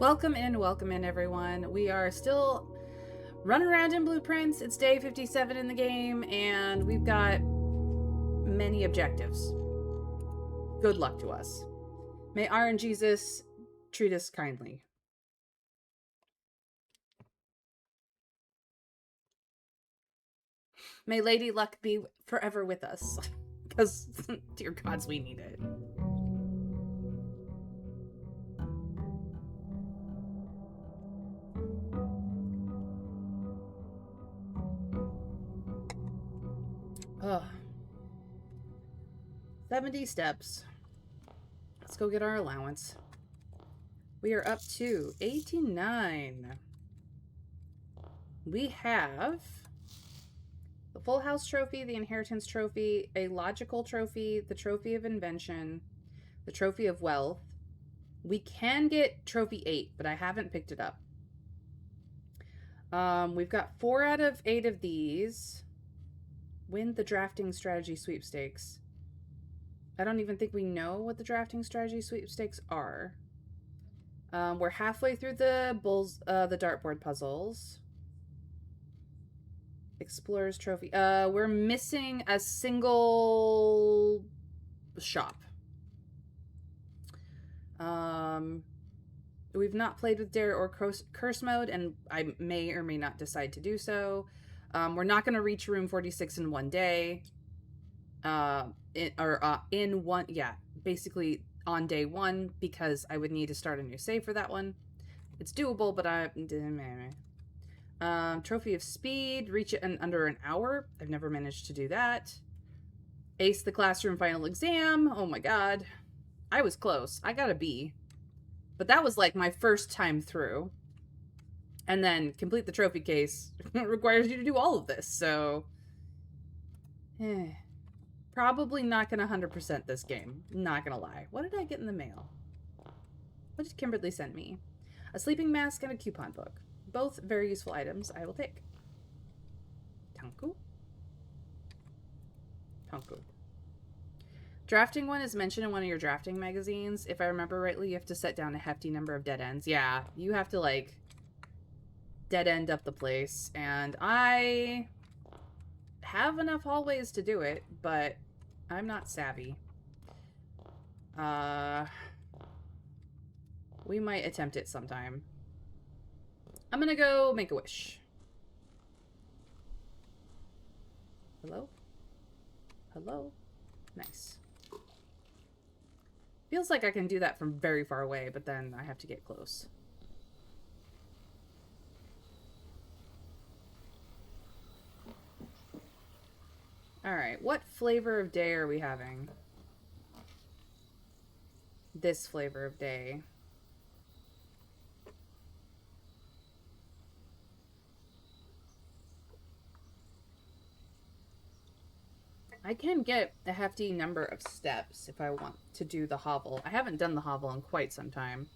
Welcome in, everyone. We are still running around in blueprints. It's day 57 in the game, and we've got many objectives. Good luck to us. May Iron Jesus treat us kindly. May Lady Luck be forever with us, because, dear gods, we need it. Ugh. 70 steps. Let's go get our allowance. We are up to 89. We have the Full House Trophy, the Inheritance Trophy, a Logical Trophy, the Trophy of Invention, the Trophy of Wealth. We can get Trophy 8, but I haven't picked it up. We've got 4 out of 8 of these. Win the Drafting Strategy Sweepstakes. I don't even think we know what the Drafting Strategy Sweepstakes are. We're halfway through the dartboard puzzles. Explorer's Trophy. We're missing a single shop. We've not played with Dare or Curse mode, and I may or may not decide to do so. We're not going to reach room 46 in one day. Basically on day 1, because I would need to start a new save for that one. It's doable, but Trophy of Speed, reach it in under an hour. I've never managed to do that. Ace the classroom final exam. Oh my god. I was close. I got a B. But that was like my first time through. And then complete the trophy case requires you to do all of this, so probably not gonna 100% this game. Not gonna lie. What did I get in the mail? What did Kimberly send me? A sleeping mask and a coupon book. Both very useful items I will take. Tanku. Drafting 1 is mentioned in one of your drafting magazines. If I remember rightly, you have to set down a hefty number of dead ends. Yeah, you have to, like, dead end up the place. And I have enough hallways to do it, but I'm not savvy. We might attempt it sometime. I'm gonna go make a wish. Hello? Hello? Nice. Feels like I can do that from very far away, but then I have to get close. Alright, what flavor of day are we having? This flavor of day. I can get a hefty number of steps if I want to do the hovel. I haven't done the hovel in quite some time.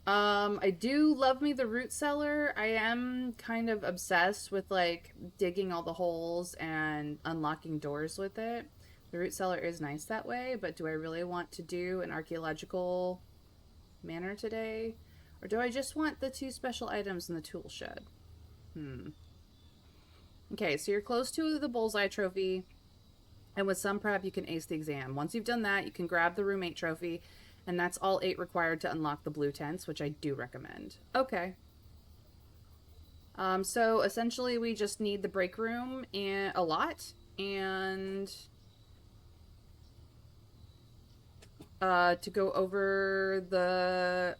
I do love me the root cellar. I am kind of obsessed with, like, digging all the holes and unlocking doors with it. The root cellar is nice that way, but do I really want to do an archaeological manor today? Or do I just want the 2 special items in the tool shed? Okay, so you're close to the bullseye trophy, and with some prep, you can ace the exam. Once you've done that, you can grab the room 8 trophy, and that's all 8 required to unlock the blue tents, which I do recommend. Okay. So essentially we just need the break room and a lot, and to go over the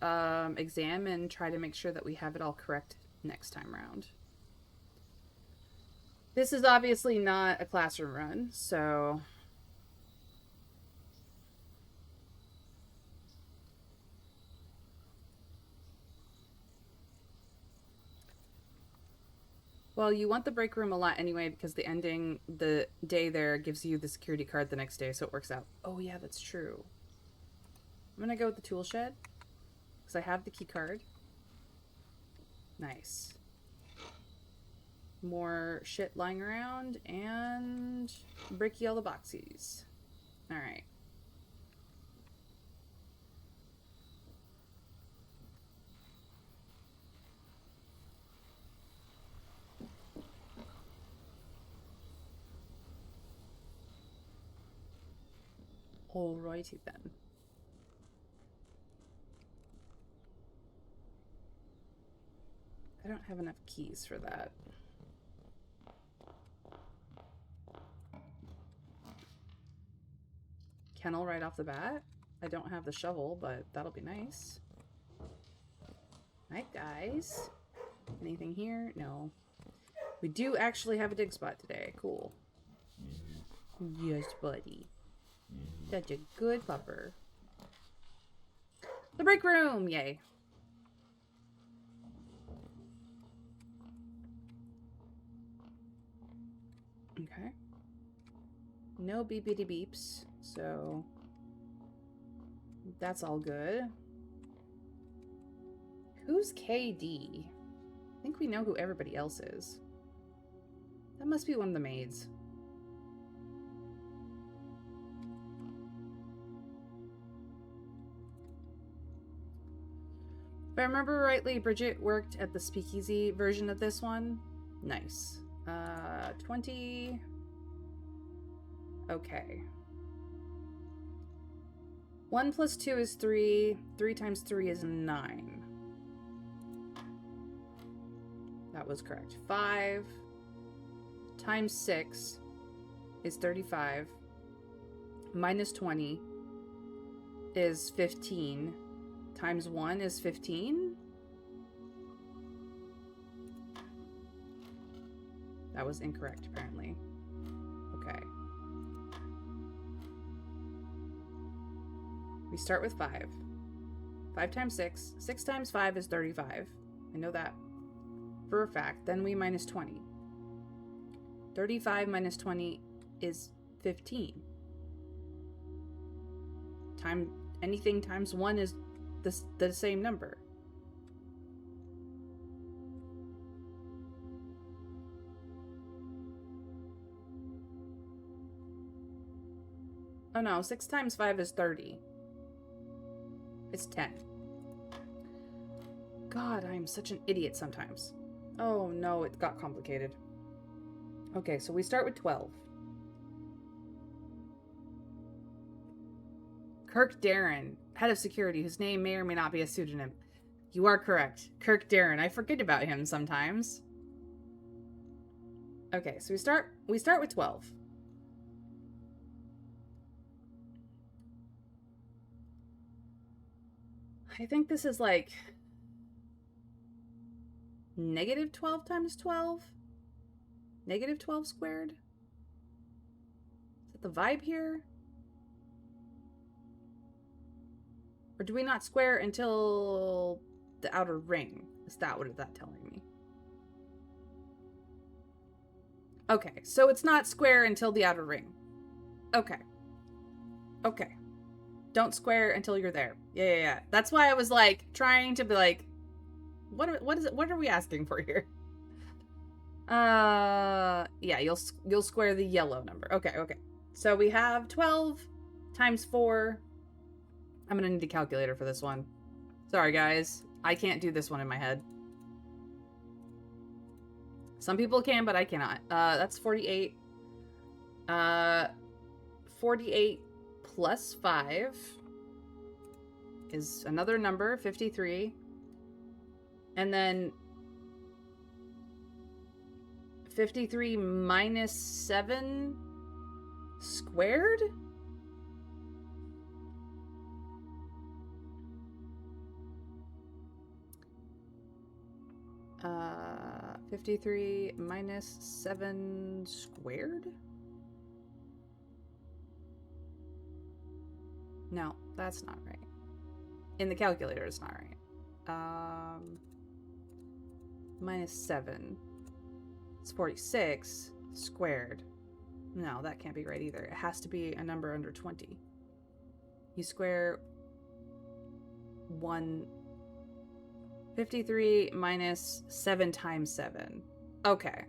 exam and try to make sure that we have it all correct next time around. This is obviously not a classroom run, so well, you want the break room a lot anyway, because the day there gives you the security card the next day, so it works out. Oh yeah, that's true. I'm gonna go with the tool shed, because I have the key card. Nice. More shit lying around, and break yellow boxies. Alright. Alrighty then. I don't have enough keys for that. Kennel right off the bat. I don't have the shovel, but that'll be nice. Night, guys. Anything here? No. We do actually have a dig spot today. Cool. Yes, buddy. Such a good pupper. The break room! Yay. Okay. No beepity beeps, so that's all good. Who's KD? I think we know who everybody else is. That must be one of the maids. If I remember rightly, Bridget worked at the speakeasy version of this one. Nice. 20. Okay. 1 plus 2 is 3. 3 times 3 is 9. That was correct. 5 times 6 is 35. Minus 20 is 15. Times 1 is 15. That was incorrect, apparently. Okay. We start with 5. 5 times 6. 6 times 5 is 35. I know that for a fact. Then we minus 20. 35 minus 20 is 15. Anything times 1 is the same number. Oh no, 6 times 5 is 30. It's 10. God, I am such an idiot sometimes. Oh no, it got complicated. Okay, so we start with 12. Kirk Darren, head of security, whose name may or may not be a pseudonym. You are correct. Kirk Darren. I forget about him sometimes. Okay, so we start with 12. I think this is like negative 12 times 12? Negative 12 squared? Is that the vibe here? Or do we not square until the outer ring? What is that telling me? Okay, so it's not square until the outer ring. Okay. Okay. Don't square until you're there. Yeah. That's why I was like trying to be like, what are we asking for here? Yeah, you'll square the yellow number. Okay. So we have 12 times 4. I'm gonna need a calculator for this one. Sorry, guys. I can't do this one in my head. Some people can, but I cannot. That's 48. 48 plus 5 is another number, 53. And then 53 minus 7 squared? 53 minus 7 squared? No, that's not right. In the calculator, it's not right. Minus 7. It's 46 squared. No, that can't be right either. It has to be a number under 20. You square 1... 53 minus 7 times 7. Okay.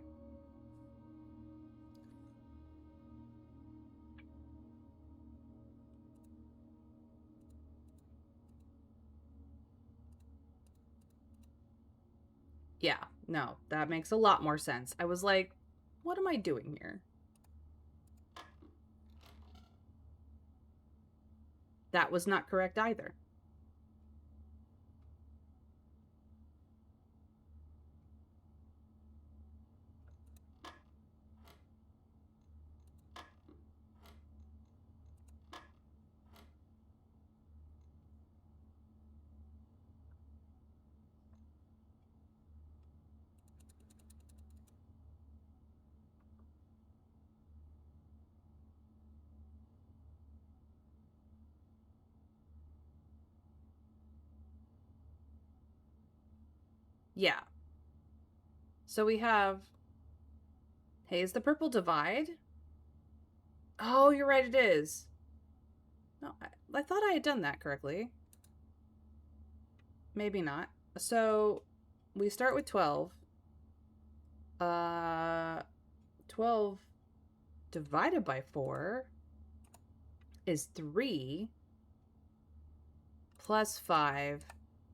Yeah, no, that makes a lot more sense. I was like, what am I doing here? That was not correct either. Yeah. So we have, hey, is the purple divide? Oh, you're right, it is. No, I thought I had done that correctly. Maybe not. So we start with 12. 12 divided by 4 is 3. Plus 5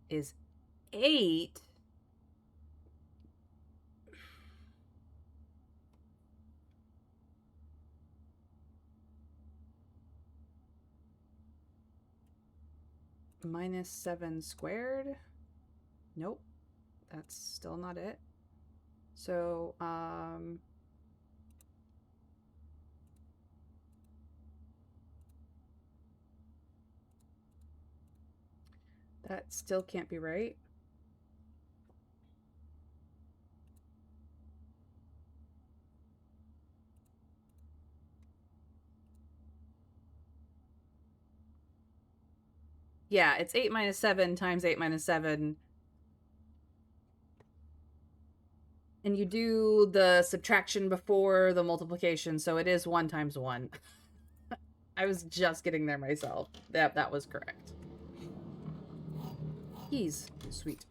is 8. Minus 7 squared. Nope. That's still not it. So, that still can't be right. Yeah, it's 8 minus 7 times 8 minus 7. And you do the subtraction before the multiplication, so it is 1 times 1. I was just getting there myself. That was correct. He's sweet.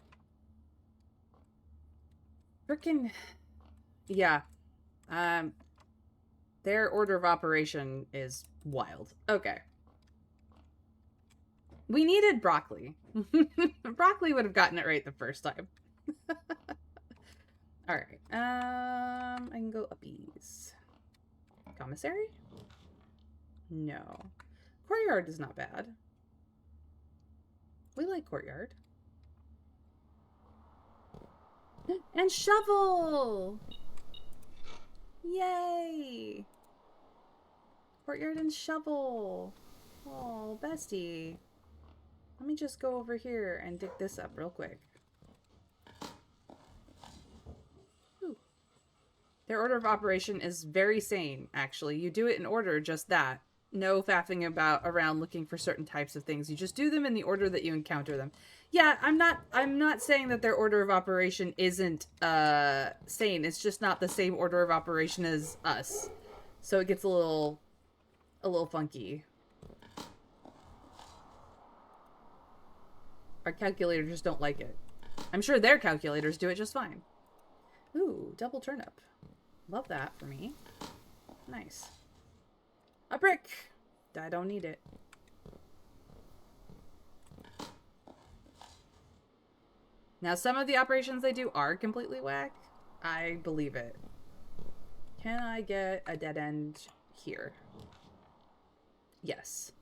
Frickin' yeah. Their order of operation is wild. Okay. We needed broccoli. Broccoli would have gotten it right the first time. Alright. I can go uppies. Commissary? No. Courtyard is not bad. We like courtyard. And shovel! Yay! Courtyard and shovel. Oh, bestie. Let me just go over here and dig this up real quick. Ooh. Their order of operation is very sane, actually. You do it in order, just that. No faffing about around looking for certain types of things. You just do them in the order that you encounter them. Yeah, I'm not saying that their order of operation isn't sane. It's just not the same order of operation as us. So it gets a little funky. Our calculators just don't like it. I'm sure their calculators do it just fine. Ooh, double turnip. Love that for me. Nice. A brick! I don't need it. Now, some of the operations they do are completely whack. I believe it. Can I get a dead end here? Yes.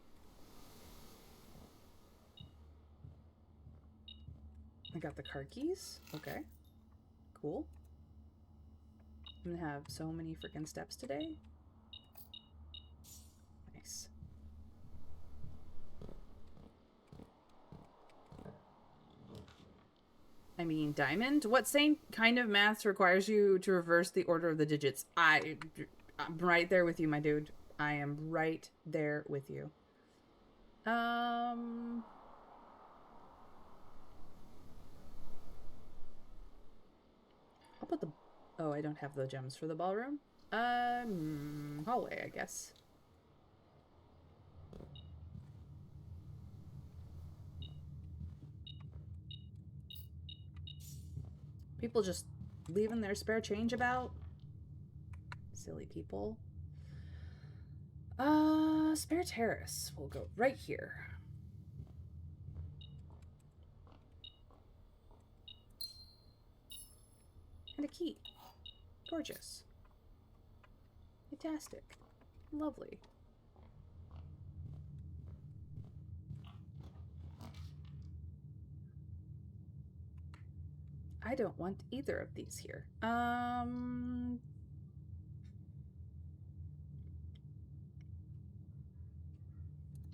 I got the car keys. Okay. Cool. I'm gonna have so many freaking steps today. Nice. I mean, diamond? What same kind of math requires you to reverse the order of the digits? I'm right there with you, my dude. I am right there with you. I'll put the... Oh, I don't have the gems for the ballroom. Hallway, I guess. People just leaving their spare change about. Silly people. Spare terrace. We'll go right here. And a key. Gorgeous. Fantastic. Lovely. I don't want either of these here.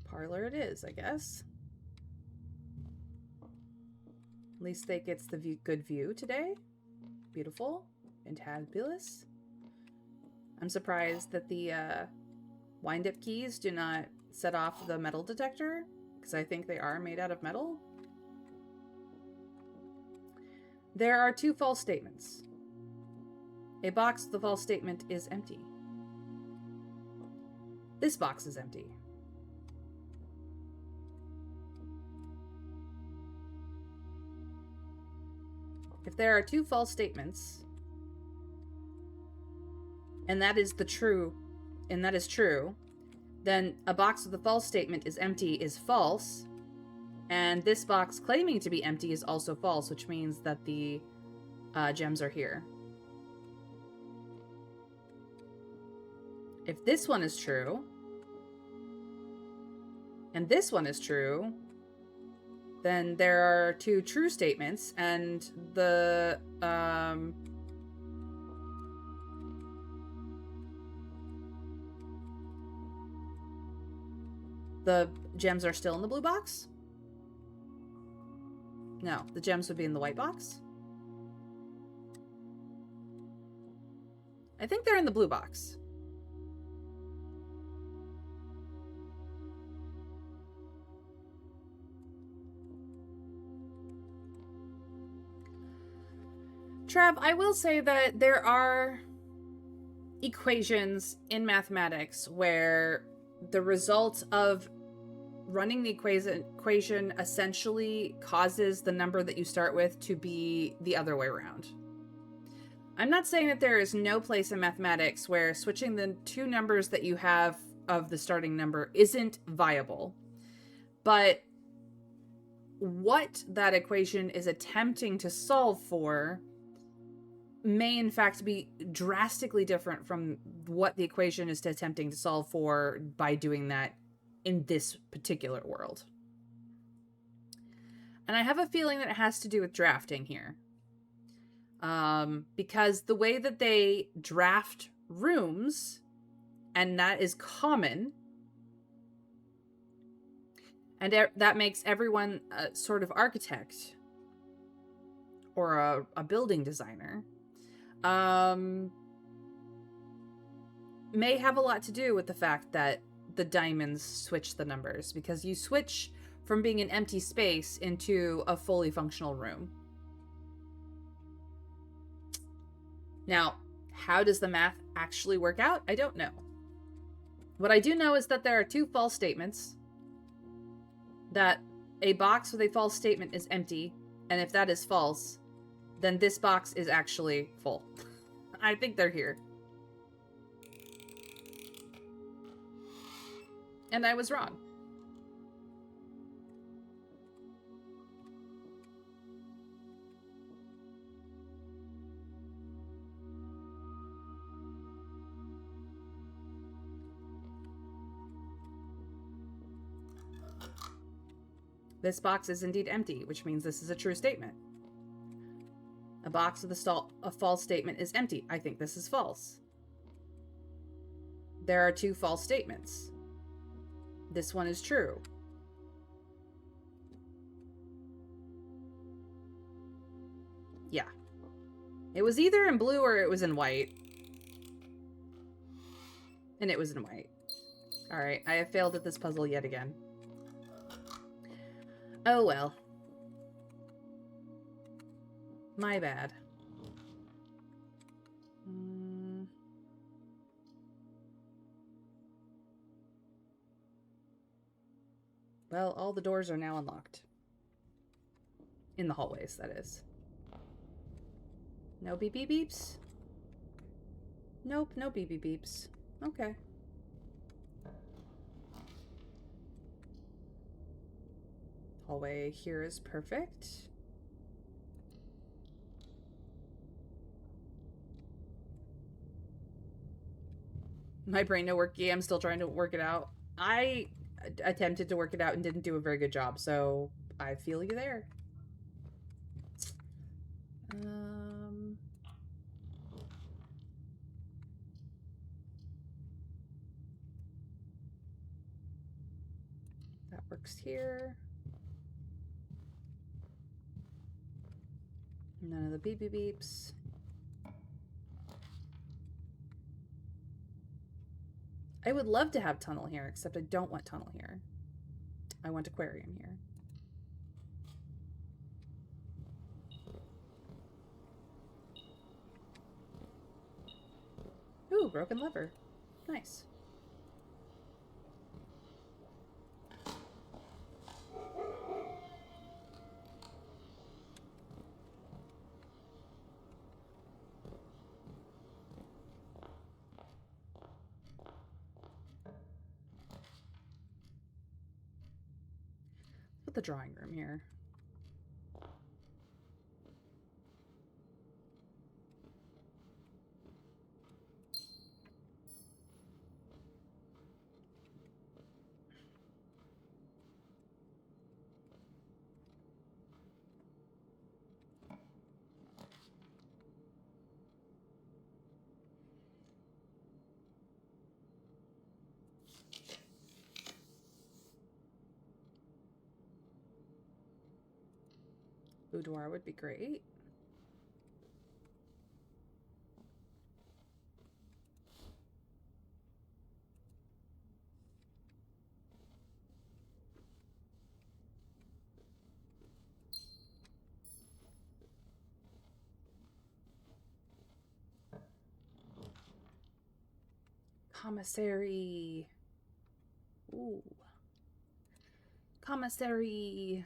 Parlor it is, I guess. At least they gets the good view today. Beautiful. Fantabulous. I'm surprised that the wind-up keys do not set off the metal detector, because I think they are made out of metal. There are 2 false statements. A box with the false statement is empty. This box is empty. If there are 2 false statements, and that is true, then a box with a false statement is empty is false, and this box claiming to be empty is also false, which means that the gems are here. If this one is true, and this one is true, then there are 2 true statements, and the gems are still in the blue box? No, the gems would be in the white box. I think they're in the blue box. Trav, I will say that there are equations in mathematics where the result of running the equation essentially causes the number that you start with to be the other way around. I'm not saying that there is no place in mathematics where switching the 2 numbers that you have of the starting number isn't viable. But what that equation is attempting to solve for may in fact be drastically different from what the equation is attempting to solve for by doing that in this particular world. And I have a feeling that it has to do with drafting here. Because the way that they draft rooms, and that is common, and that makes everyone a sort of architect or a building designer, may have a lot to do with the fact that the diamonds switch the numbers, because you switch from being an empty space into a fully functional room. Now, how does the math actually work out? I don't know. What I do know is that there are 2 false statements, that a box with a false statement is empty, and if that is false, then this box is actually full. I think they're here. And I was wrong. This box is indeed empty, which means this is a true statement. A box with a false statement is empty. I think this is false. There are 2 false statements. This one is true. Yeah. It was either in blue or it was in white. And it was in white. Alright, I have failed at this puzzle yet again. Oh well. My bad. Well, all the doors are now unlocked. In the hallways, that is. No beep beep beeps? Nope, no beep beep beeps. Okay. Hallway here is perfect. My brain no work. Yeah, I'm still trying to work it out. I attempted to work it out and didn't do a very good job, so I feel you there. That works here. None of the beep beep beeps. I would love to have tunnel here, except I don't want tunnel here. I want aquarium here. Ooh, broken lever. Nice. Put the drawing room here. Boudoir would be great. Commissary. Ooh. Commissary.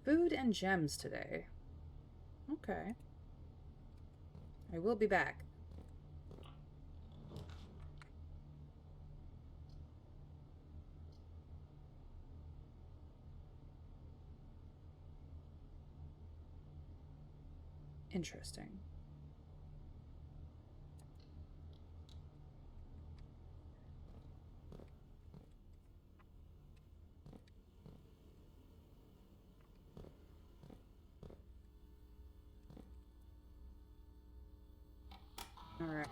Food and gems today. Okay. I will be back. Interesting. All right.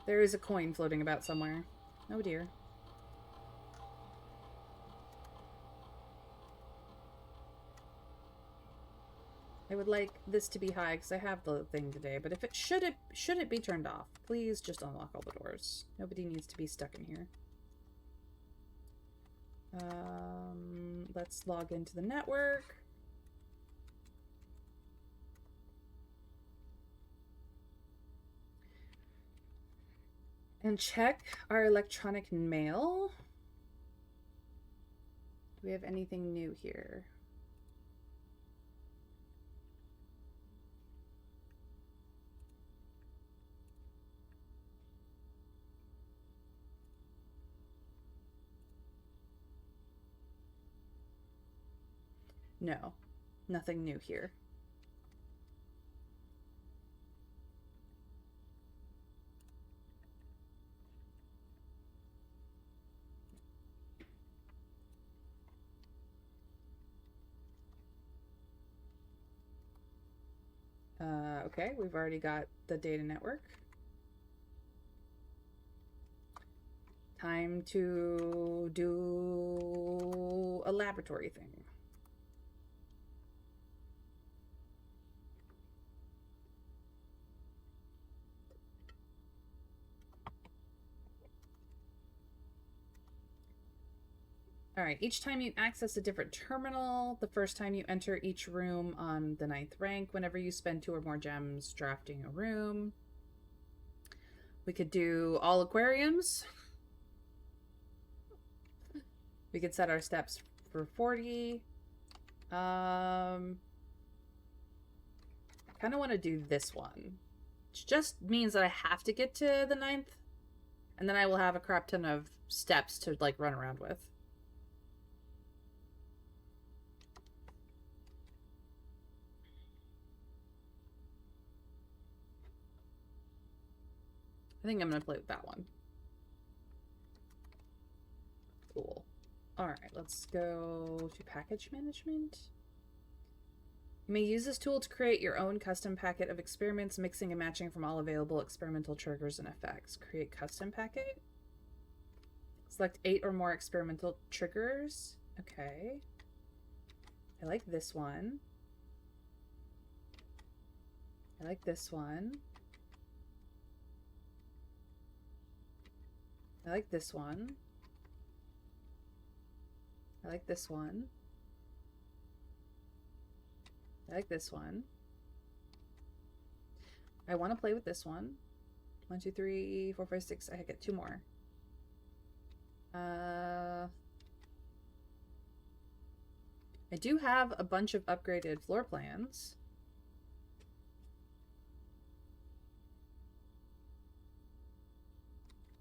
There is a coin floating about somewhere. Oh dear. I would like this to be high because I have the thing today, but if it should it be turned off, please just unlock all the doors. Nobody needs to be stuck in here. Let's log into the network. And check our electronic mail. Do we have anything new here? No, nothing new here. Okay, we've already got the data network. Time to do a laboratory thing. All right, each time you access a different terminal, the first time you enter each room on the 9th rank, whenever you spend 2 or more gems drafting a room. We could do all aquariums. We could set our steps for 40. I kind of want to do this one. Which just means that I have to get to the 9th. And then I will have a crap ton of steps to, like, run around with. I think I'm going to play with that one. Cool. Alright, let's go to package management. You may use this tool to create your own custom packet of experiments, mixing and matching from all available experimental triggers and effects. Create custom packet. Select 8 or more experimental triggers. Okay. I like this one. I like this one. I like this one. I like this one. I like this one. I want to play with this one. 1, 2, 3, 4, 5, 6. I get 2 more. I do have a bunch of upgraded floor plans.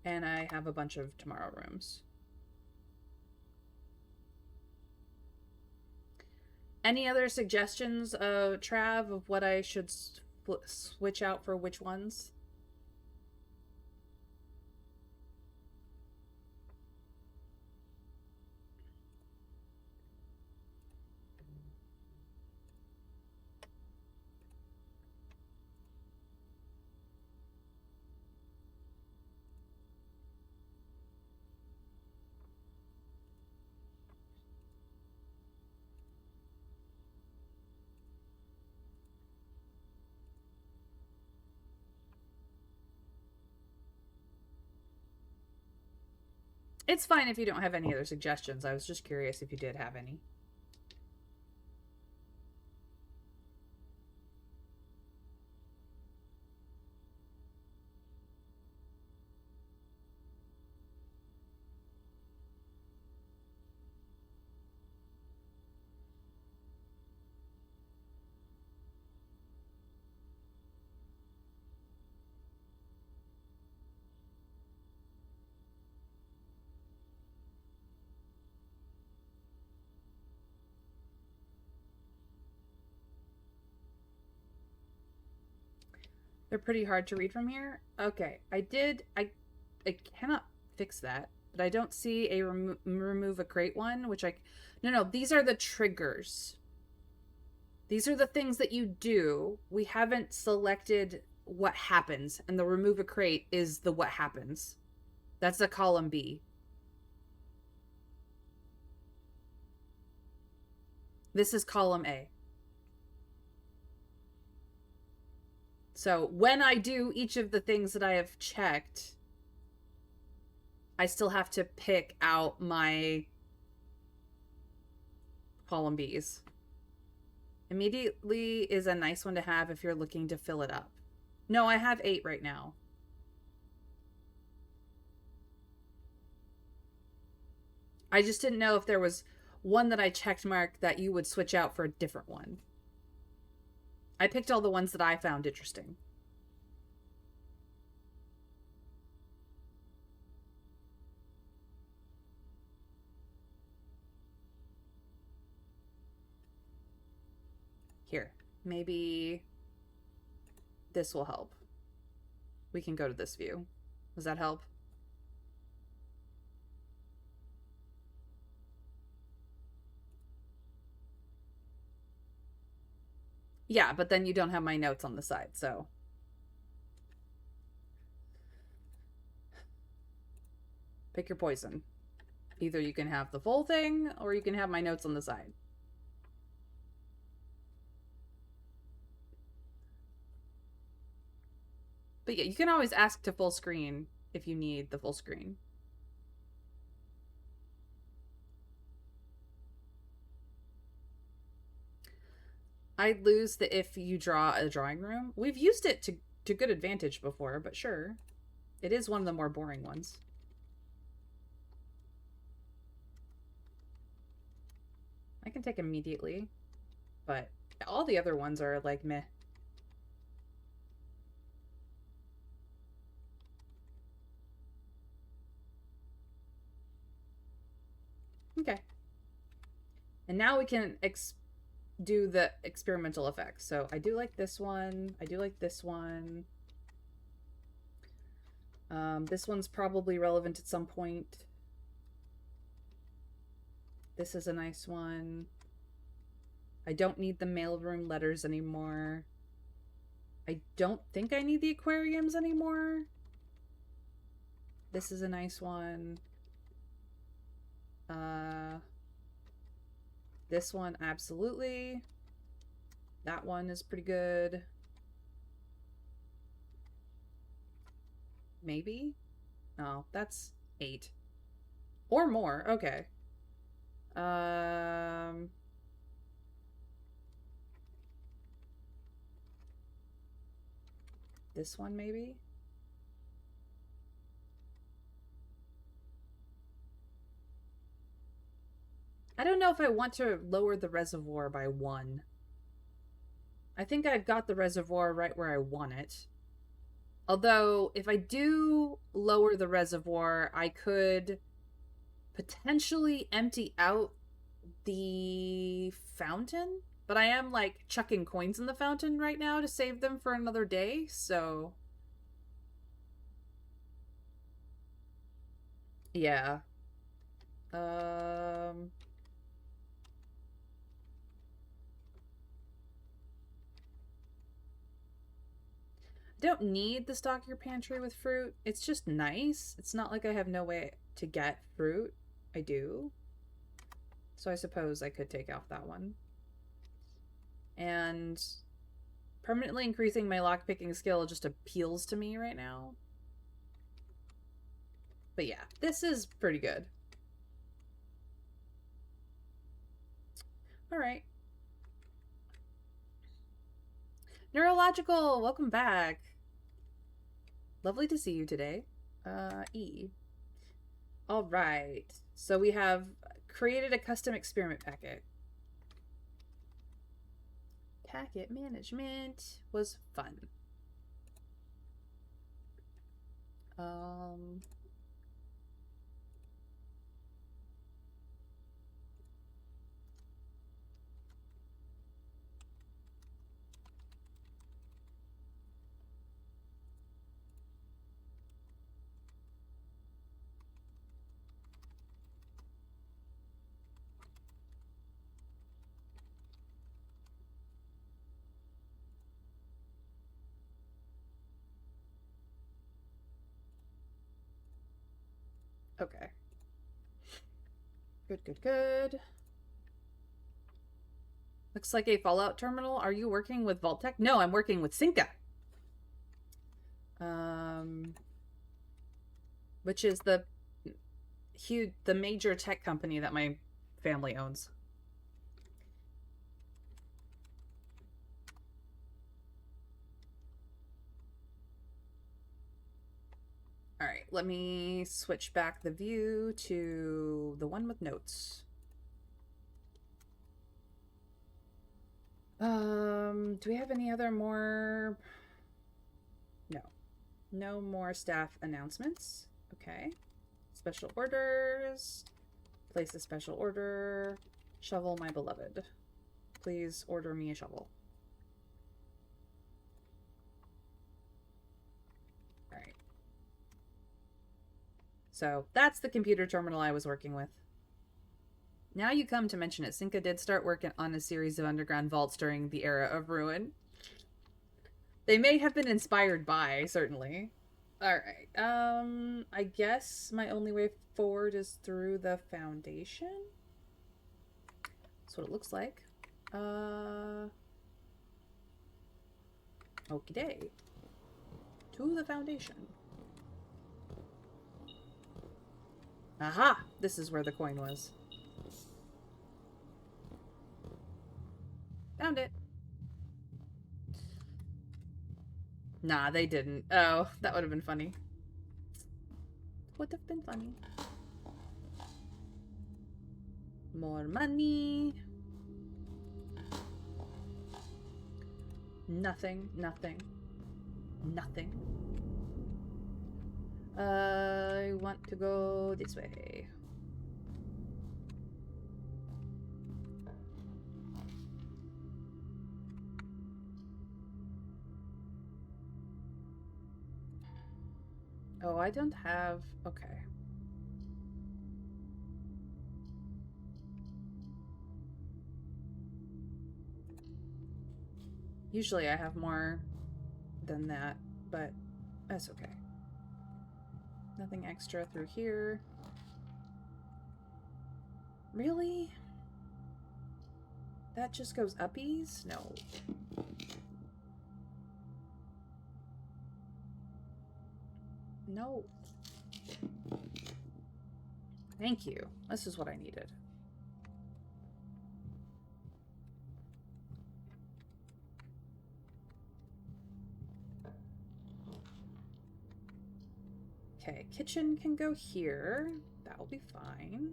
And I have a bunch of tomorrow rooms. Any other suggestions, Trav, of what I should switch out for which ones? It's fine if you don't have any other suggestions. I was just curious if you did have any. They're pretty hard to read from here. Okay, I cannot fix that, but I don't see a remove a crate one, which no, these are the triggers. These are the things that you do. We haven't selected what happens, and the remove a crate is the what happens. That's the column B. This is column A. So when I do each of the things that I have checked, I still have to pick out my column Bs. Immediately is a nice one to have if you're looking to fill it up. No, I have 8 right now. I just didn't know if there was one that I checked marked that you would switch out for a different one. I picked all the ones that I found interesting. Here, maybe this will help. We can go to this view. Does that help? Yeah, but then you don't have my notes on the side, so. Pick your poison. Either you can have the full thing, or you can have my notes on the side. But yeah, you can always ask to full screen if you need the full screen. I'd lose the if you draw a drawing room. We've used it to good advantage before, but sure. It is one of the more boring ones. I can take immediately, but all the other ones are like meh. Okay. And now we can do the experimental effects. So I do like this one. I do like this one. This one's probably relevant at some point. This is a nice one. I don't need the mailroom letters anymore. I don't think I need the aquariums anymore. This is a nice one. This one, absolutely. That one is pretty good. Maybe? Oh, that's 8. Or more, okay. This one, maybe? I don't know if I want to lower the reservoir by 1. I think I've got the reservoir right where I want it. Although, if I do lower the reservoir, I could potentially empty out the fountain. But I am, like, chucking coins in the fountain right now to save them for another day, so... Yeah. Don't need the stock your pantry with fruit. It's just nice. It's not like I have no way to get fruit. I do. So I suppose I could take off that one. And permanently increasing my lockpicking skill just appeals to me right now. But yeah, this is pretty good. All right. Neurological, welcome back. Lovely to see you today. E. All right. So we have created a custom experiment packet. Packet management was fun. Okay. Good, good, good. Looks like a Fallout terminal. Are you working with Vault-Tec? No, I'm working with Cinca. Which is the major tech company that my family owns. All right, let me switch back the view to the one with notes. Do we have any other more? No. No more staff announcements. Okay. Special orders. Place a special order. Shovel, my beloved. Please order me a shovel. Alright. So, that's the computer terminal I was working with. Now you come to mention it, Cinca did start working on a series of underground vaults during the era of ruin. They may have been inspired by, certainly. Alright, I guess my only way forward is through the foundation? That's what it looks like. Okie day. To the foundation. Aha! This is where the coin was. Found it. Nah, they didn't. Oh, that would have been funny. Would have been funny. More money. Nothing, nothing, nothing. I want to go this way. Oh, I don't have... Okay. Usually I have more than that, but that's okay. Nothing extra through here. Really? That just goes uppies? No. No. Thank you. This is what I needed. Okay, kitchen can go here. That'll be fine.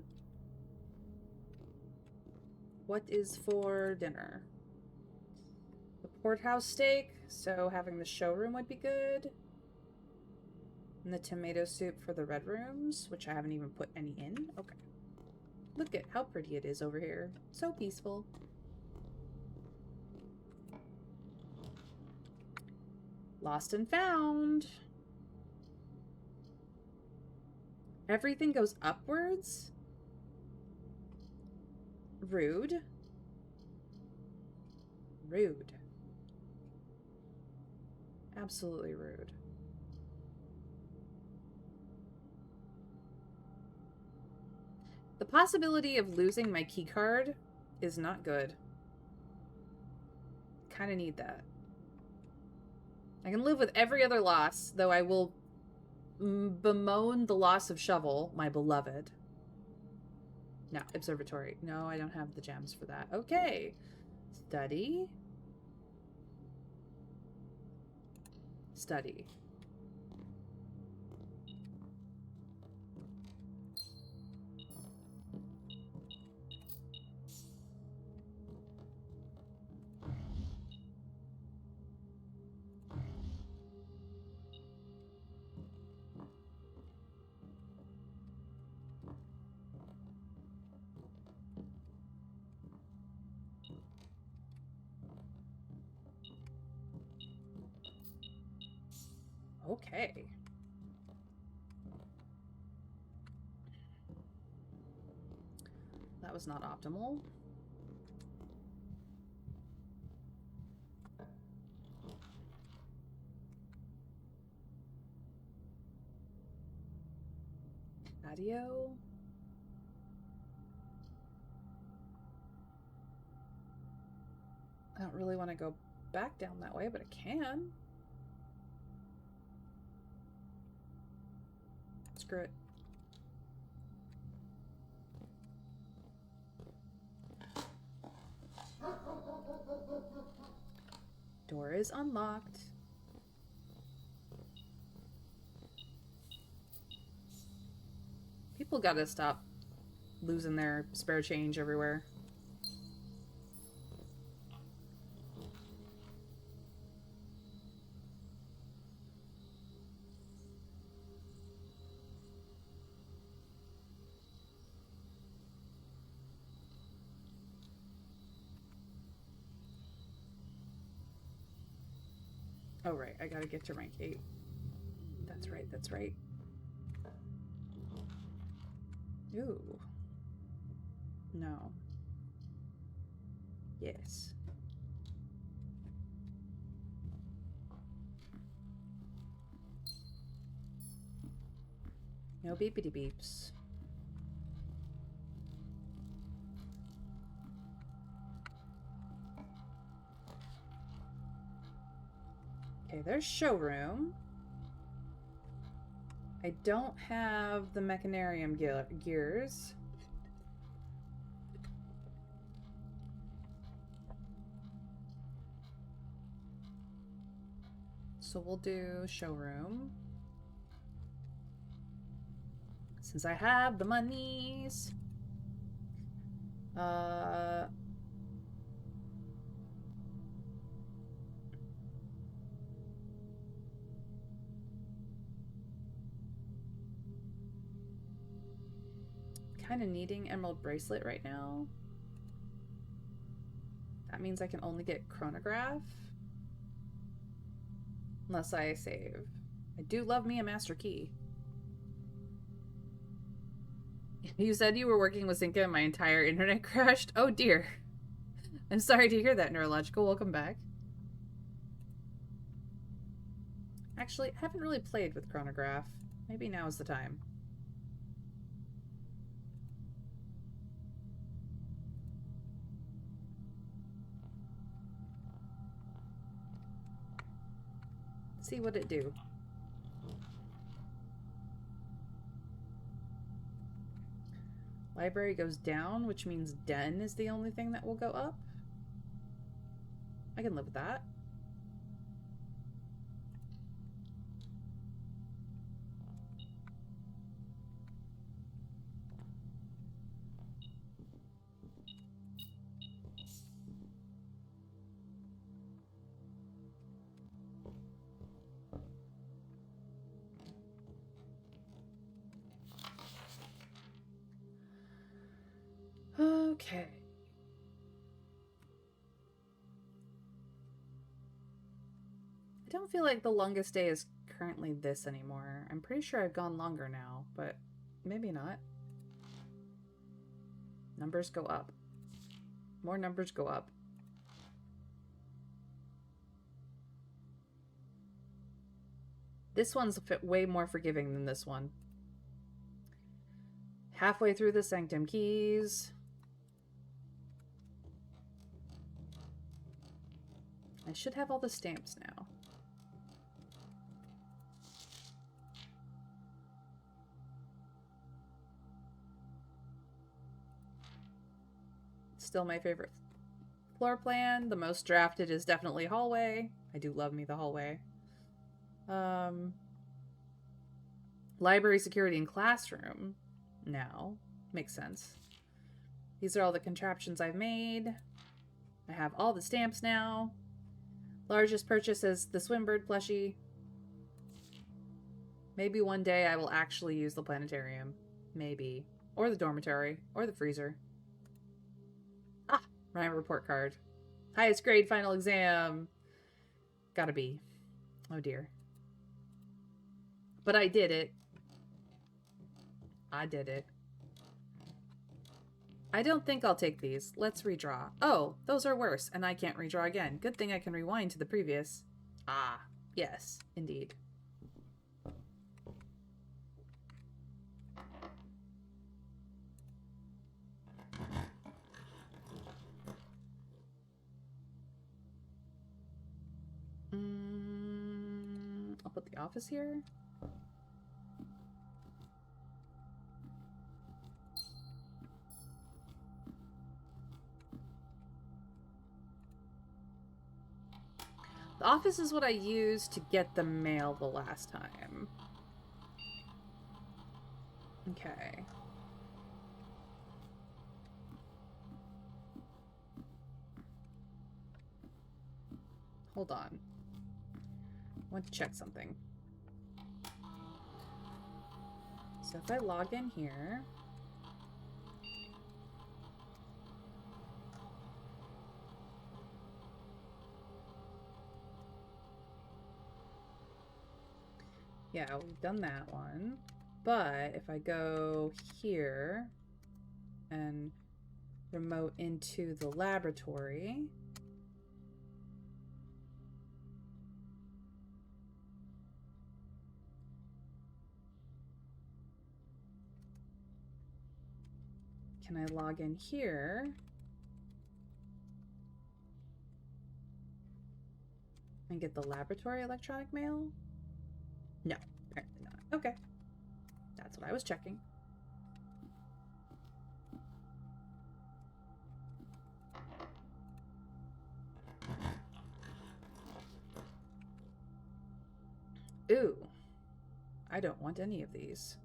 What is for dinner? The porterhouse steak, so having the showroom would be good. And the tomato soup for the red rooms, which I haven't even put any in. Okay. Look at how pretty it is over here. So peaceful. Lost and found. Everything goes upwards? Rude. Rude. Absolutely rude. The possibility of losing my key card is not good. Kind of need that. I can live with every other loss, though I will bemoan the loss of Shovel, my beloved. No, observatory. No, I don't have the gems for that. Okay. Study. Study. Okay. That was not optimal. Patio. I don't really want to go back down that way, but I can. Screw it. Door is unlocked. People gotta stop losing their spare change everywhere. Oh, right. I gotta get to rank 8. That's right. That's right. Ooh. No. Yes. No beepity beeps. Okay, there's showroom. I don't have the mechanarium gears. So we'll do showroom. Since I have the monies. Kind of needing Emerald Bracelet right now. That means I can only get Chronograph. Unless I save. I do love me a master key. You said you were working with Zinka and my entire internet crashed? Oh dear. I'm sorry to hear that, Neurological. Welcome back. Actually, I haven't really played with Chronograph. Maybe now is the time. See what it do. Library goes down, which means den is the only thing that will go up. I can live with that. Okay. I don't feel like the longest day is currently this anymore. I'm pretty sure I've gone longer now, but maybe not. Numbers go up. More numbers go up. This one's way more forgiving than this one. Halfway through the Sanctum Keys. I should have all the stamps now. Still my favorite floor plan. The most drafted is definitely hallway. I do love me the hallway. Library, security, and classroom. Now. Makes sense. These are all the contraptions I've made. I have all the stamps now. Largest purchase is the Swimbird plushie. Maybe one day I will actually use the planetarium. Maybe. Or the dormitory. Or the freezer. Ah! My report card. Highest grade final exam. Gotta be. Oh dear. But I did it. I did it. I don't think I'll take these. Let's redraw. Oh, those are worse, and I can't redraw again. Good thing I can rewind to the previous. Ah, yes, indeed. I'll put the office here. The office is what I used to get the mail the last time. Okay. Hold on. I want to check something. So if I log in here... Yeah, we've done that one. But if I go here and remote into the laboratory... Can I log in here? And get the laboratory electronic mail? No, apparently not. Okay. That's what I was checking. Ooh. I don't want any of these.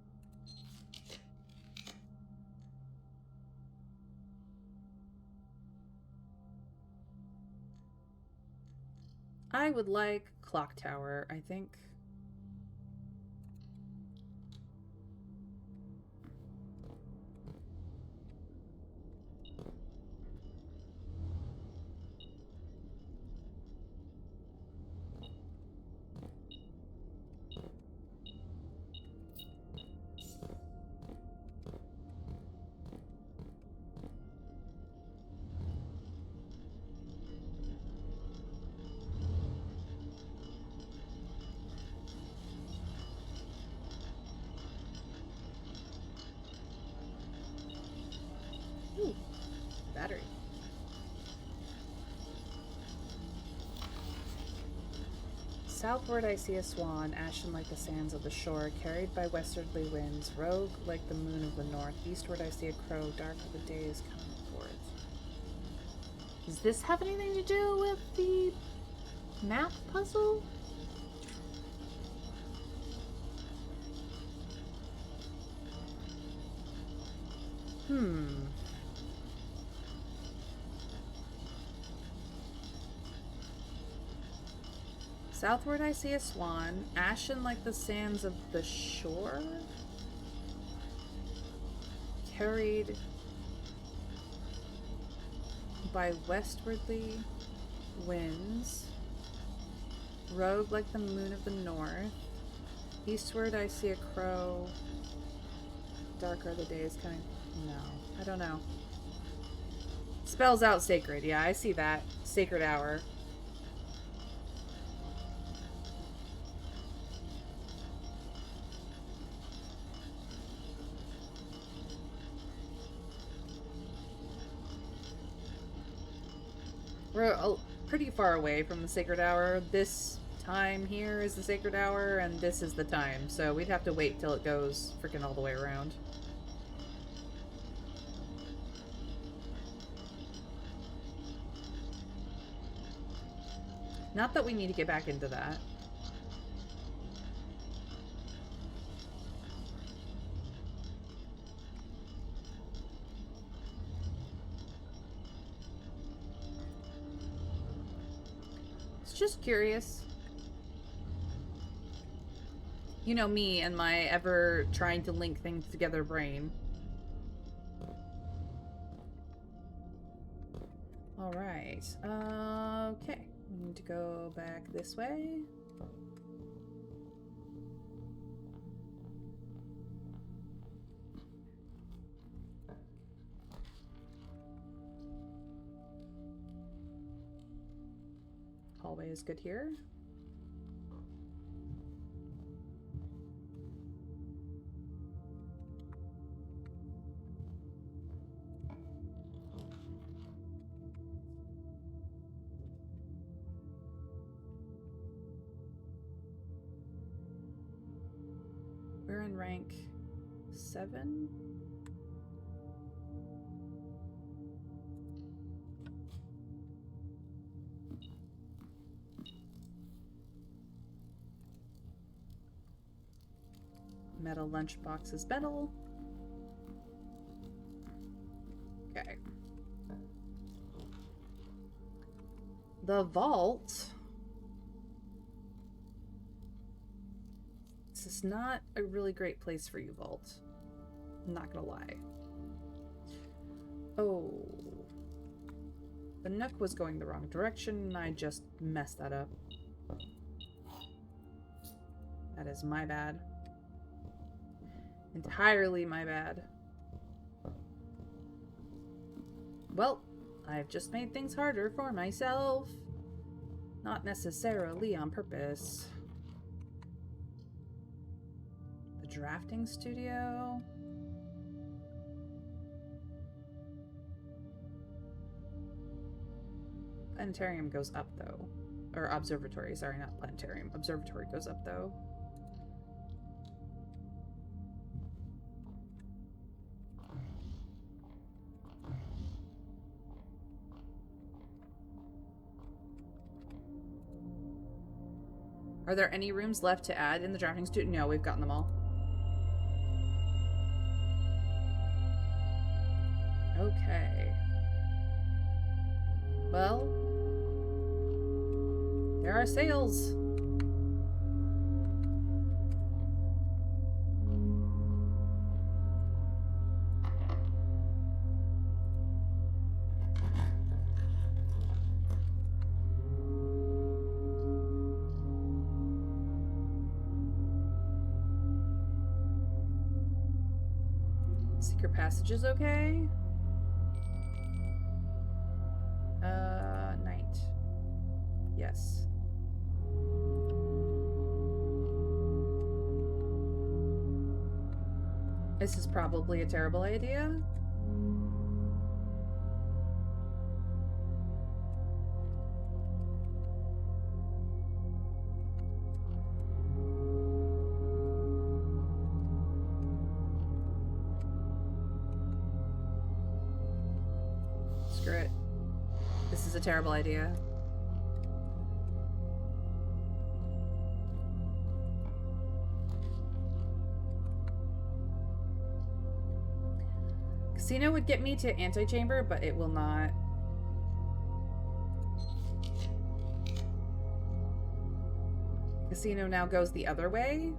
I would like Clock Tower, I think. Southward I see a swan, ashen like the sands of the shore, carried by westerly winds, rogue like the moon of the north. Eastward I see a crow, dark of the day is coming forth. Does this have anything to do with the map puzzle? Southward I see a swan, ashen like the sands of the shore, carried by westwardly winds, rogue like the moon of the north. Eastward I see a crow, darker the day is coming. No, I don't know. Spells out sacred. Yeah, I see that. Sacred hour. We're pretty far away from the sacred hour. This time here is the sacred hour, and this is the time. So we'd have to wait till it goes freaking all the way around. Not that we need to get back into that. It's just curious. You know me and my ever trying to link things together brain. Alright. Okay. We need to go back this way. Hallway is good here. We're in rank 7. Metal lunchbox is metal. Okay. The vault. This is not a really great place for you, Vault. I'm not gonna lie. Oh. The Nook was going the wrong direction, and I just messed that up. That is my bad. Entirely my bad. Well, I've just made things harder for myself. Not necessarily on purpose. The drafting studio. Planetarium goes up, though. Or observatory, sorry, not planetarium. Observatory goes up, though. Are there any rooms left to add in the drafting studio? No, we've gotten them all. Okay. Well, there are sales. Secret passage is okay. Night. Yes. This is probably a terrible idea. is a terrible idea. Casino would get me to antechamber, but it will not. Casino now goes the other way.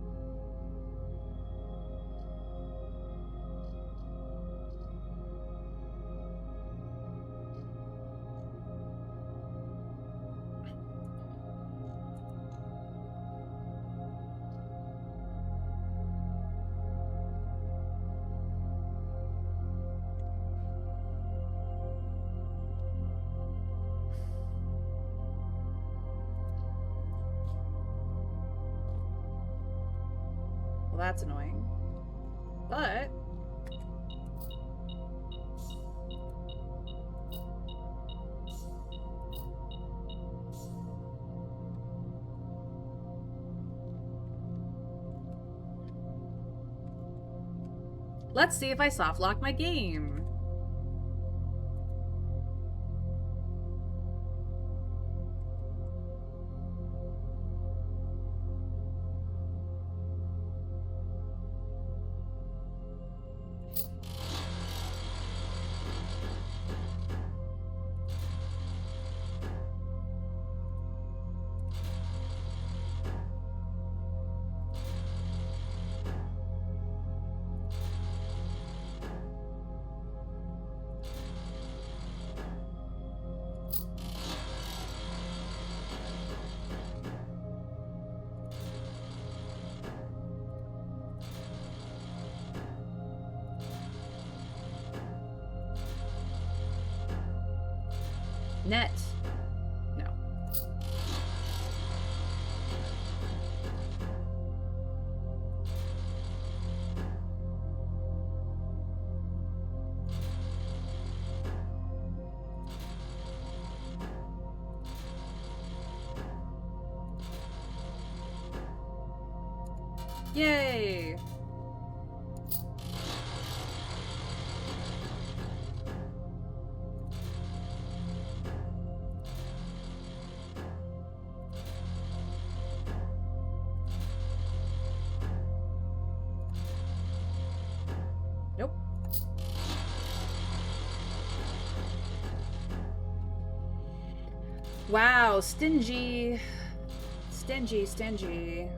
That's annoying. But let's see if I soft lock my game. Net. No. Yay! Nope. Wow, stingy. Stingy, stingy.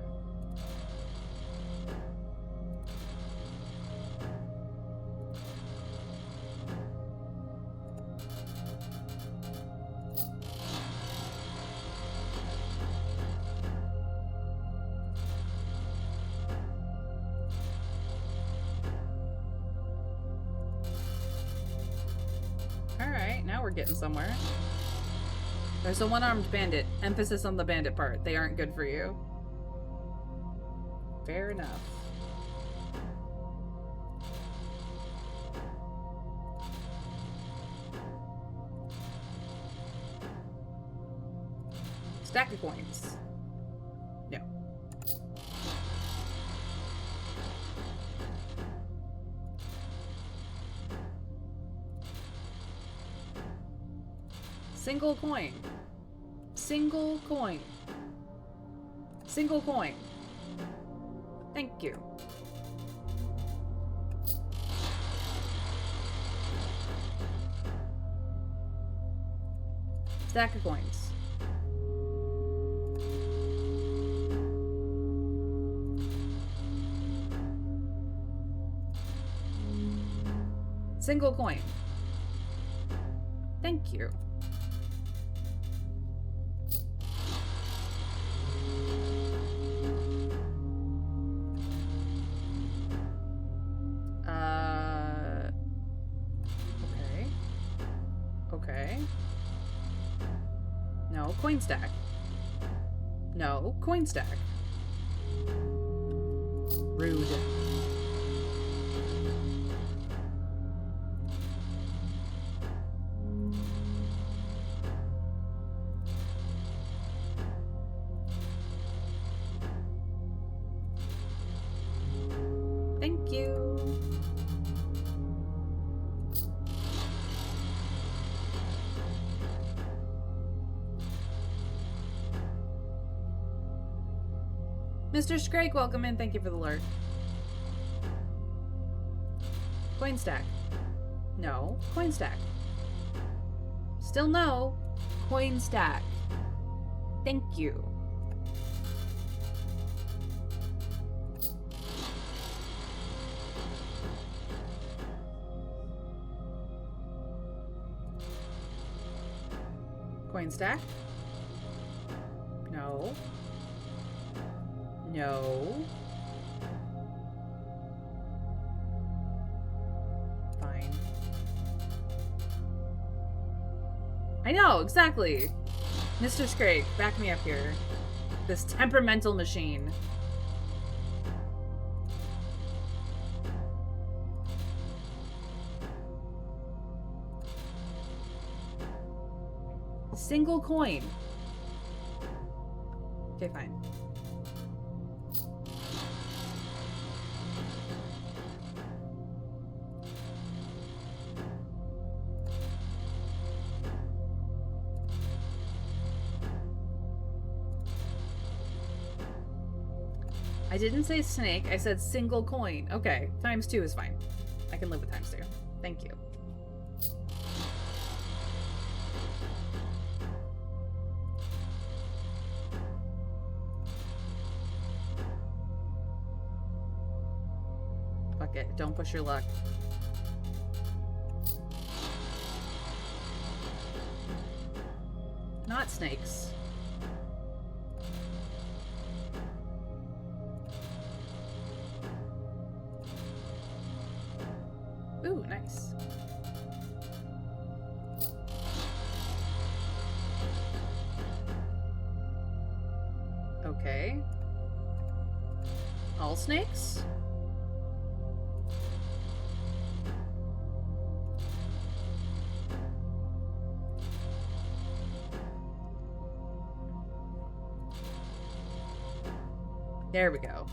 Alright, now we're getting somewhere. There's a one-armed bandit. Emphasis on the bandit part. They aren't good for you. Fair enough. Stack of coins. No. Single coin. Single coin. Single coin. Thank you. Stack of coins. Single coin. Thank you. Okay. No, coin stack. No, coin stack. Rude. Thank you. Mr. Scrake, welcome in. Thank you for the lurk. Coin stack. No. Coin stack. Still no. Coin stack. Thank you. Coin stack. No. No. Fine. I know, exactly. Mr. Scrake, back me up here. This temperamental machine. Single coin. Okay, fine. I didn't say snake, I said single coin. Okay, ×2 is fine. I can live with ×2. Thank you. Fuck it, don't push your luck. Not snakes. Ooh, nice. Okay. All snakes? There we go.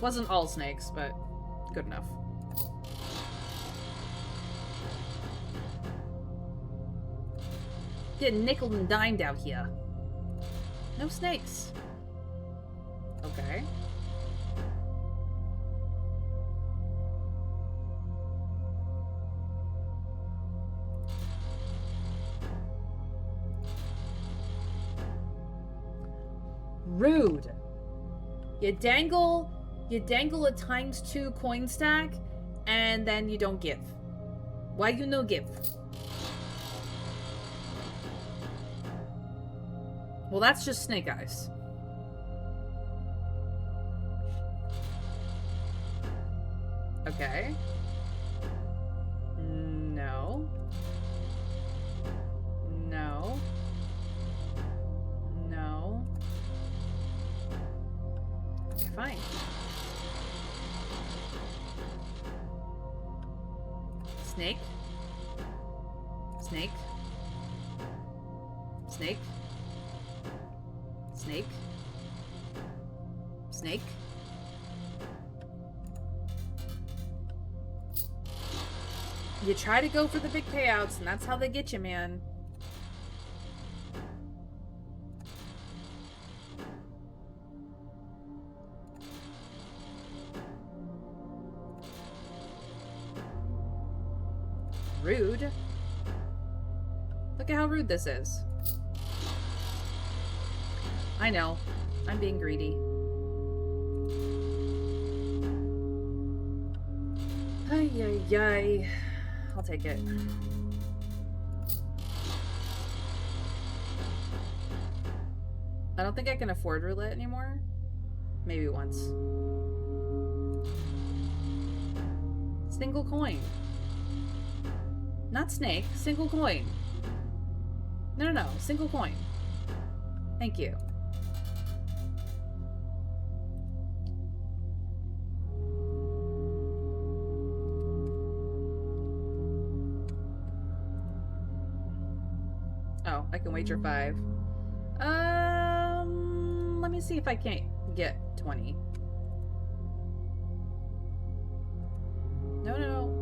Wasn't all snakes, but good enough. Getting nickel and dimed out here. No snakes. Okay. Rude. You dangle a ×2 coin stack, and then you don't give. Why you no give? Well, that's just snake eyes. Okay. No. No. No. Okay, fine. Snake. Snake. Snake. Snake. Snake. You try to go for the big payouts, and that's how they get you, man. Rude. Look at how rude this is. I know. I'm being greedy. Ay, ay, ay. I'll take it. I don't think I can afford roulette anymore. Maybe once. Single coin. Not snake. Single coin. No. Single coin. Thank you. Oh, I can wager 5. Let me see if I can't get 20. No.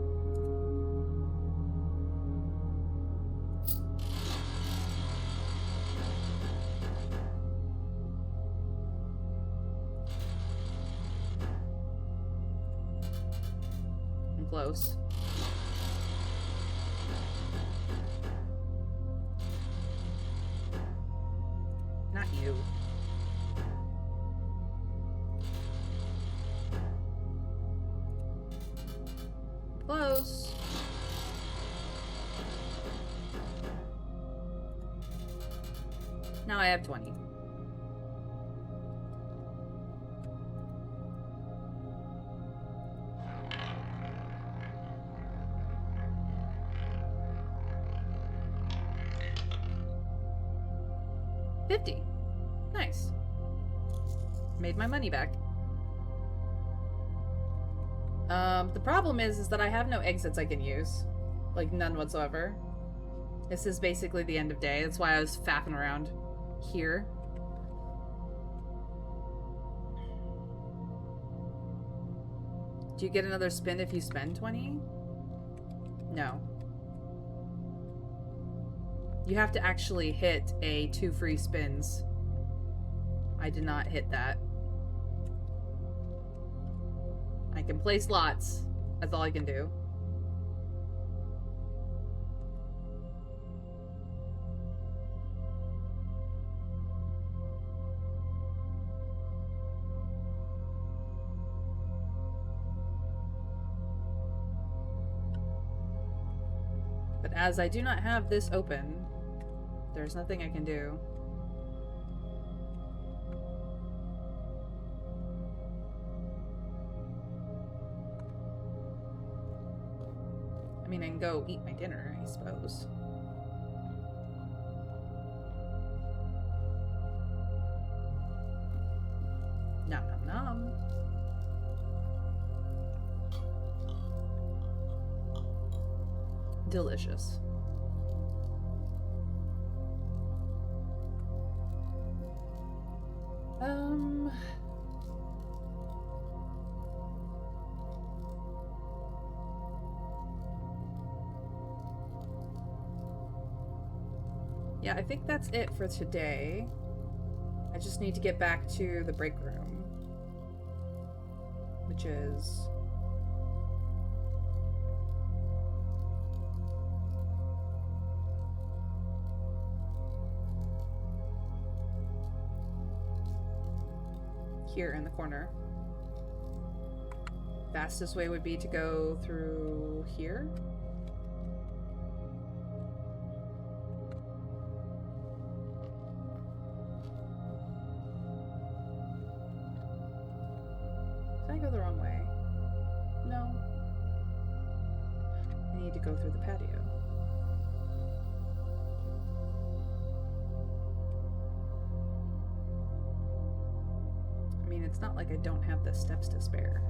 close. Not you. Close. Now I have 20. $50. Nice. Made my money back. The problem is that I have no exits I can use. Like, none whatsoever. This is basically the end of day. That's why I was faffing around here. Do you get another spin if you spend 20? No. You have to actually hit a 2 free spins. I did not hit that. I can play slots. That's all I can do. But as I do not have this open, there's nothing I can do. I mean, I can go eat my dinner, I suppose. Nom nom nom. Delicious. Yeah, I think that's it for today. I just need to get back to the break room, which is here in the corner. Fastest way would be to go through here. Did I go the wrong way? No. I need to go through the patio. I mean, it's not like I don't have the steps to spare.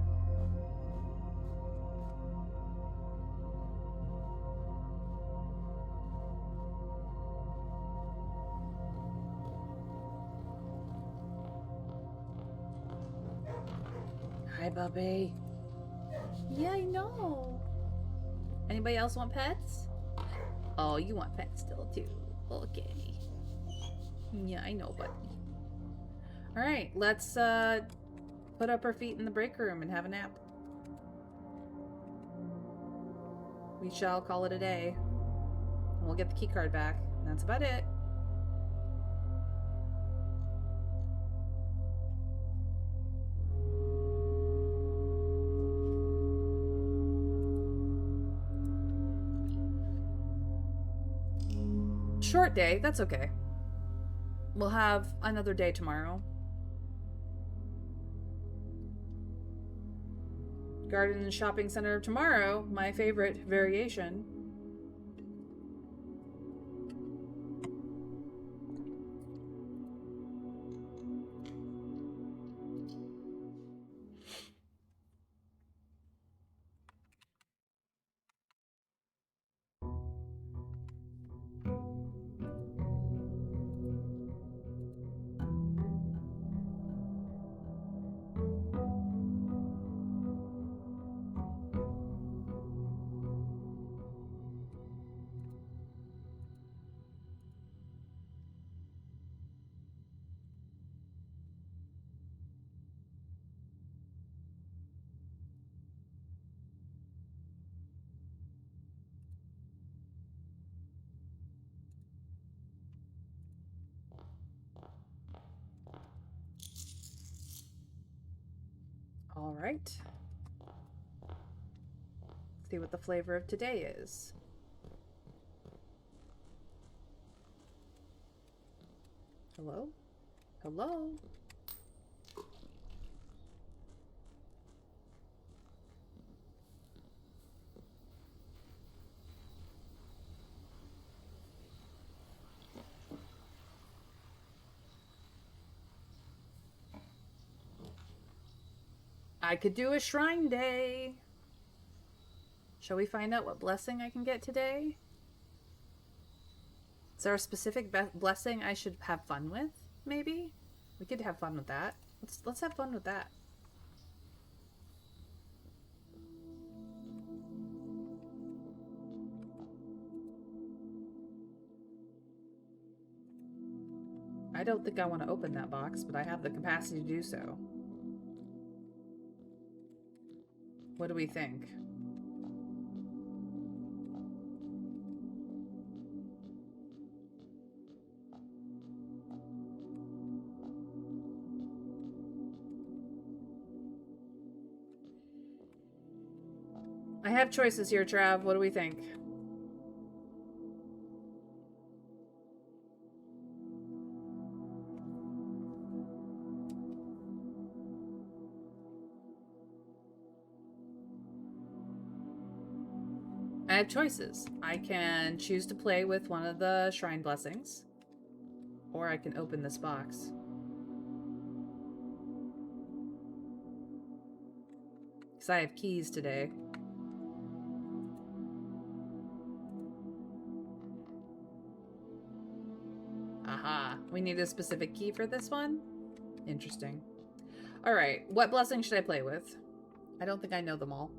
Hi, Bubby. Yeah, I know. Anybody else want pets? Oh, you want pets still, too. Okay. Yeah, I know, buddy. Alright, let's put up our feet in the break room and have a nap. We shall call it a day. And we'll get the key card back. And that's about it. Short day, that's okay. We'll have another day tomorrow. Garden and Shopping Center tomorrow, my favorite variation. right. See what the flavor of today is. Hello? Hello? I could do a shrine day. Shall we find out what blessing I can get today? Is there a specific blessing I should have fun with? Maybe? We could have fun with that. Let's have fun with that. I don't think I want to open that box, but I have the capacity to do so. What do we think? I have choices here, Trav. What do we think? I have choices. I can choose to play with one of the shrine blessings, or I can open this box. Because I have keys today. Aha. We need a specific key for this one? Interesting. Alright, what blessing should I play with? I don't think I know them all.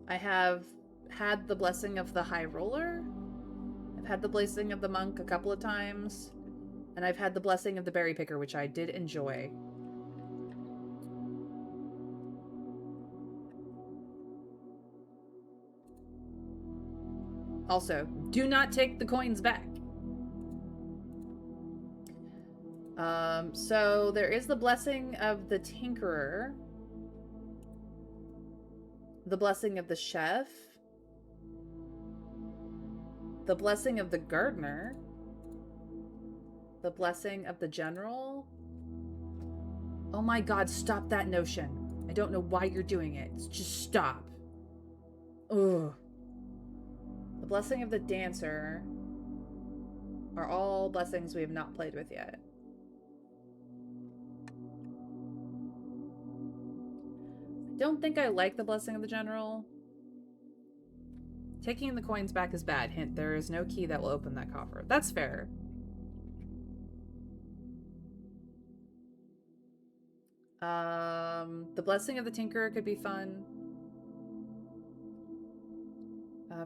I have had the blessing of the High Roller. I've had the blessing of the Monk a couple of times. And I've had the blessing of the Berry Picker, which I did enjoy. Also, do not take the coins back. So there is the blessing of the Tinkerer. The blessing of the Chef. The blessing of the Gardener. The blessing of the General. Oh my god, stop that notion. I don't know why you're doing it. Just stop. Ugh. The blessing of the Dancer are all blessings we have not played with yet. I don't think I like the blessing of the General. Taking the coins back is bad. Hint, there is no key that will open that coffer. That's fair. The blessing of the Tinkerer could be fun.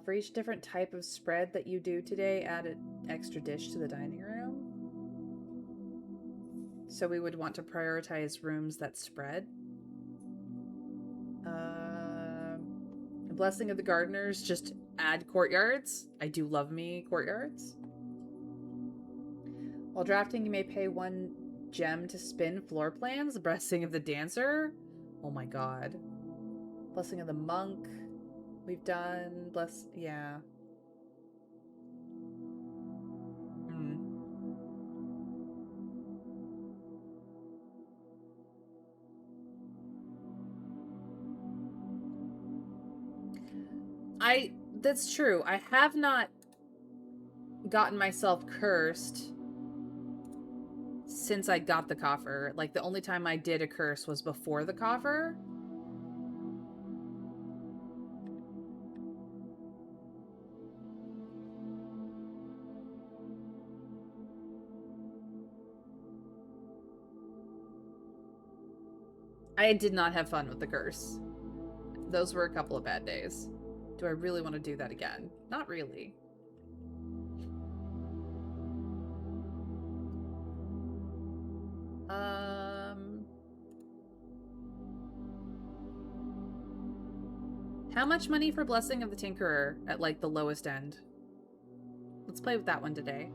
For each different type of spread that you do today, add an extra dish to the dining room. So we would want to prioritize rooms that spread. The blessing of the Gardeners, just add courtyards. I do love me courtyards. While drafting, you may pay 1 gem to spin floor plans. The blessing of the Dancer. Oh my god. Blessing of the Monk. We've done. Yeah. That's true. I have not gotten myself cursed since I got the coffer. Like, the only time I did a curse was before the coffer. I did not have fun with the curse. Those were a couple of bad days. Do I really want to do that again? Not really. How much money for Blessing of the Tinkerer at, like, the lowest end? Let's play with that one today.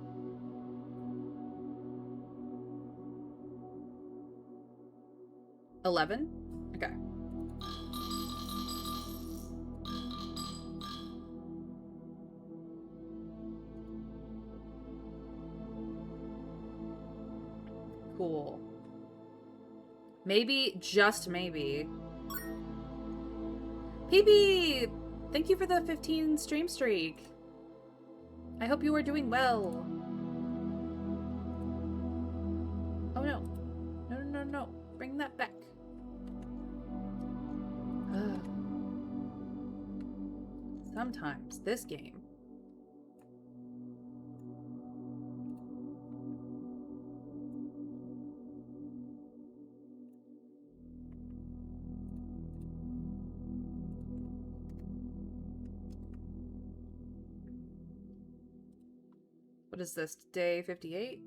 $11? Okay. Cool. Maybe, just maybe. PB! Thank you for the 15 stream streak. I hope you are doing well. Oh no. No, no, no, no. Bring that back. Sometimes this game. What is this? Day 58?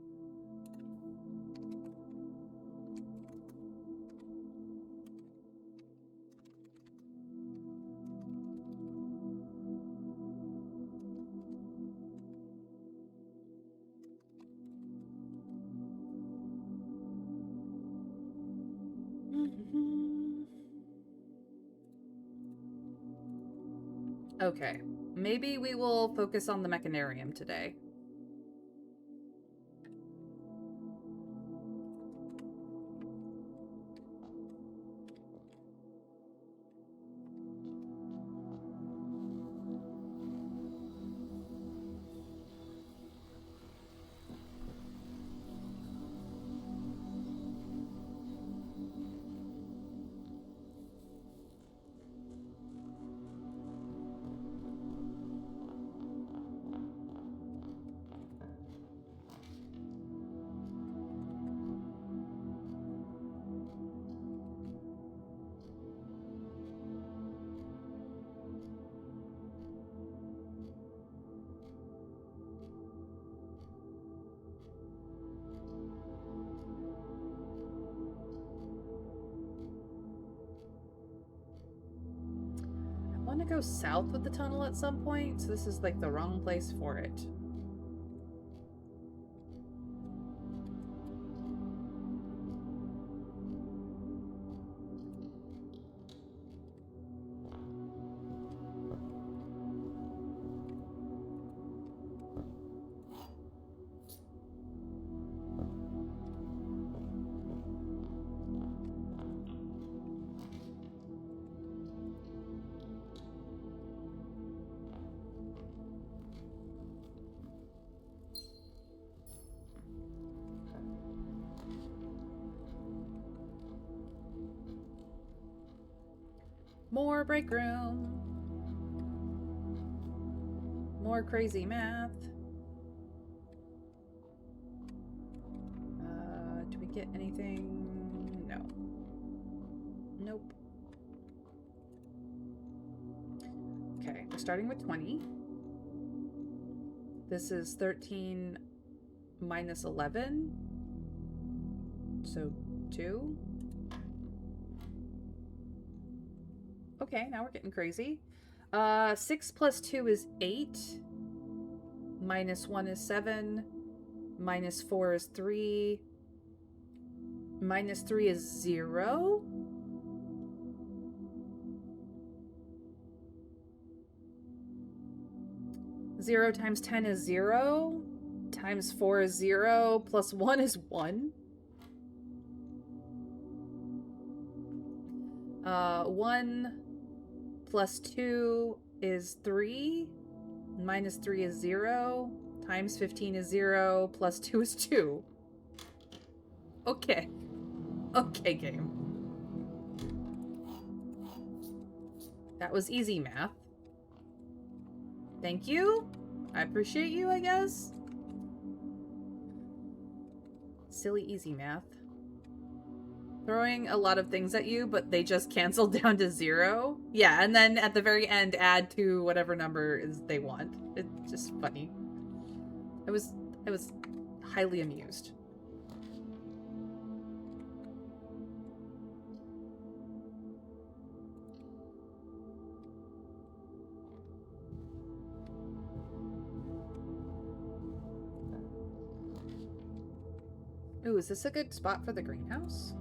Okay. Maybe we will focus on the Mechanarium today. I want to go south with the tunnel at some point, so this is like the wrong place for it. More break room. More crazy math. Do we get anything? No. Nope. Okay, we're starting with 20. This is 13 minus 11. So 2. Okay, now we're getting crazy. 6 plus 2 is 8. Minus 1 is 7. Minus 4 is 3. Minus 3 is 0. Zero times 10 is 0. Times 4 is 0. Plus 1 is 1. 1 plus 2 is 3. Minus 3 is 0. Times 15 is 0. Plus 2 is 2. Okay. Okay, game. That was easy math. Thank you. I appreciate you, I guess. Silly easy math. Throwing a lot of things at you, but they just canceled down to 0. Yeah, and then at the very end, add to whatever number is they want. It's just funny. I was highly amused. Ooh, is this a good spot for the greenhouse?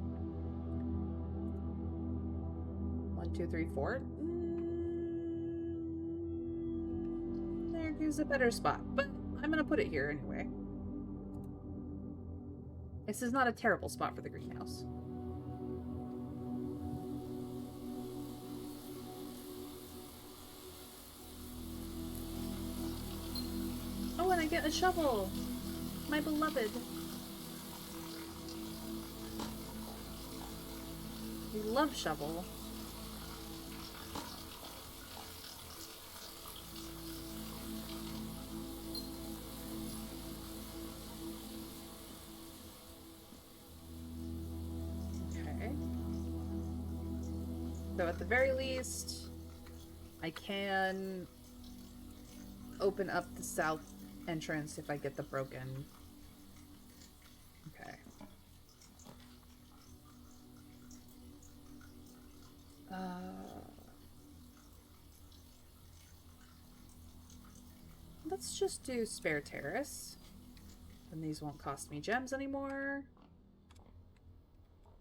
1, 2, 3, 4. There's a better spot, but I'm gonna put it here anyway. This is not a terrible spot for the greenhouse. Oh, and I get a shovel! My beloved. We love shovel. Okay. So at the very least, I can open up the south entrance if I get the broken. Okay. Let's just do spare terrace. And these won't cost me gems anymore.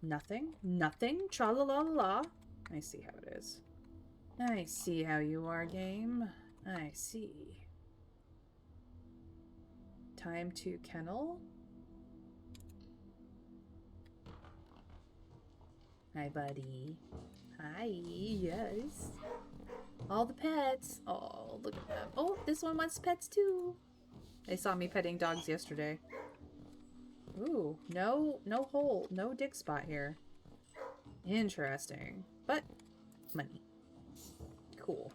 Nothing. Nothing. Tra-la-la-la-la. I see how it is. I see how you are, game. I see. Time to kennel. Hi, buddy. Hi, yes. All the pets. Oh, look at them. Oh, this one wants pets too. They saw me petting dogs yesterday. Ooh, no hole, no dig spot here. Interesting. But, money. Cool.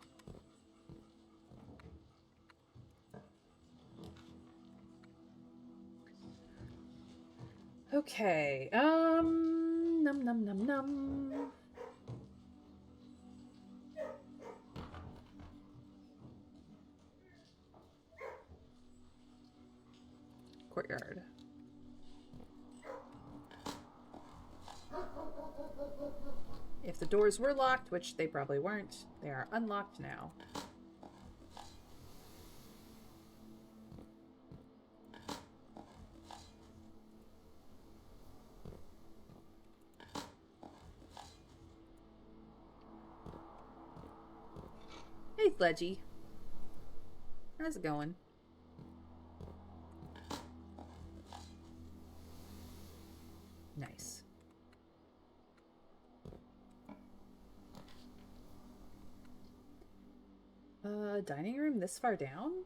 Okay, num num num num. Courtyard. If the doors were locked, which they probably weren't, they are unlocked now. Hey, Fledgy. How's it going? Nice. Dining room this far down?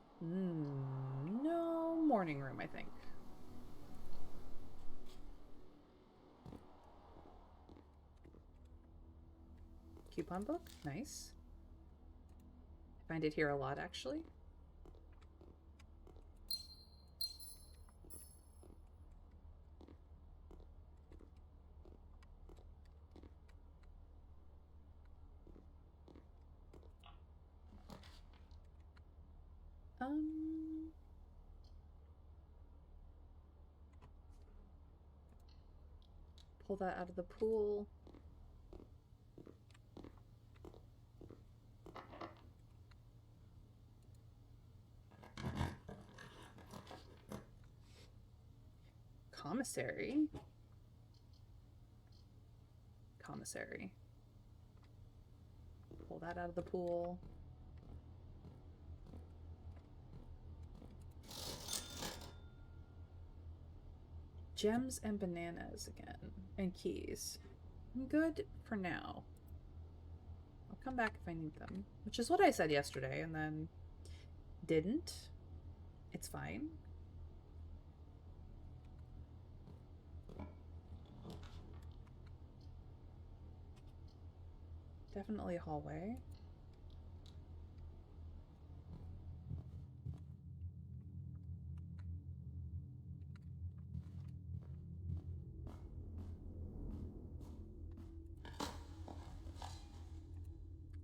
No, morning room, I think. Coupon book? Nice. I find it here a lot, actually. Pull that out of the pool. Commissary. Commissary. Pull that out of the pool. Gems and bananas again. And keys. I'm good for now. I'll come back if I need them. Which is what I said yesterday and then didn't. It's fine. Definitely a hallway.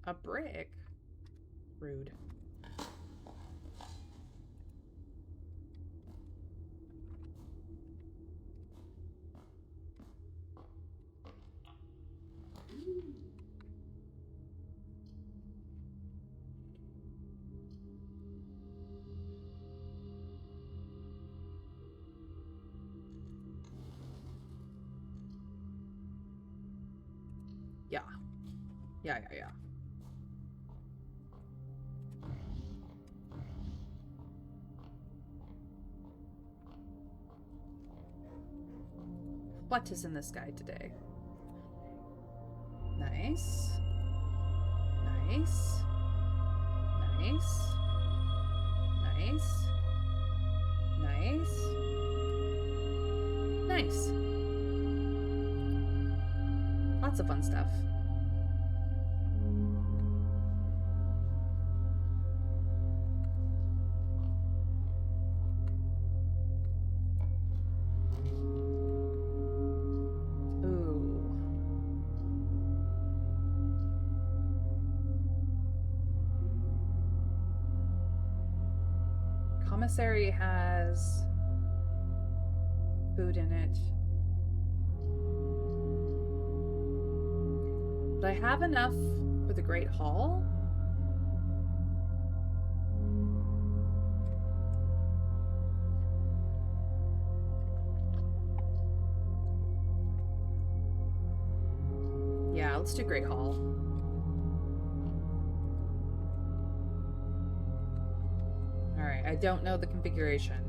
A brick? Rude. Yeah. Yeah, yeah, yeah. What is in this guide today? Nice. Nice. Nice. Nice. Nice. Nice. Lots of fun stuff. Ooh. Commissary has food in it. But I have enough for the Great Hall. Yeah, let's do Great Hall. Alright, I don't know the configuration.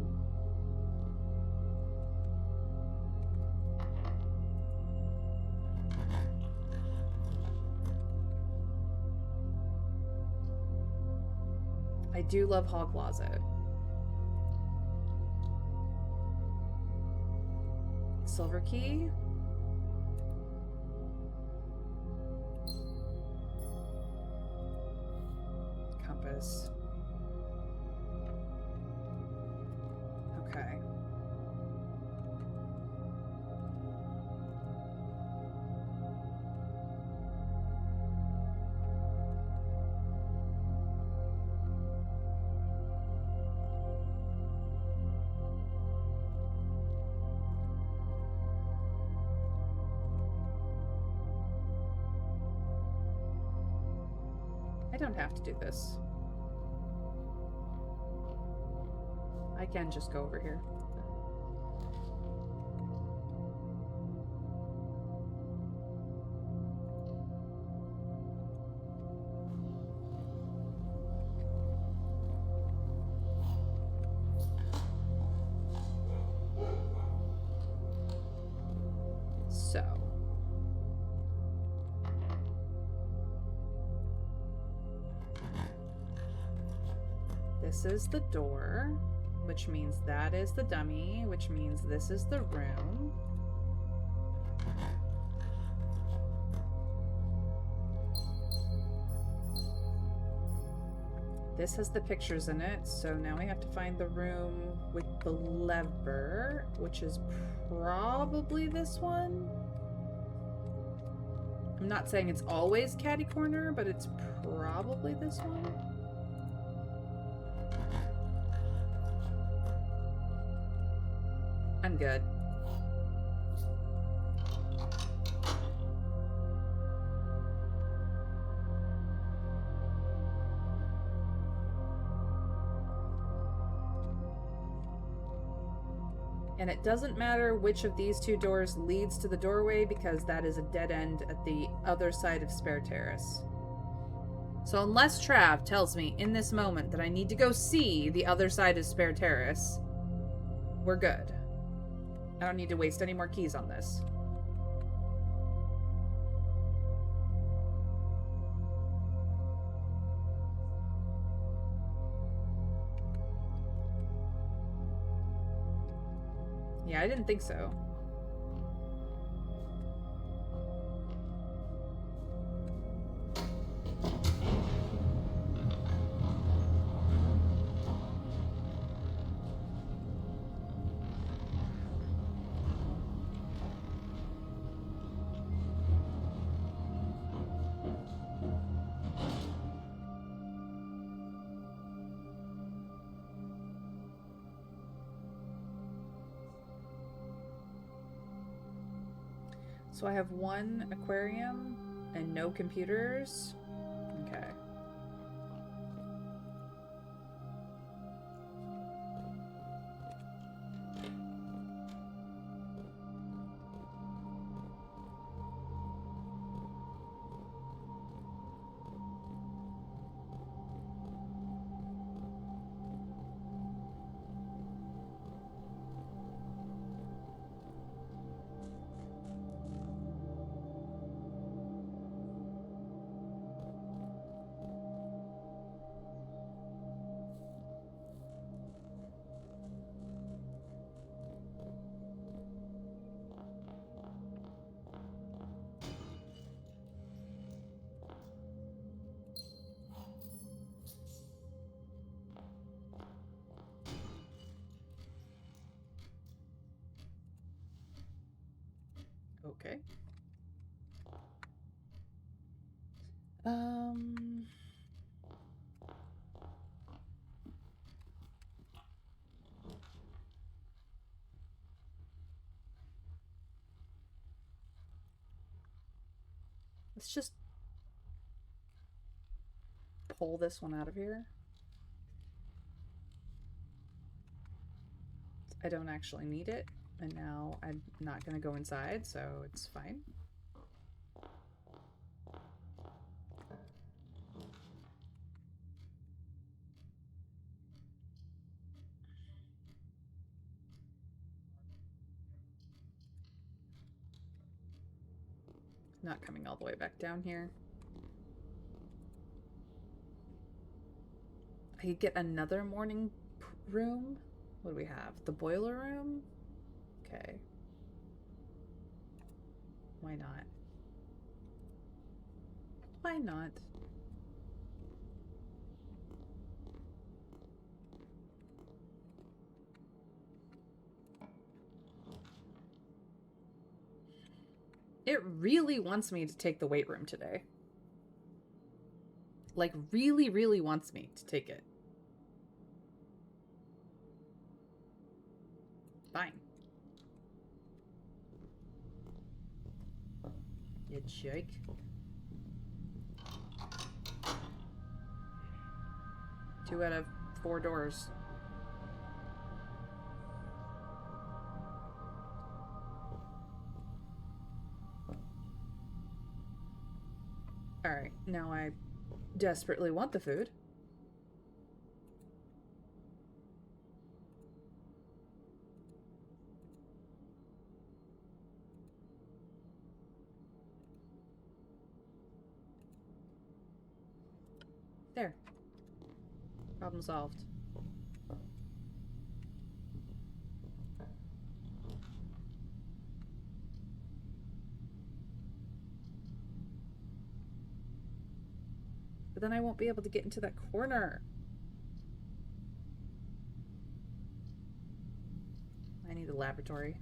I do love Hall Closet. Silver key. Compass. Okay. I don't have to do this. I can just go over here. So. This is the door, which means that is the dummy, which means this is the room. This has the pictures in it, so now we have to find the room with the lever, which is probably this one. I'm not saying it's always catty corner, but it's probably this one. I'm good. And it doesn't matter which of these two doors leads to the doorway because that is a dead end at the other side of Spare Terrace. So unless Trav tells me in this moment that I need to go see the other side of Spare Terrace, we're good. I don't need to waste any more keys on this. Yeah, I didn't think so. So I have one aquarium and no computers. Okay. Okay. Let's just pull this one out of here. I don't actually need it, and now I'm not gonna go inside, so it's fine. Not coming all the way back down here. I could get another morning room. What do we have? The boiler room? Okay. Why not? Why not? It really wants me to take the weight room today. Like, really, really wants me to take it. Fine. You jerk. Two out of 4 doors. Alright, now I desperately want the food. There. Problem solved. But then I won't be able to get into that corner. I need a laboratory.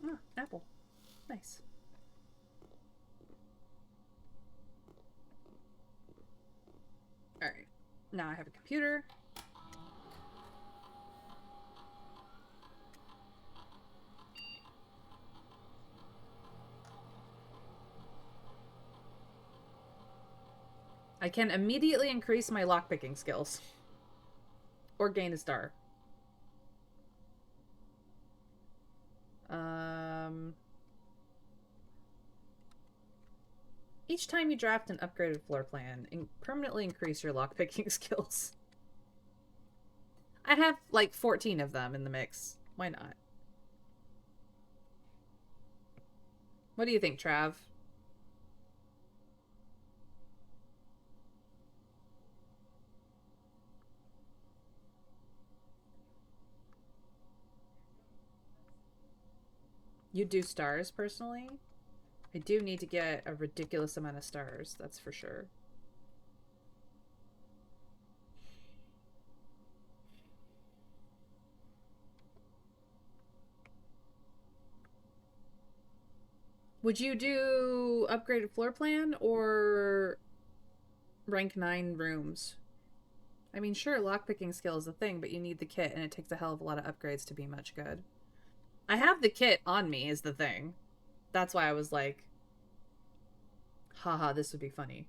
Ah, apple. Nice. Alright. Now I have a computer. I can immediately increase my lockpicking skills. Or gain a star. Each time you draft an upgraded floor plan, permanently increase your lockpicking skills. I have like 14 of them in the mix. Why not? What do you think, Trav? You do stars, personally? I do need to get a ridiculous amount of stars, that's for sure. Would you do upgraded floor plan or rank 9 rooms? I mean, sure, lockpicking skill is a thing, but you need the kit, and it takes a hell of a lot of upgrades to be much good. I have the kit on me, is the thing. That's why I was like, haha, this would be funny.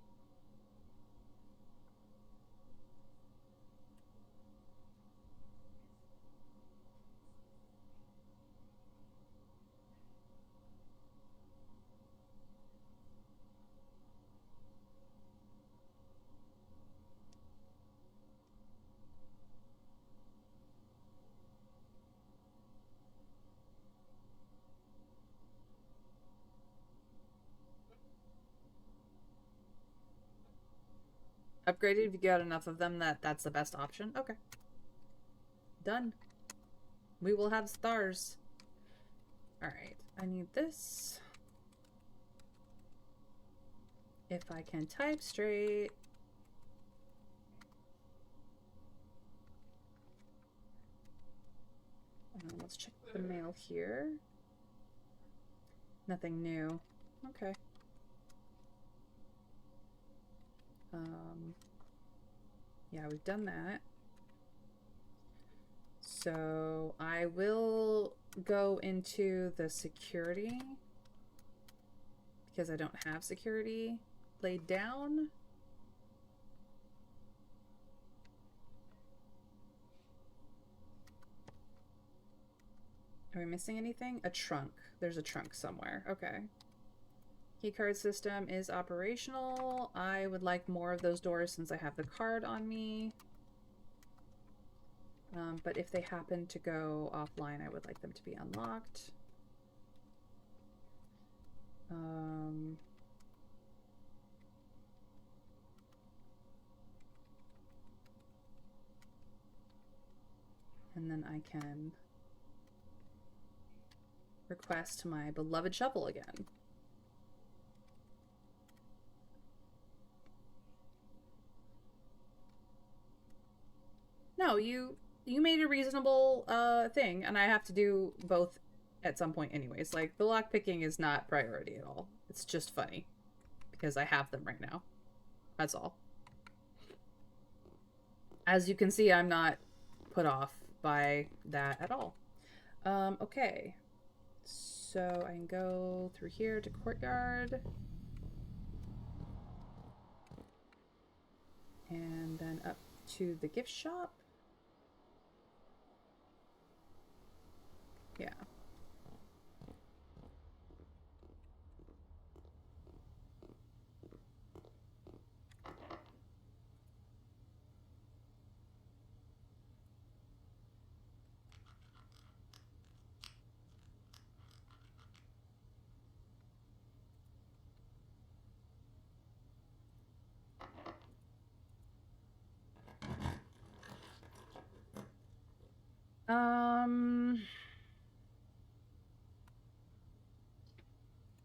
Upgraded if you got enough of them that's the best option? Okay. Done. We will have stars. Alright, I need this. If I can type straight. Let's check the mail here. Nothing new. Okay. Yeah, we've done that. So I will go into the security because I don't have security laid down. Are we missing anything? A trunk. There's a trunk somewhere. Okay. Keycard system is operational. I would like more of those doors since I have the card on me. But if they happen to go offline, I would like them to be unlocked. And then I can request my beloved shovel again. No, you made a reasonable thing, and I have to do both at some point anyways. Like, the lockpicking is not priority at all. It's just funny. Because I have them right now. That's all. As you can see, I'm not put off by that at all. Okay. So I can go through here to courtyard. And then up to the gift shop. Yeah.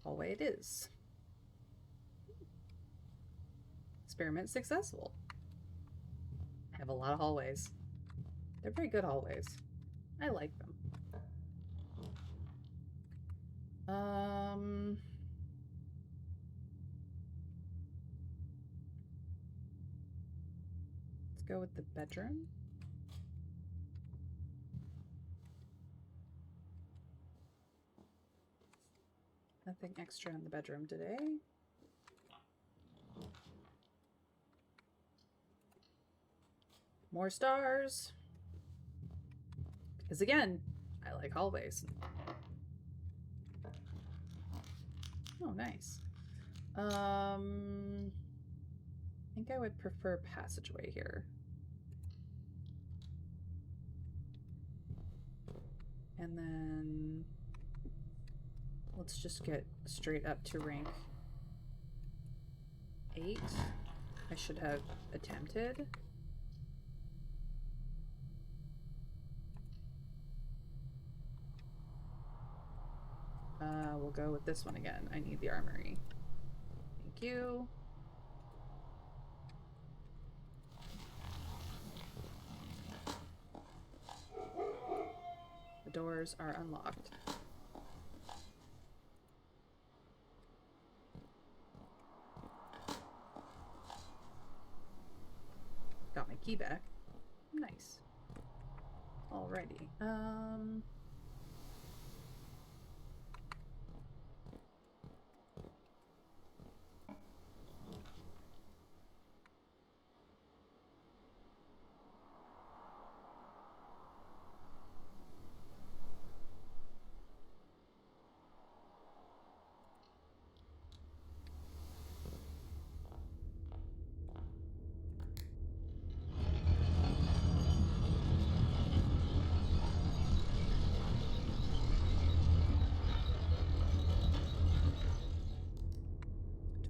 Hallway it is. Experiment successful. I have a lot of hallways. They're very good hallways. I like them. Let's go with the bedroom. Nothing extra in the bedroom today. More stars. Because again, I like hallways. Oh, nice. I think I would prefer passageway here. And then let's just get straight up to rank 8. I should have attempted. We'll go with this one again. I need the armory. Thank you. The doors are unlocked. Got my key back. Nice. Alrighty.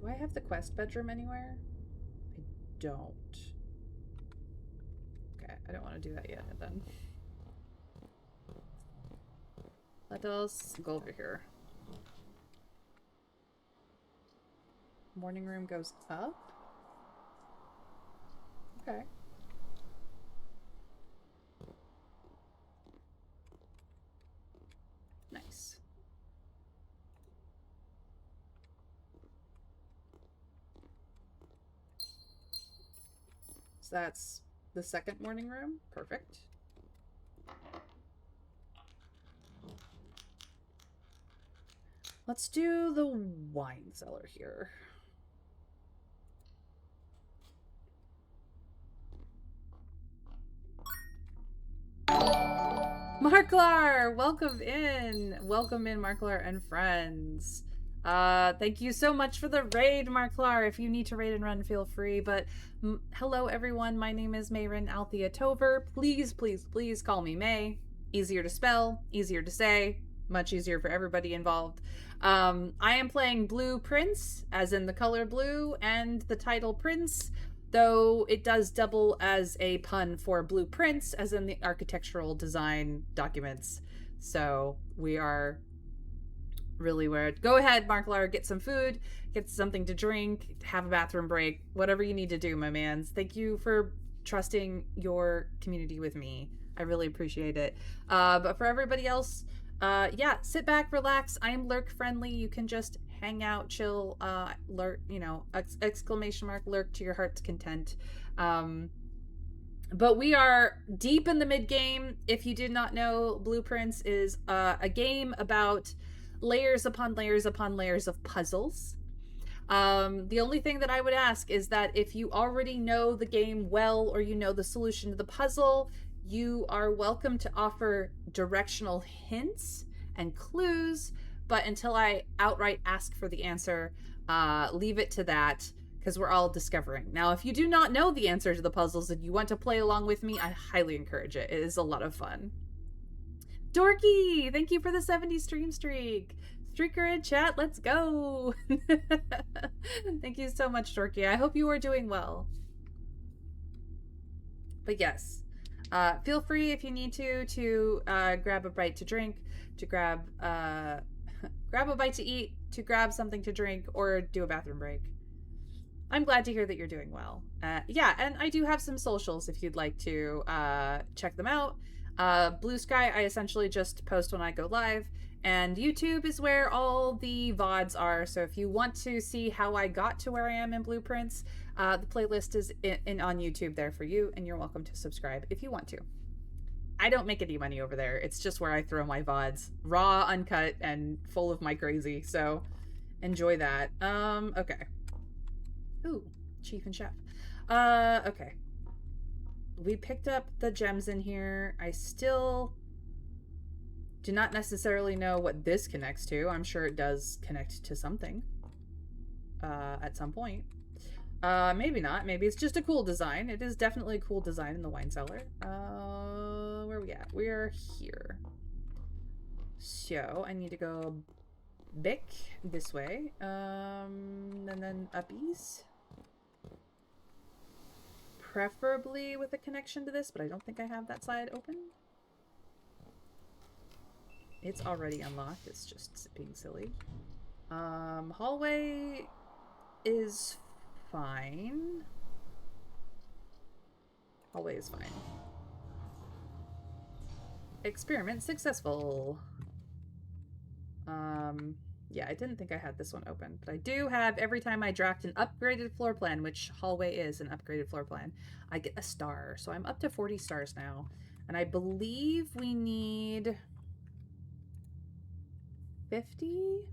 Do I have the quest bedroom anywhere? I don't. Okay, I don't want to do that yet then. Let us go over here. morning room goes up? Okay. Nice. So that's the second morning room. Perfect. Let's do the wine cellar here. Marklar, welcome in. Welcome in, Marklar and friends. Thank you so much for the raid, Marklar. If you need to raid and run, feel free. But hello, everyone. My name is Mayrin Althea Tover. Please, please, please call me May. Easier to spell, easier to say, much easier for everybody involved. I am playing Blue Prince, as in the color blue, and the title Prince, though it does double as a pun for blueprints, as in the architectural design documents. So we are really weird. Go ahead, Marklar, get some food, get something to drink, have a bathroom break, whatever you need to do, my mans. Thank you for trusting your community with me. I really appreciate it. But for everybody else, yeah, sit back, relax. I am lurk friendly. You can just hang out, chill, lurk, you know, exclamation mark lurk to your heart's content. But we are deep in the mid game. If you did not know, Blueprints is a game about layers upon layers upon layers of puzzles. The only thing that I would ask is that if you already know the game well, or you know the solution to the puzzle, you are welcome to offer directional hints and clues, but until I outright ask for the answer, leave it to that, because we're all discovering. Now, if you do not know the answer to the puzzles and you want to play along with me, I highly encourage it. It is a lot of fun. Dorky, thank you for the 70 stream streak. Streaker in chat, let's go. Thank you so much, Dorky. I hope you are doing well. But yes, feel free if you need to grab a bite to drink, to grab grab a bite to eat, to grab something to drink, or do a bathroom break. I'm glad to hear that you're doing well. Yeah, and I do have some socials if you'd like to check them out. Blue Sky, I essentially just post when I go live, and YouTube is where all the VODs are. So if you want to see how I got to where I am in Blueprints, the playlist is in on YouTube there for you, and you're welcome to subscribe if you want to. I don't make any money over there. It's just where I throw my VODs, raw, uncut, and full of my crazy. So enjoy that. Okay. Ooh, Chief and Chef. Okay. We picked up the gems in here. I still do not necessarily know what this connects to. I'm sure it does connect to something at some point. Maybe not. Maybe it's just a cool design. It is definitely a cool design in the wine cellar. Where are we at? We're here. So I need to go back this way. And then uppies. Preferably with a connection to this, but I don't think I have that side open. It's already unlocked. It's just being silly. Hallway is fine. Hallway is fine. Experiment successful. Yeah, I didn't think I had this one open, but I do have, every time I draft an upgraded floor plan, which hallway is an upgraded floor plan, I get a star. So I'm up to 40 stars now. And I believe we need 50?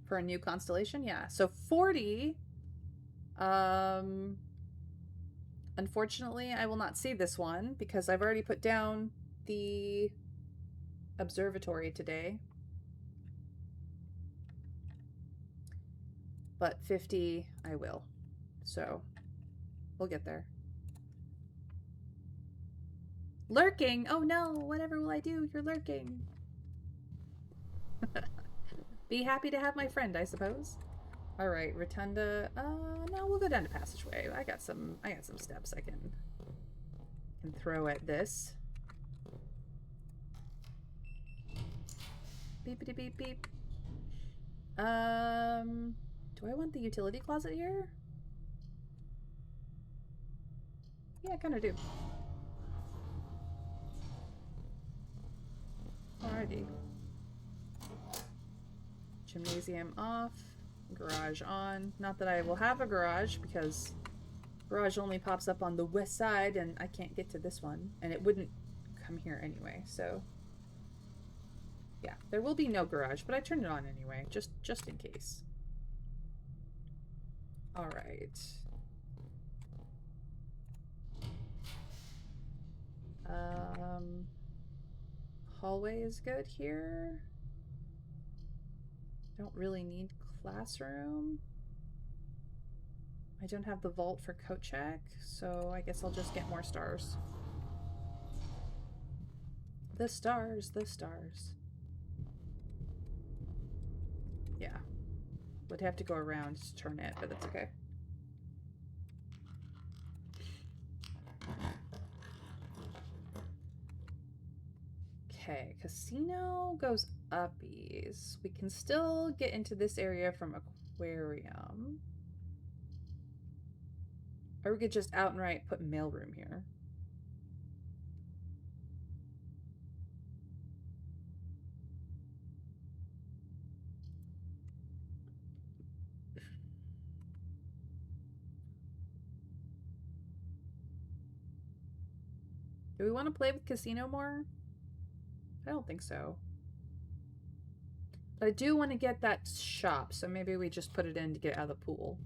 For a new constellation? Yeah. So 40. Unfortunately, I will not see this one because I've already put down the observatory today. But 50, I will. So, we'll get there. Lurking! Oh no! Whatever will I do? You're lurking. Be happy to have my friend, I suppose. Alright, Rotunda. No, we'll go down to passageway. I got some steps I can throw at this. Beepity beep beep. Do I want the utility closet here? Yeah, I kind of do. Alrighty. Gymnasium off. Garage on. Not that I will have a garage, because garage only pops up on the west side, and I can't get to this one. And it wouldn't come here anyway, so... yeah, there will be no garage, but I turned it on anyway, just in case. Alright. Hallway is good here. Don't really need classroom. I don't have the vault for coat check, so I guess I'll just get more stars. The stars, the stars. Yeah. Would have to go around to turn it, but that's okay. Okay, casino goes uppies. We can still get into this area from aquarium. Or we could just outright put mailroom here. Do we want to play with casino more? I don't think so. But I do want to get that shop, so maybe we just put it in to get out of the pool.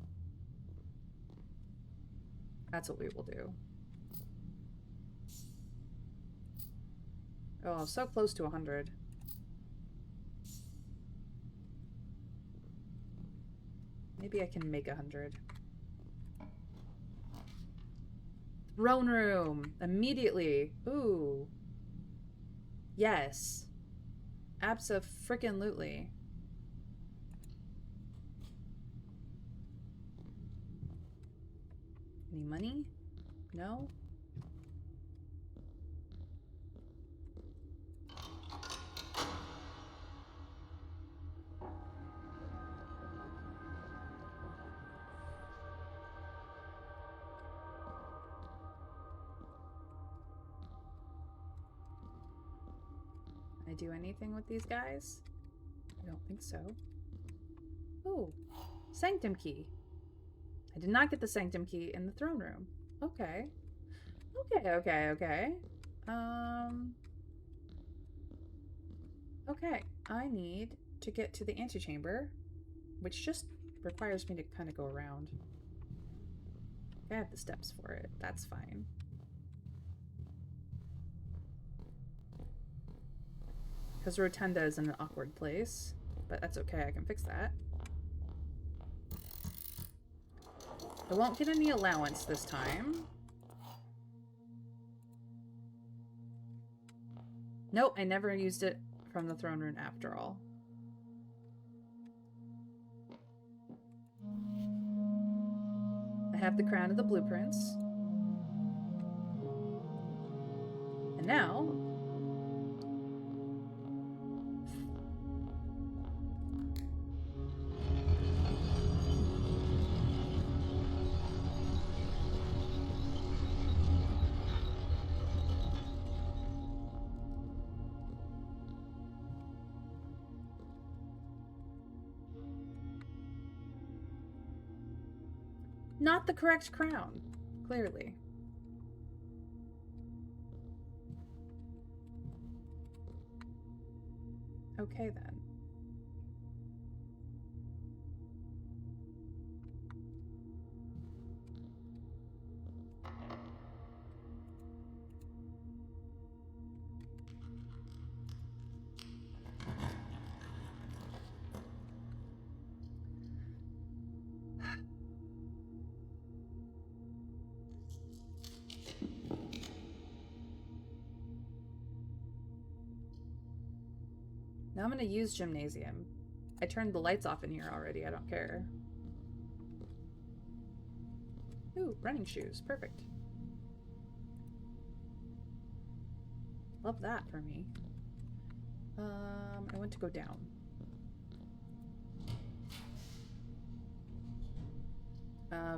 That's what we will do. Oh, so close to 100. Maybe I can make 100. Throne room! Immediately! Ooh. Yes. Abso-frickin-lutely. Any money? No? Can I do anything with these guys? I don't think so. Ooh. Sanctum key. I did not get the sanctum key in the throne room. Okay. Okay. Okay. I need to get to the antechamber, which just requires me to kind of go around. I have the steps for it. That's fine. Because Rotunda is in an awkward place, but that's okay. I can fix that. I won't get any allowance this time. Nope, I never used it from the throne room after all. I have the crown of the blueprints. And now... not the correct crown, clearly. Okay, then. Now I'm gonna use gymnasium. I turned the lights off in here already, I don't care. Ooh, running shoes, perfect. Love that for me. I want to go down.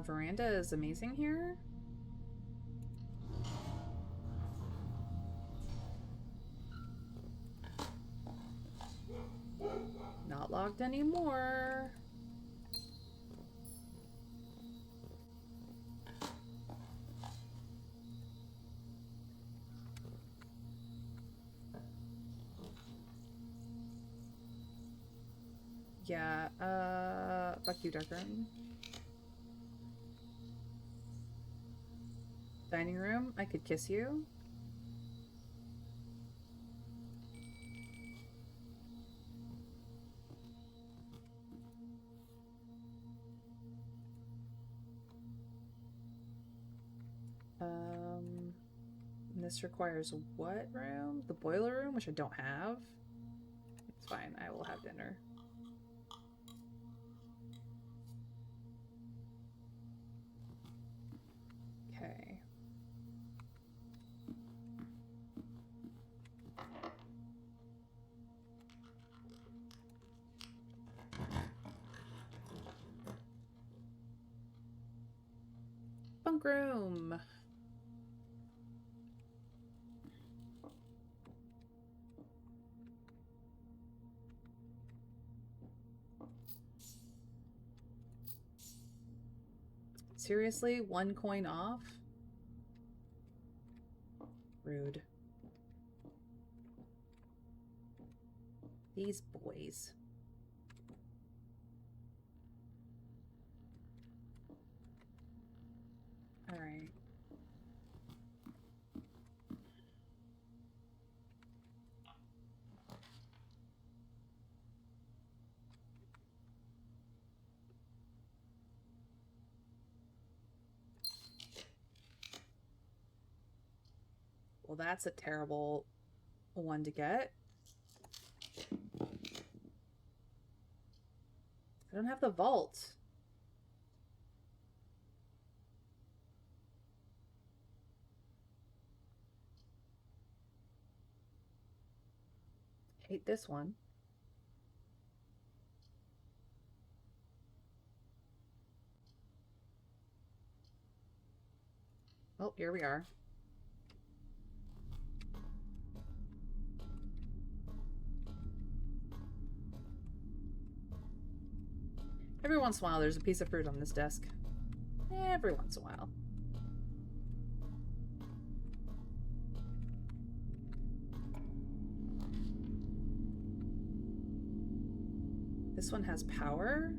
Veranda is amazing here. Not locked anymore. Yeah, fuck you, dark room. Dining room, I could kiss you. This requires what room? The boiler room, which I don't have. It's fine, I will have dinner. Okay. Bunk room. Seriously? 1 coin off? Rude. These boys. Alright. Well, that's a terrible one to get. I don't have the vault. Hate this one. Oh, here we are. Every once in a while, there's a piece of fruit on this desk. Every once in a while. This one has power?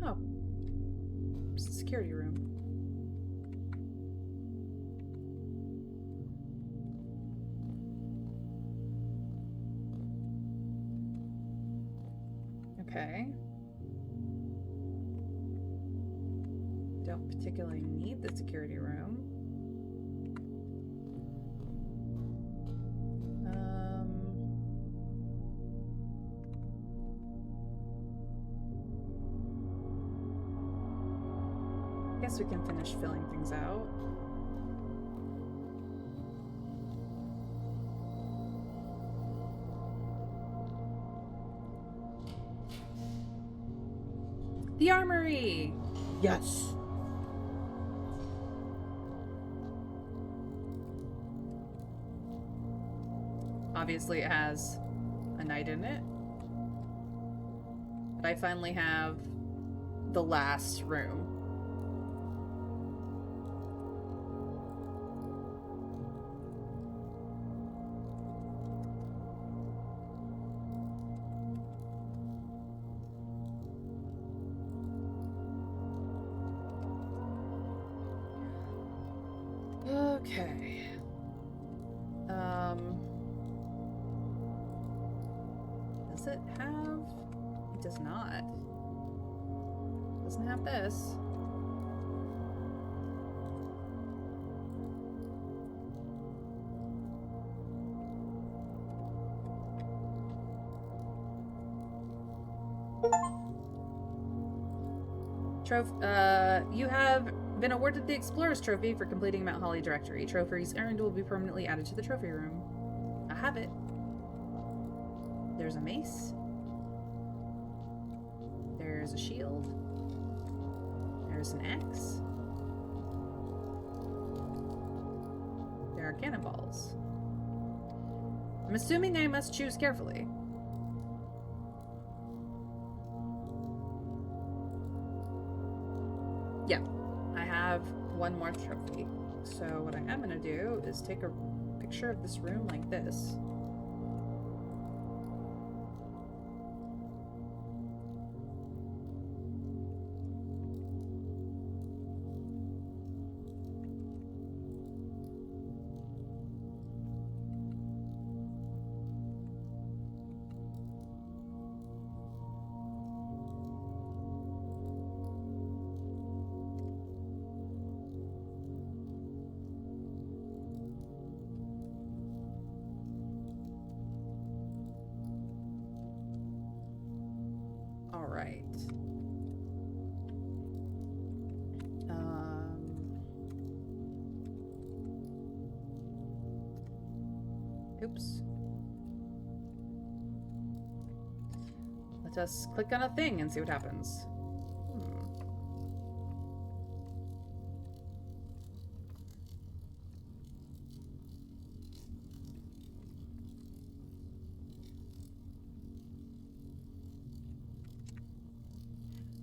Oh. It's a security room. Okay. Don't particularly need the security room. Guess we can finish filling things out. The armory! Yes! Obviously it has a knight in it. But I finally have the last room. Okay. Does it have? It does not. Doesn't have this. You have been awarded the Explorer's Trophy for completing Mount Holly Directory. Trophies earned will be permanently added to the trophy room. I have it. There's a mace. There's a shield. There's an axe. There are cannonballs. I'm assuming I must choose carefully. Yeah, I have one more trophy. So what I am going to do is take a picture of this room like this. All right. Oops. Let us click on a thing and see what happens.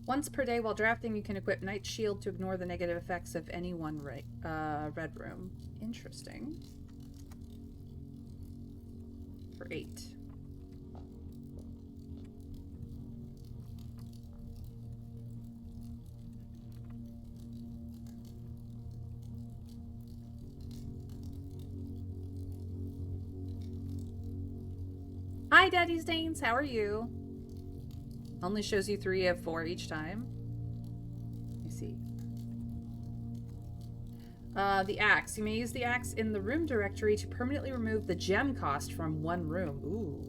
Once per day while drafting, you can equip Night Shield to ignore the negative effects of any one red room. Interesting. For 8. Hi, Daddy Stains. How are you? Only shows you 3 of 4 each time. Let me see. The axe. You may use the axe in the room directory to permanently remove the gem cost from one room. Ooh.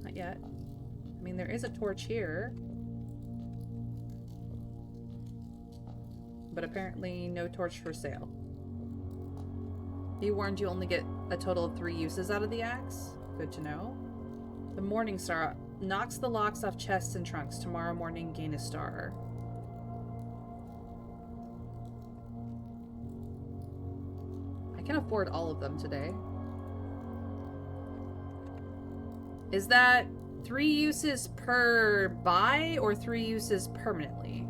Not yet. I mean, there is a torch here. But apparently no torch for sale. Be warned, you only get a total of 3 uses out of the axe. Good to know. The Morning Star knocks the locks off chests and trunks. Tomorrow morning, gain a star. I can afford all of them today. Is that 3 uses per buy or 3 uses permanently?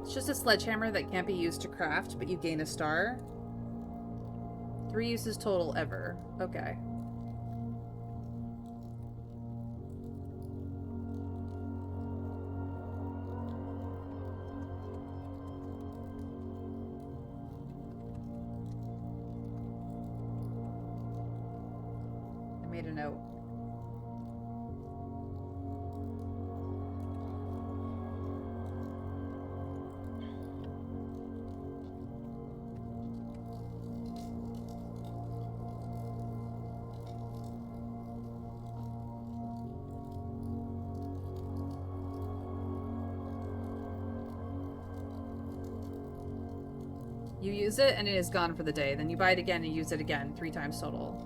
It's just a sledgehammer that can't be used to craft, but you gain a star. 3 uses total ever. Okay. I made a note. You use it and it is gone for the day. Then you buy it again and use it again. 3 times total.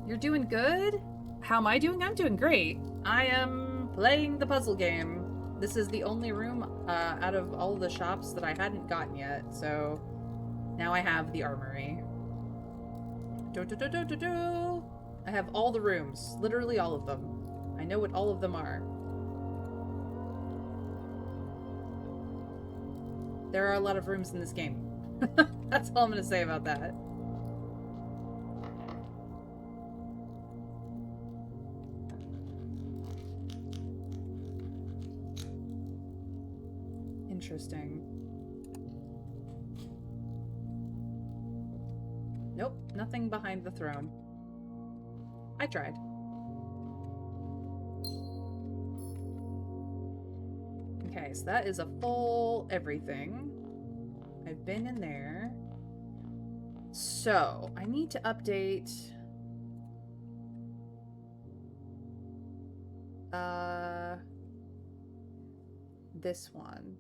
You're doing good? How am I doing? I'm doing great. I am playing the puzzle game. This is the only room out of all of the shops that I hadn't gotten yet. So now I have the armory. I have all the rooms. Literally all of them. I know what all of them are. There are a lot of rooms in this game. That's all I'm going to say about that. Interesting. Nope, nothing behind the throne. I tried. Okay, so that is a full everything. I've been in there. So, I need to update... this one.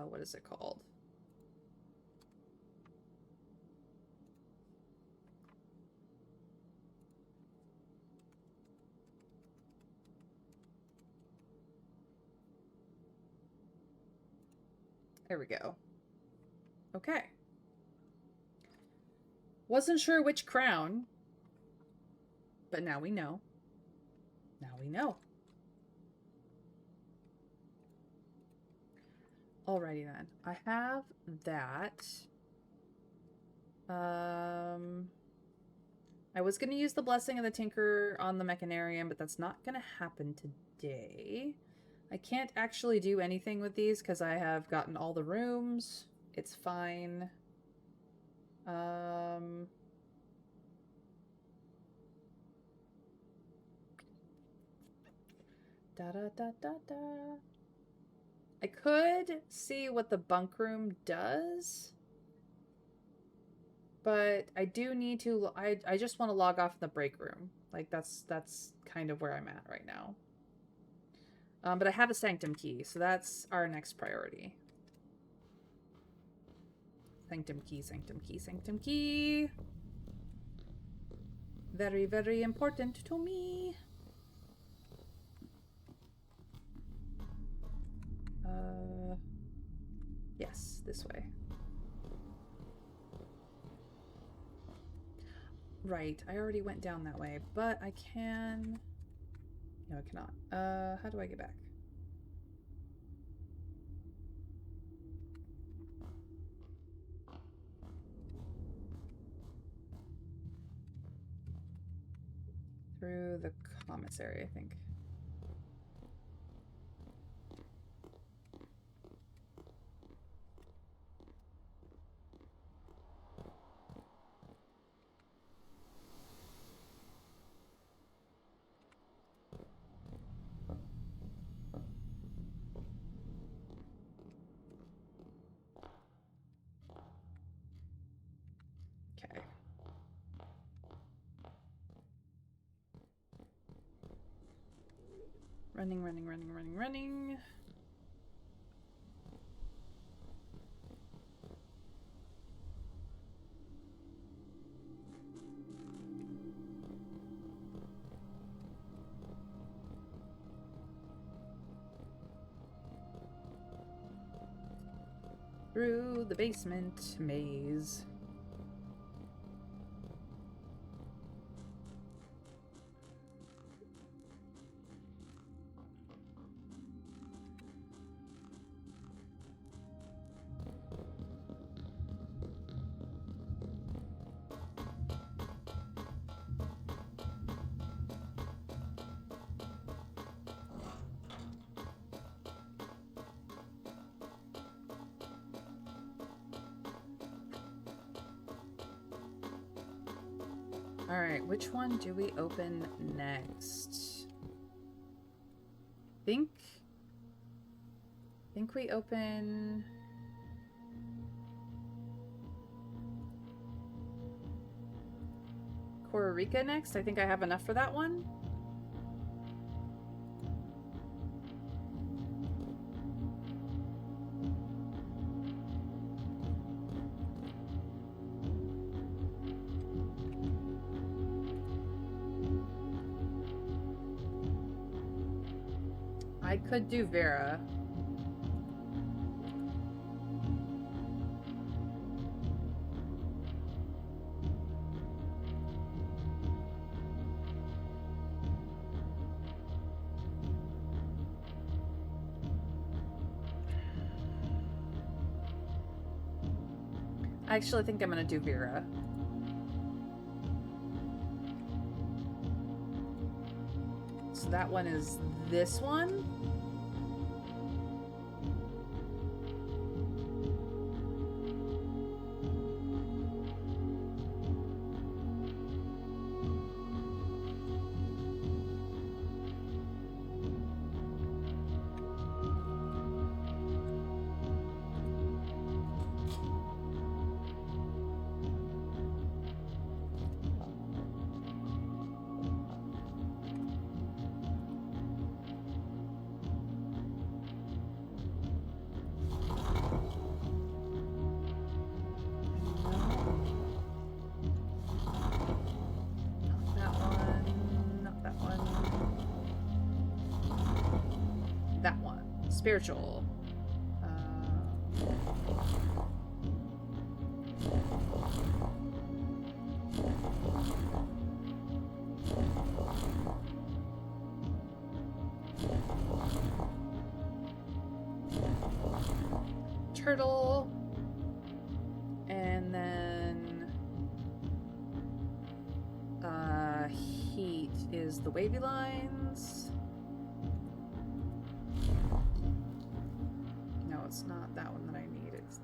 What is it called? There we go. Okay. Wasn't sure which crown, but now we know. Now we know. Alrighty then. I have that. I was going to use the Blessing of the Tinker on the Mechanarium, but that's not going to happen today. I can't actually do anything with these because I have gotten all the rooms. It's fine. Da da da da da. I could see what the bunk room does, but I do need to. I just want to log off in the break room. Like that's kind of where I'm at right now. But I have a sanctum key, so that's our next priority. Sanctum key, sanctum key, sanctum key. Very, very important to me. Yes, this way. Right, I already went down that way, but I can... No, I cannot. How do I get back? Through the commissary, I think. Okay. Running, running, running, running, running. Through the basement maze. Alright, which one do we open next? Think we open... Costa Rica next? I think I have enough for that one. I could do Vera. I actually think I'm gonna do Vera. So that one is this one. Spiritual. Turtle. And then heat is the wavy lines. No, it's not that one that I need. It's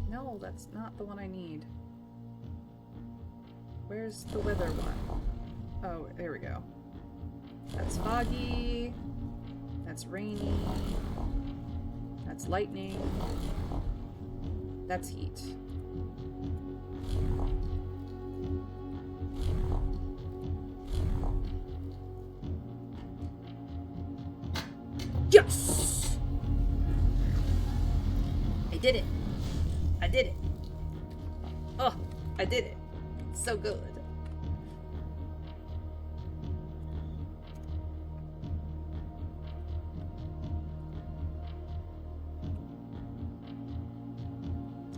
no, that's not the one I need. Where's the weather one? Oh, there we go. That's foggy. That's rainy. That's lightning. That's heat. Yes! I did it. I did it. Oh, I did it. It's so good.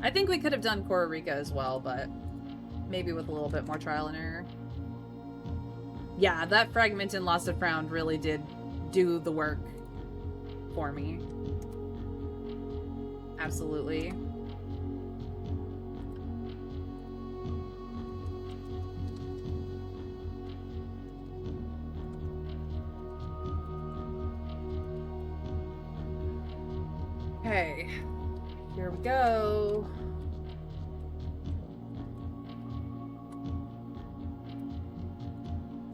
I think we could have done Kororika as well, but maybe with a little bit more trial and error. Yeah, that fragment in Lost and Found really did do the work for me. Absolutely. Okay, here we go.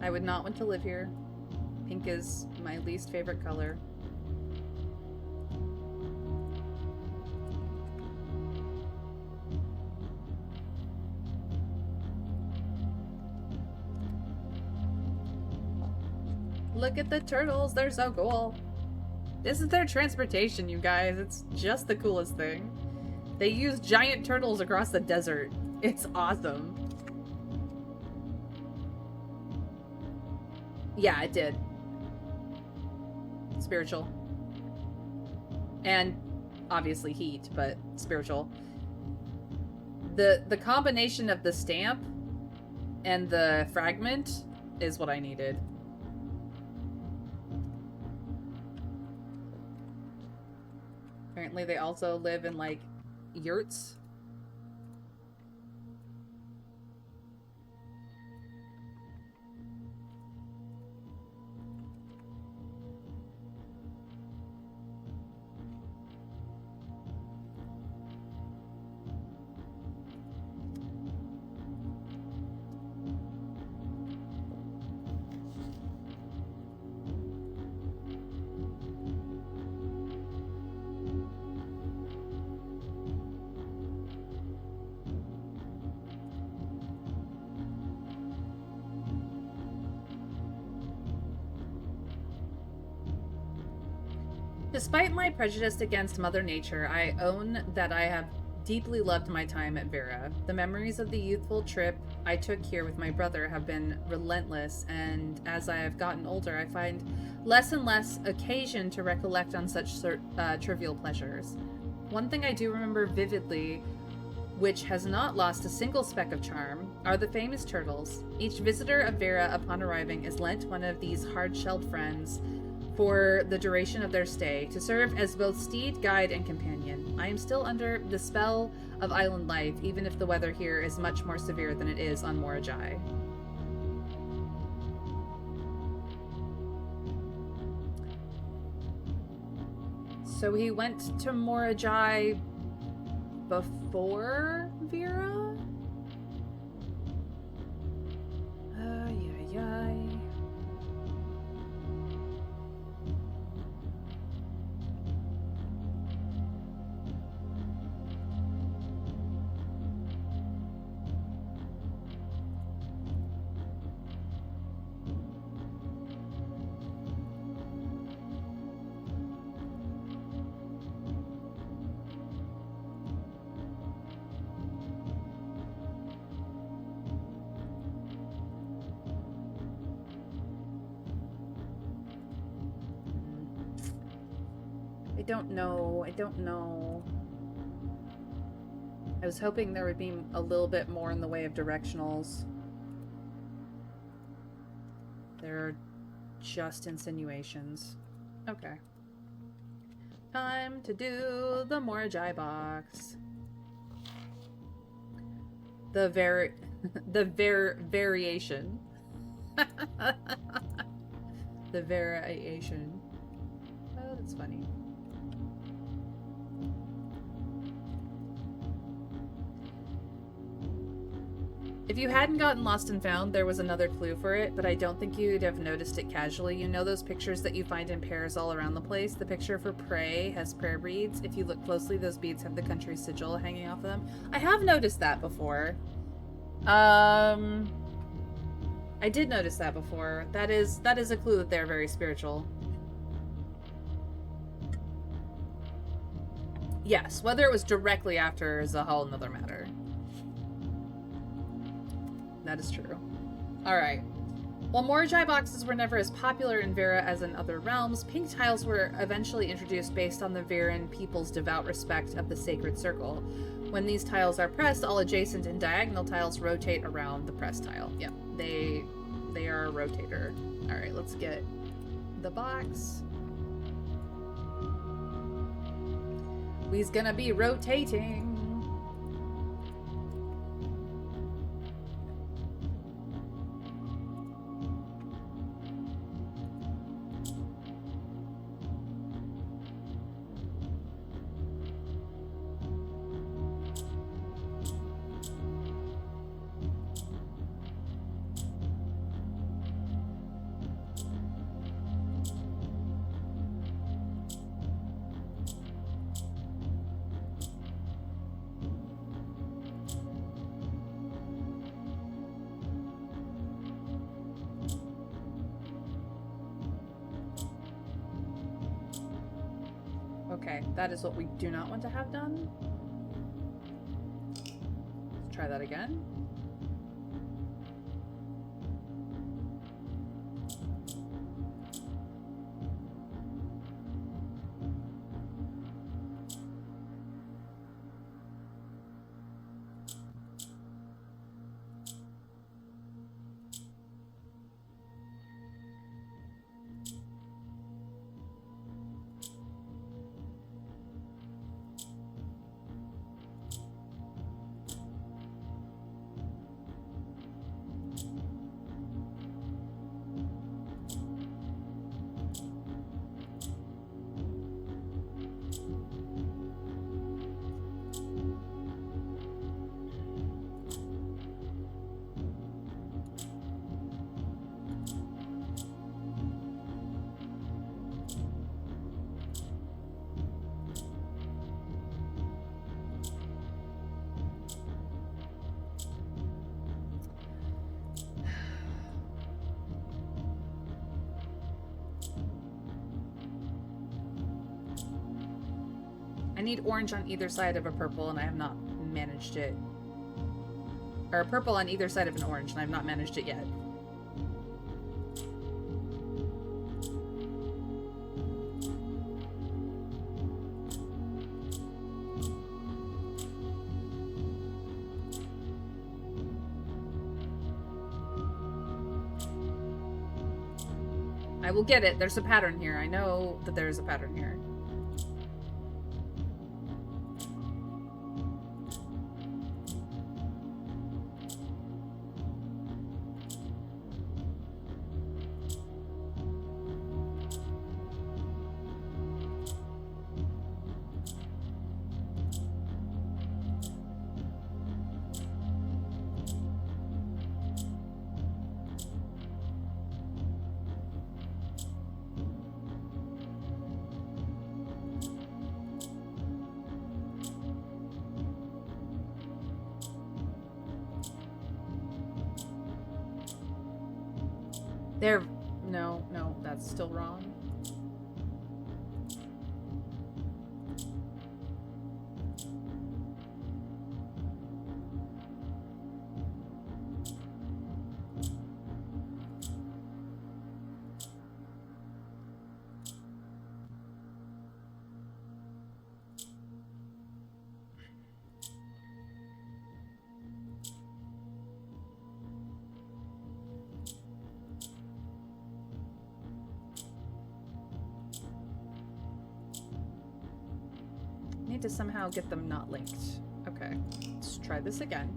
I would not want to live here. Pink is my least favorite color. Look at the turtles, they're so cool. This is their transportation, you guys. It's just the coolest thing. They use giant turtles across the desert. It's awesome. Yeah, it did. Spiritual. And obviously heat, but spiritual. The combination of the stamp and the fragment is what I needed. Apparently they also live in, like, yurts. Despite my prejudice against Mother Nature, I own that I have deeply loved my time at Vera. The memories of the youthful trip I took here with my brother have been relentless, and as I have gotten older, I find less and less occasion to recollect on such trivial pleasures. One thing I do remember vividly, which has not lost a single speck of charm, are the famous turtles. Each visitor of Vera upon arriving is lent one of these hard-shelled friends for the duration of their stay, to serve as both steed, guide, and companion. I am still under the spell of island life, even if the weather here is much more severe than it is on Morajai. So he went to Morajai before Vera? Ay, ay, ay. don't know. I don't know. I was hoping there would be a little bit more in the way of directionals. They're just insinuations. Okay. Time to do the Morajai box. The variation. The variation. Oh, that's funny. If you hadn't gotten Lost and Found, there was another clue for it, but I don't think you'd have noticed it casually. You know those pictures that you find in pairs all around the place? The picture for prey has prayer beads. If you look closely, those beads have the country's sigil hanging off of them. I have noticed that before. I did notice that before. That is a clue that they're very spiritual. Yes, whether it was directly after is a whole nother matter. That is true. Alright. While Morajai boxes were never as popular in Vera as in other realms, pink tiles were eventually introduced based on the Veran people's devout respect of the sacred circle. When these tiles are pressed, all adjacent and diagonal tiles rotate around the pressed tile. Yep, they are a rotator. Alright, let's get the box. We's gonna be rotating. Okay, that is what we do not want to have done. Let's try that again. I need orange on either side of a purple, and I have not managed it. Or a purple on either side of an orange, and I have not managed it yet. I will get it. There's a pattern here. I know that there's a pattern here. There. No, no, that's still wrong. need to somehow get them not linked. Okay, let's try this again.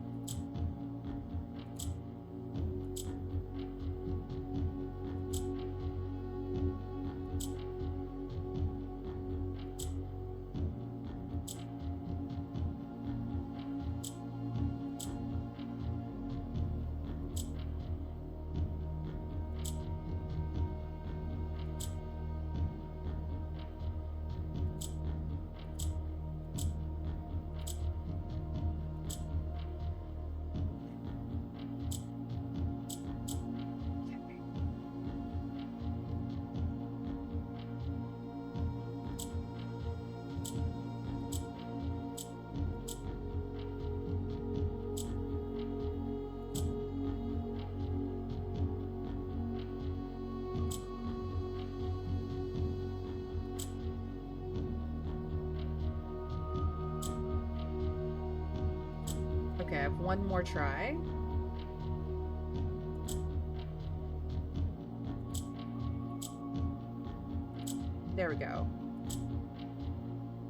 Okay, I have one more try. There we go.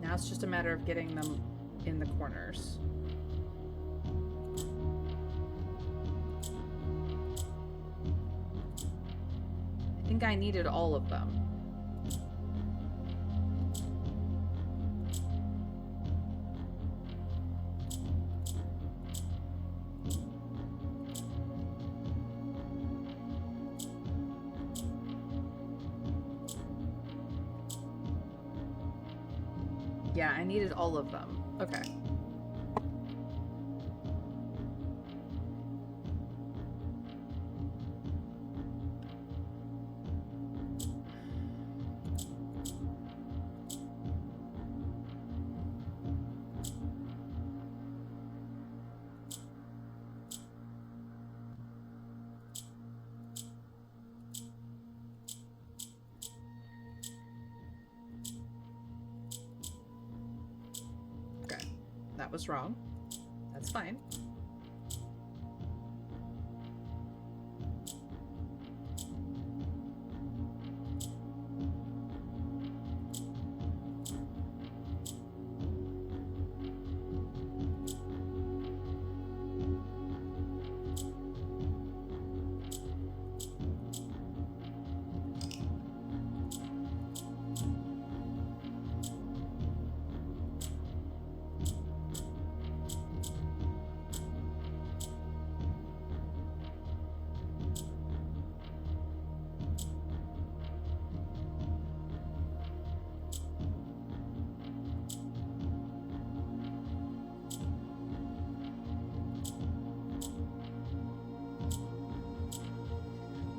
Now it's just a matter of getting them in the corners. I think I needed all of them. Yeah, I needed all of them. Okay. That was wrong. That's fine.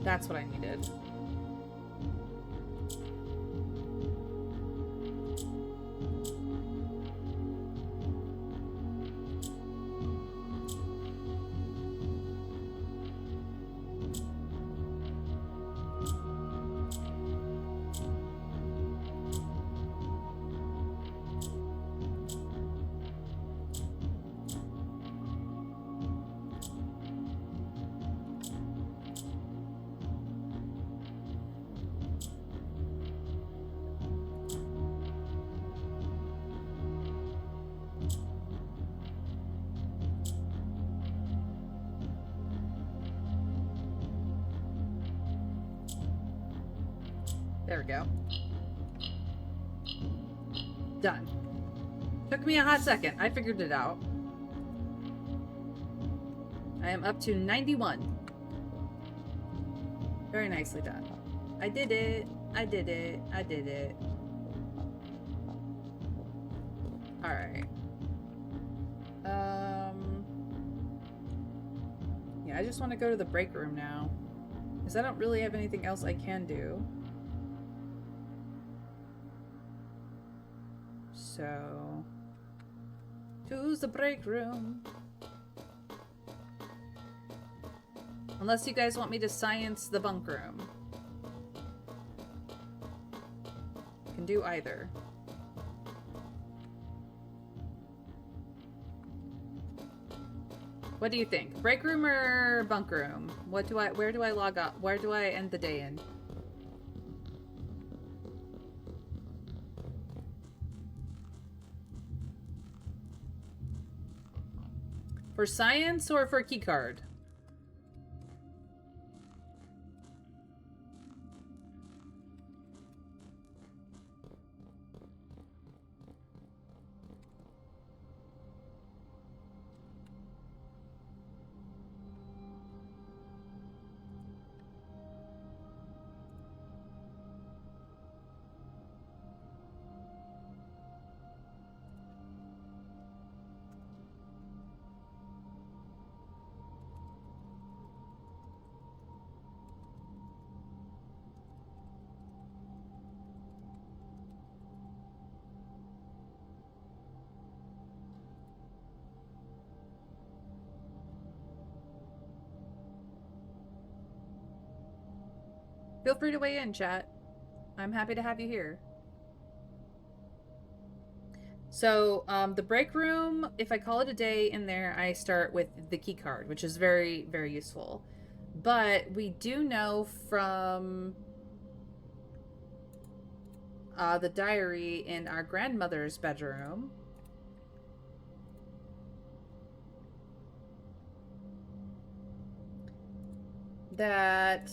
That's what I needed. There we go. Done. Took me a hot second. I figured it out. I am up to 91. Very nicely done. I did it. I did it. I did it. Alright. Yeah, I just want to go to the break room now. Because I don't really have anything else I can do. So, to the break room. Unless you guys want me to science the bunk room. Can do either. What do you think? Break room or bunk room? Where do I log up? Where do I end the day in? For science or for key card? Feel free to weigh in, chat. I'm happy to have you here. So, the break room, if I call it a day in there, I start with the key card, which is very, very useful. But we do know from the diary in our grandmother's bedroom that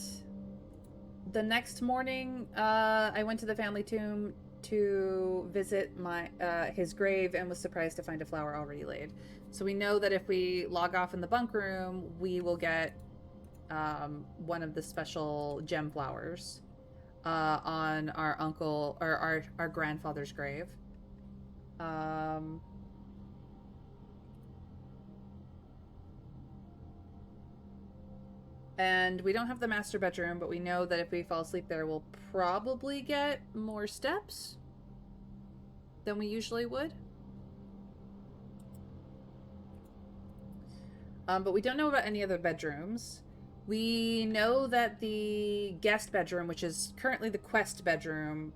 the next morning I went to the family tomb to visit his grave and was surprised to find a flower already laid. So we know that if we log off in the bunk room, we will get one of the special gem flowers on our uncle or our grandfather's grave. And we don't have the master bedroom, but we know that if we fall asleep there, we'll probably get more steps than we usually would. But we don't know about any other bedrooms. We know that the guest bedroom, which is currently the quest bedroom,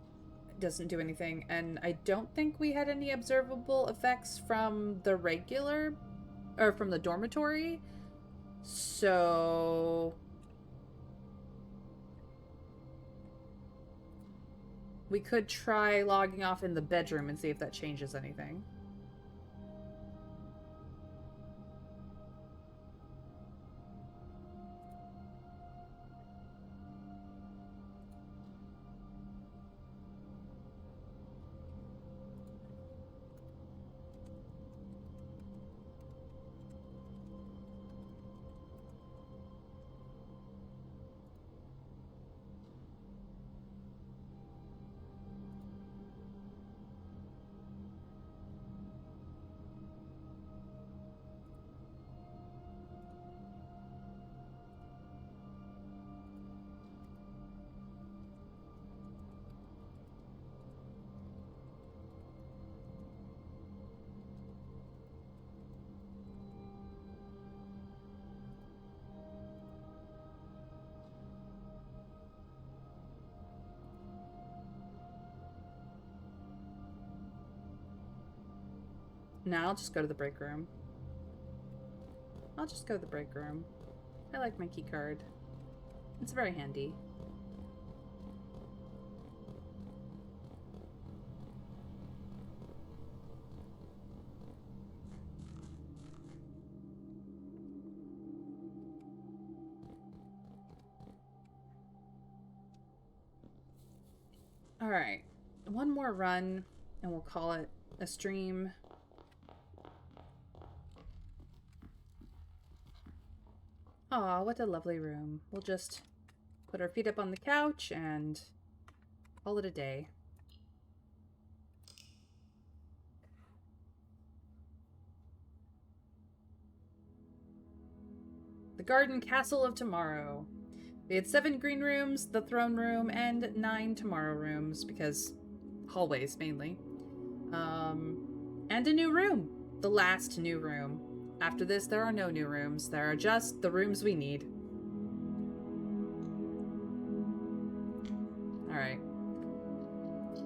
doesn't do anything. And I don't think we had any observable effects from the regular, or from the dormitory. So we could try logging off in the bedroom and see if that changes anything. No, I'll just go to the break room. I'll just go to the break room. I like my key card. It's very handy. Alright. One more run and we'll call it a stream. Aw, what a lovely room. We'll just put our feet up on the couch and call it a day. The Garden Castle of Tomorrow. We had 7 green rooms, the throne room, and 9 tomorrow rooms, because hallways mainly. And a new room. The last new room. After this, there are no new rooms. There are just the rooms we need. Alright.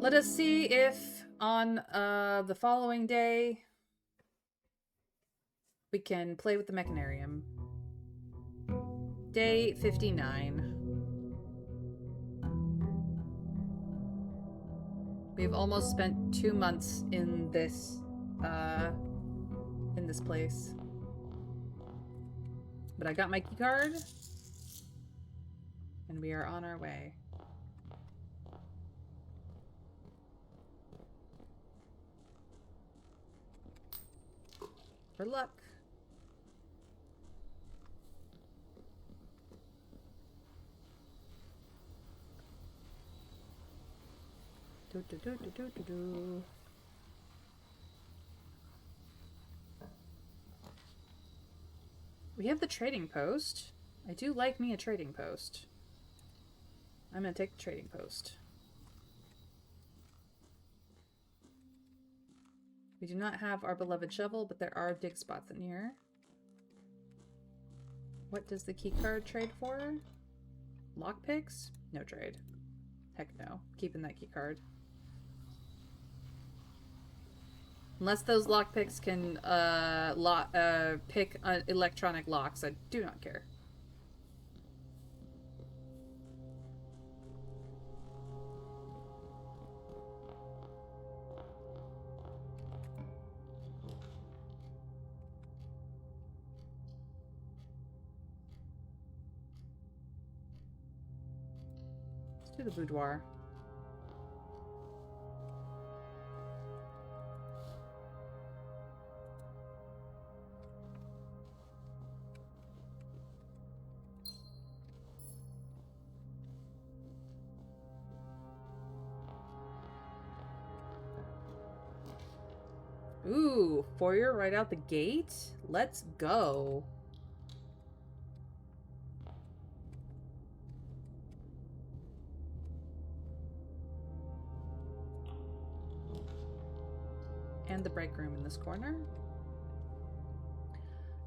Let us see if on the following day we can play with the Mechanarium. Day 59. We've almost spent 2 months in this place. But I got my key card. And we are on our way. For luck. Do, do, do, do, do, do, do. We have the trading post. I do like me a trading post. I'm gonna take the trading post. We do not have our beloved shovel, but there are dig spots in here. What does the key card trade for? Lockpicks? No trade. Heck no. Keeping that key card. Unless those lockpicks can pick electronic locks, I do not care. Let's do the boudoir. Ooh, foyer right out the gate? Let's go. And the break room in this corner.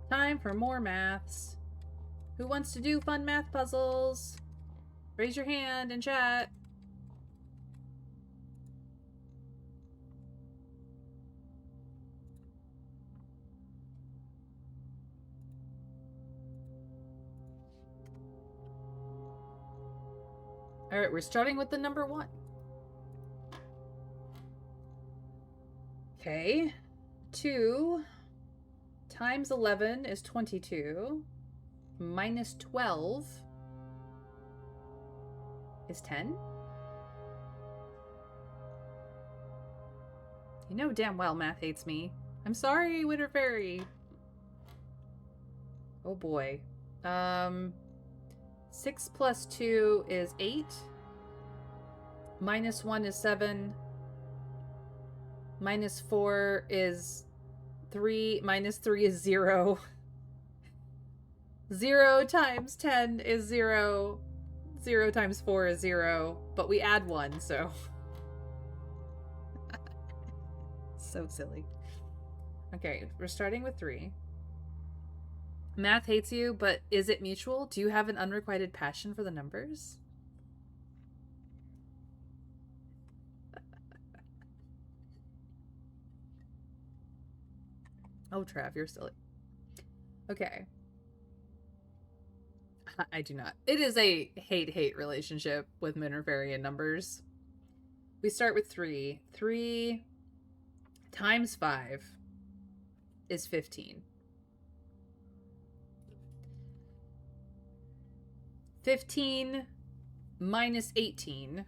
Time for more maths. Who wants to do fun math puzzles? Raise your hand in chat. Alright, we're starting with the number 1. Okay. 2 times 11 is 22. Minus 12 is 10. You know damn well math hates me. I'm sorry, Winter Fairy. Oh boy. 6 plus 2 is 8. Minus 1 is 7. Minus 4 is 3. Minus 3 is 0. 0 times 10 is 0. 0 times 4 is 0. But we add 1, so... So silly. Okay, we're starting with 3. Math hates you, but is it mutual? Do you have an unrequited passion for the numbers? Oh, Trav, you're silly. Okay. I do not. It is a hate-hate relationship with Minervaria numbers. We start with 3. 3 times 5 is 15. 15 minus 18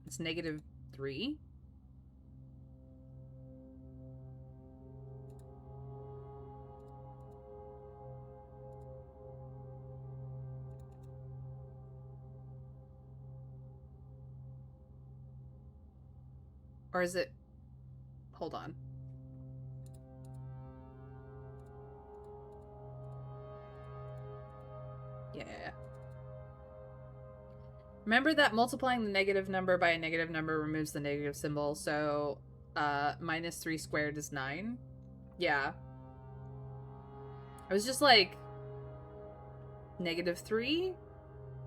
it's negative 3. Or is it... Hold on. Yeah. Remember that multiplying the negative number by a negative number removes the negative symbol, so minus 3 squared is 9? Yeah. I was just like... Negative 3?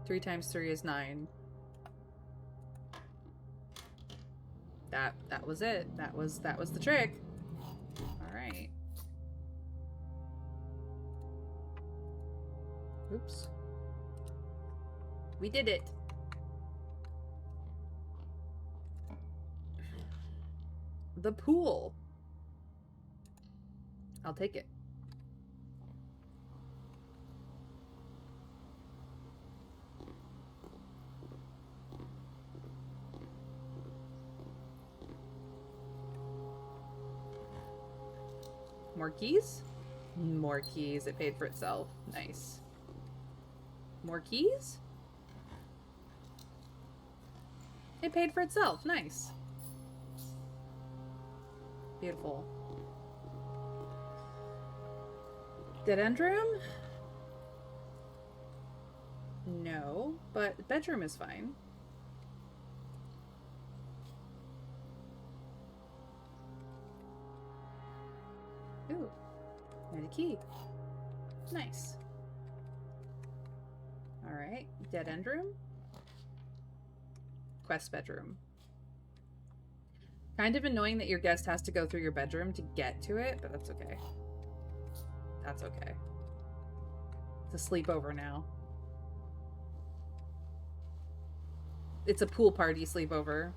3 times 3 is 9. That was it. That was the trick. Alright. Oops. We did it. The pool. I'll take it. More keys? More keys. It paid for itself. Nice. More keys? It paid for itself. Nice. Beautiful. Dead end room? No, but bedroom is fine. Ooh, and a key. Nice. Alright, dead end room. Quest bedroom. Kind of annoying that your guest has to go through your bedroom to get to it, but that's okay. That's okay. It's a sleepover now. It's a pool party sleepover.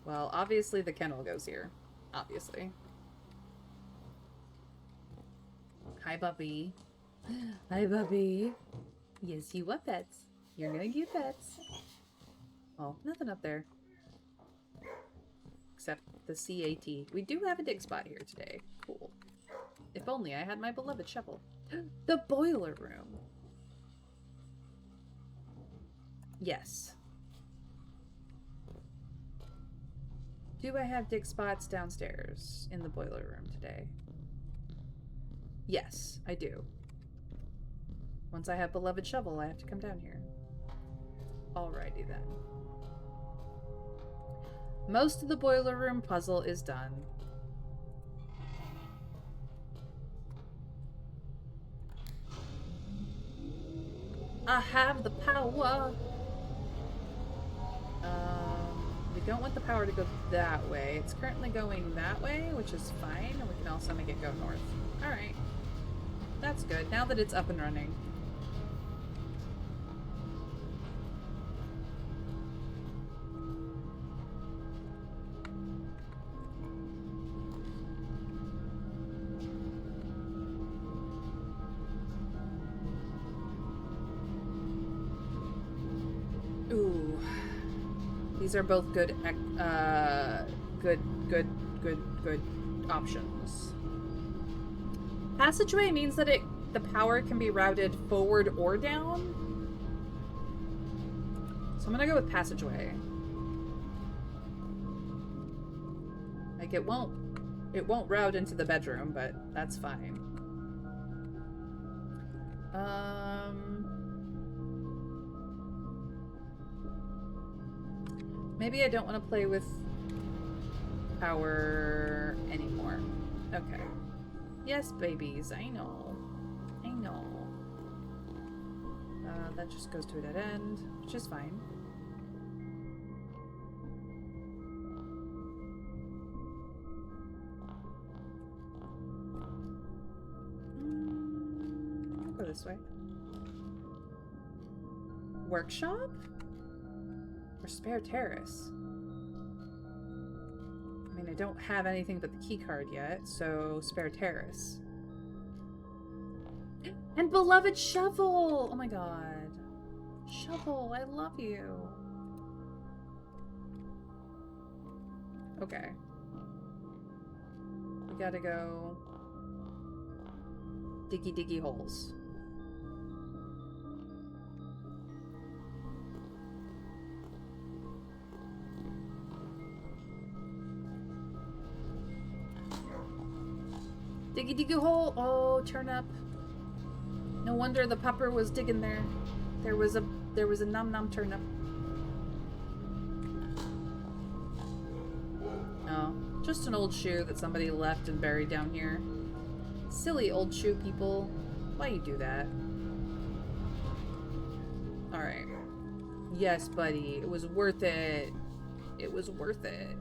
Well, obviously the kennel goes here. Obviously. Hi, Bubby. Hi, Bubby. Yes, you want pets. You're gonna get pets. Oh, nothing up there. Except the CAT. We do have a dig spot here today. Cool. If only I had my beloved shovel. The boiler room. Yes. Do I have dig spots downstairs in the boiler room today? Yes, I do. Once I have beloved shovel, I have to come down here. Alrighty then. Most of the boiler room puzzle is done. I have the power! We don't want the power to go that way. It's currently going that way, which is fine, and we can also make it go north. Alright. That's good, now that it's up and running. Ooh. These are both good, good options. Passageway means that the power can be routed forward or down. So I'm gonna go with passageway. Like it won't route into the bedroom, but that's fine. Maybe I don't want to play with power anymore. Okay. Yes, babies, I know. I know. That just goes to a dead end, which is fine. I'll go this way. Workshop? Or spare terrace? I mean, I don't have anything but the key card yet, so spare terrace. And beloved shovel! Oh my god. Shovel, I love you. Okay. We gotta go diggy diggy holes. Diggy diggy hole. Oh, turnip. No wonder the pupper was digging there. There was a num num turnip. Oh, just an old shoe that somebody left and buried down here. Silly old shoe people. Why you do that? Alright. Yes, buddy. It was worth it. It was worth it.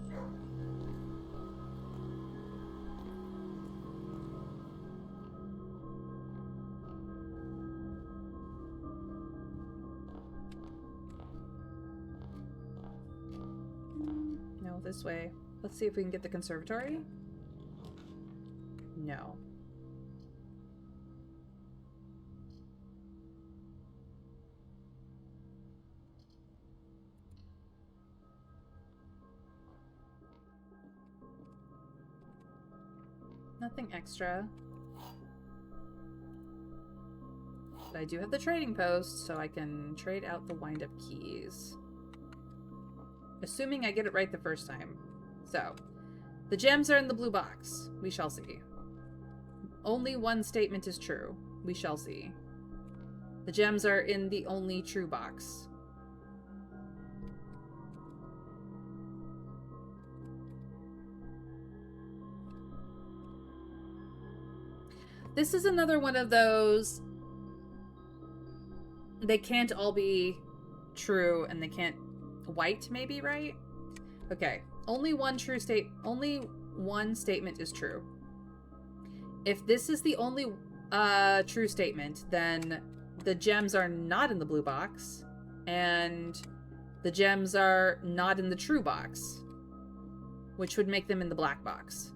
this way. Let's see if we can get the conservatory. No. Nothing extra. But I do have the trading post, so I can trade out the wind-up keys. Assuming I get it right the first time. So, the gems are in the blue box. We shall see. Only one statement is true. We shall see. The gems are in the only true box. This is another one of those... They can't all be true, and they can't... White, maybe, right? Okay. Only one statement is true. If this is the only true statement, then the gems are not in the blue box, and the gems are not in the true box, which would make them in the black box.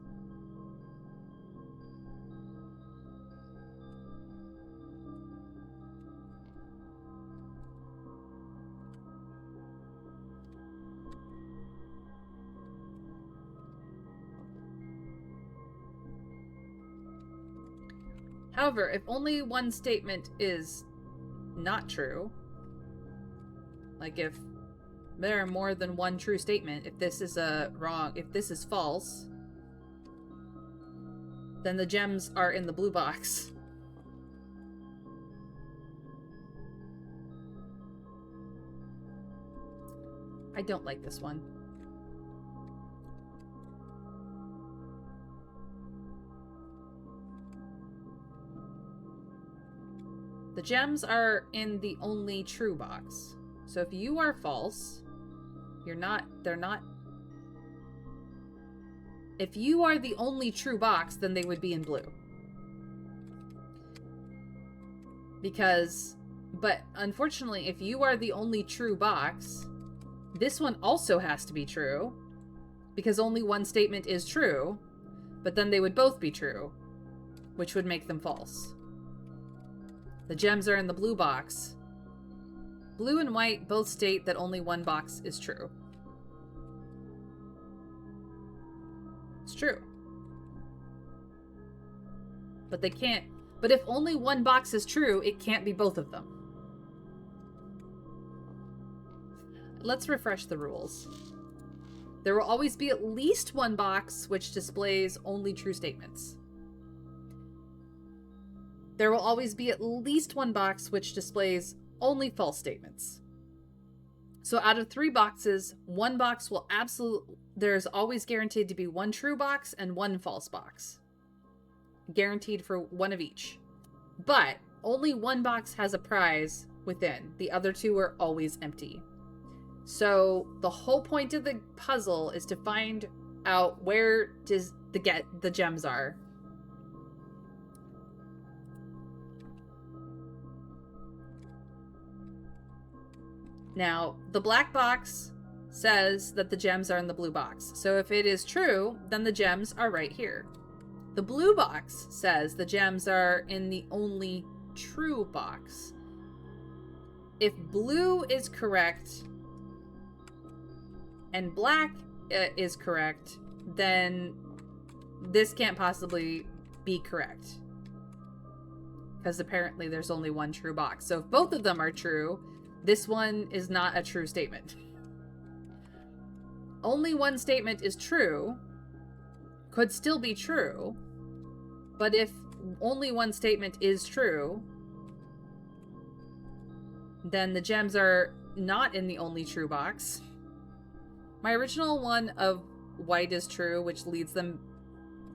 However, if only one statement is not true, like if there are more than one true statement, if this is if this is false, then the gems are in the blue box. I don't like this one. The gems are in the only true box. So if you are false, they're not. If you are the only true box, then they would be in blue. But unfortunately, if you are the only true box, this one also has to be true, because only one statement is true, but then they would both be true, which would make them false. The gems are in the blue box. Blue and white both state that only one box is true. It's true. But they can't. But if only one box is true, it can't be both of them. Let's refresh the rules. There will always be at least one box which displays only true statements. There will always be at least one box which displays only false statements. So out of 3 boxes, one box will there's always guaranteed to be one true box and one false box. Guaranteed for one of each. But only one box has a prize within. The other 2 are always empty. So the whole point of the puzzle is to find out where the gems are. Now, the black box says that the gems are in the blue box. So if it is true, then the gems are right here. The blue box says the gems are in the only true box. If blue is correct and black is correct, then this can't possibly be correct, because apparently there's only one true box. So if both of them are true, this one is not a true statement. Only one statement is true, could still be true, but if only one statement is true, then the gems are not in the only true box. My original one of white is true, which leads them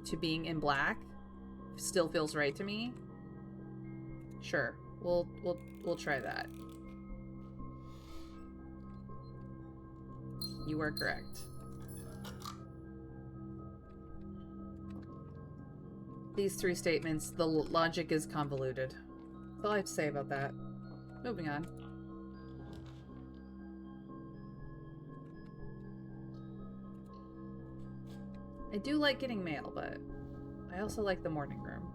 to being in black, still feels right to me. Sure, we'll try that. You are correct. These 3 statements, the logic is convoluted. That's all I have to say about that. Moving on. I do like getting mail, but I also like the morning room.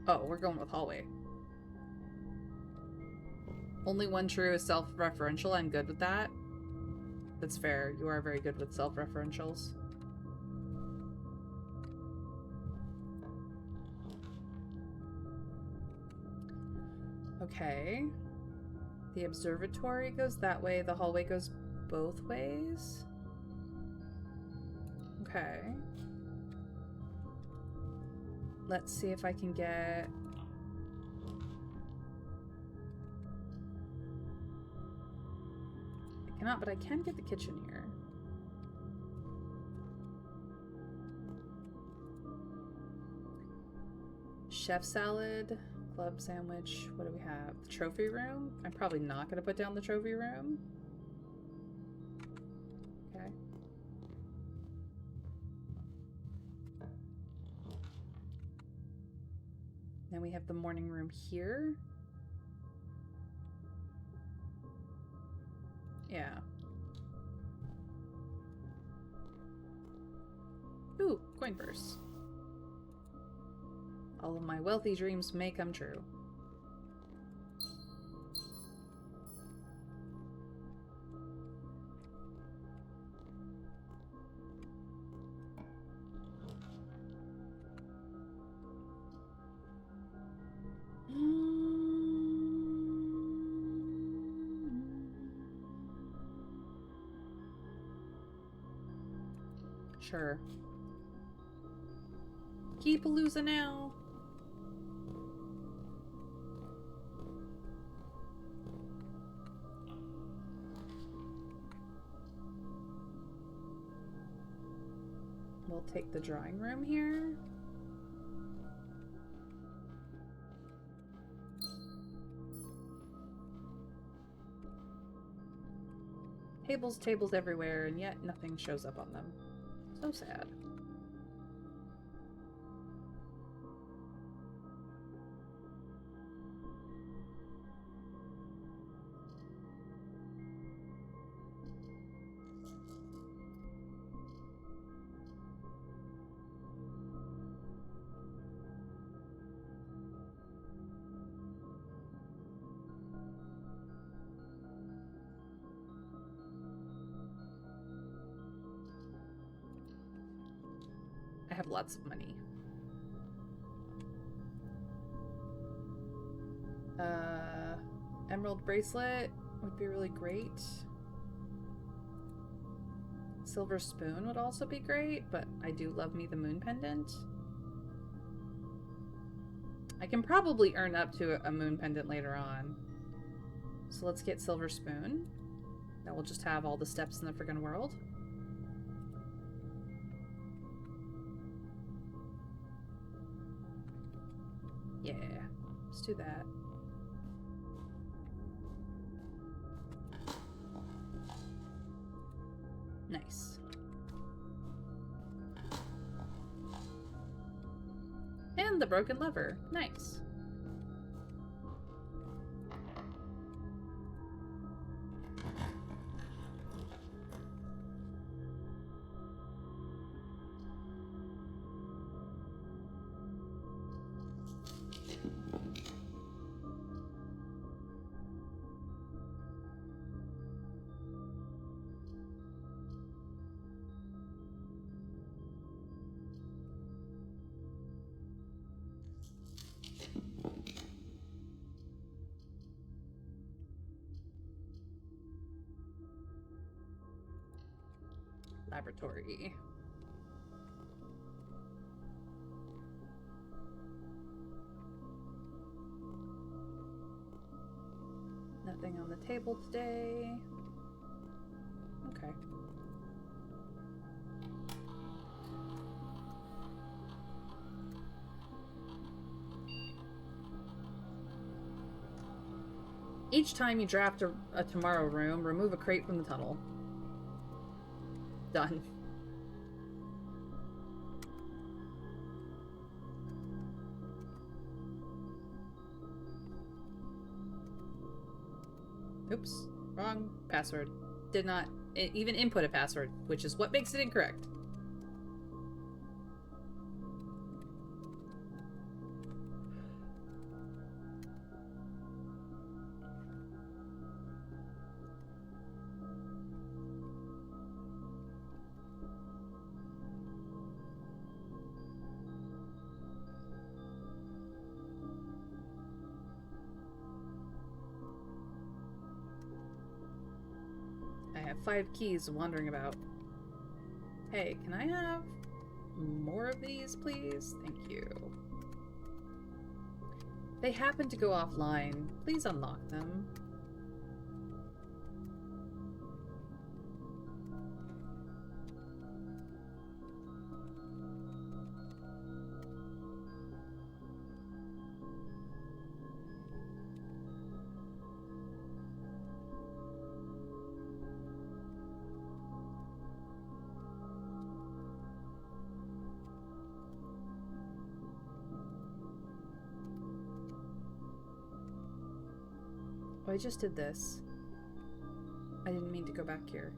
Oh, we're going with hallway. Only one true is self-referential. I'm good with that. That's fair. You are very good with self-referentials. Okay. The observatory goes that way. The hallway goes both ways. Okay. Let's see if I can get... I cannot, but I can get the kitchen here. Chef salad, club sandwich. What do we have? The trophy room? I'm probably not going to put down the trophy room. Okay. Then we have the morning room here. Yeah. Ooh, coin purse. All of my wealthy dreams may come true. Sure. Keep losing now. We'll take the drawing room here. Tables everywhere, and yet nothing shows up on them. So sad. I have lots of money. Emerald bracelet would be really great. Silver spoon would also be great, but I do love me the moon pendant. I can probably earn up to a moon pendant later on. So let's get silver spoon. That will just have all the steps in the friggin' world. Yeah, let's do that. Nice. And the broken lever. Nice. Laboratory. Nothing on the table today. Okay. Each time you draft a tomorrow room, remove a crate from the tunnel. Done. Oops. Wrong password. Did not even input a password, which is what makes it incorrect. I have 5 keys wandering about. Hey, can I have more of these, please? Thank you. They happen to go offline. Please unlock them. Oh, I just did this. I didn't mean to go back here.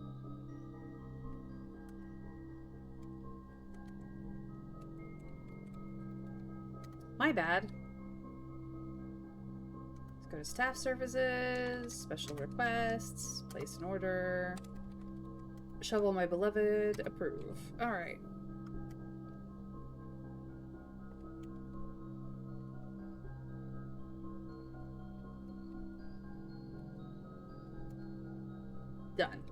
My bad. Let's go to staff services, special requests, place an order. Shovel my beloved, approve. Alright. Done.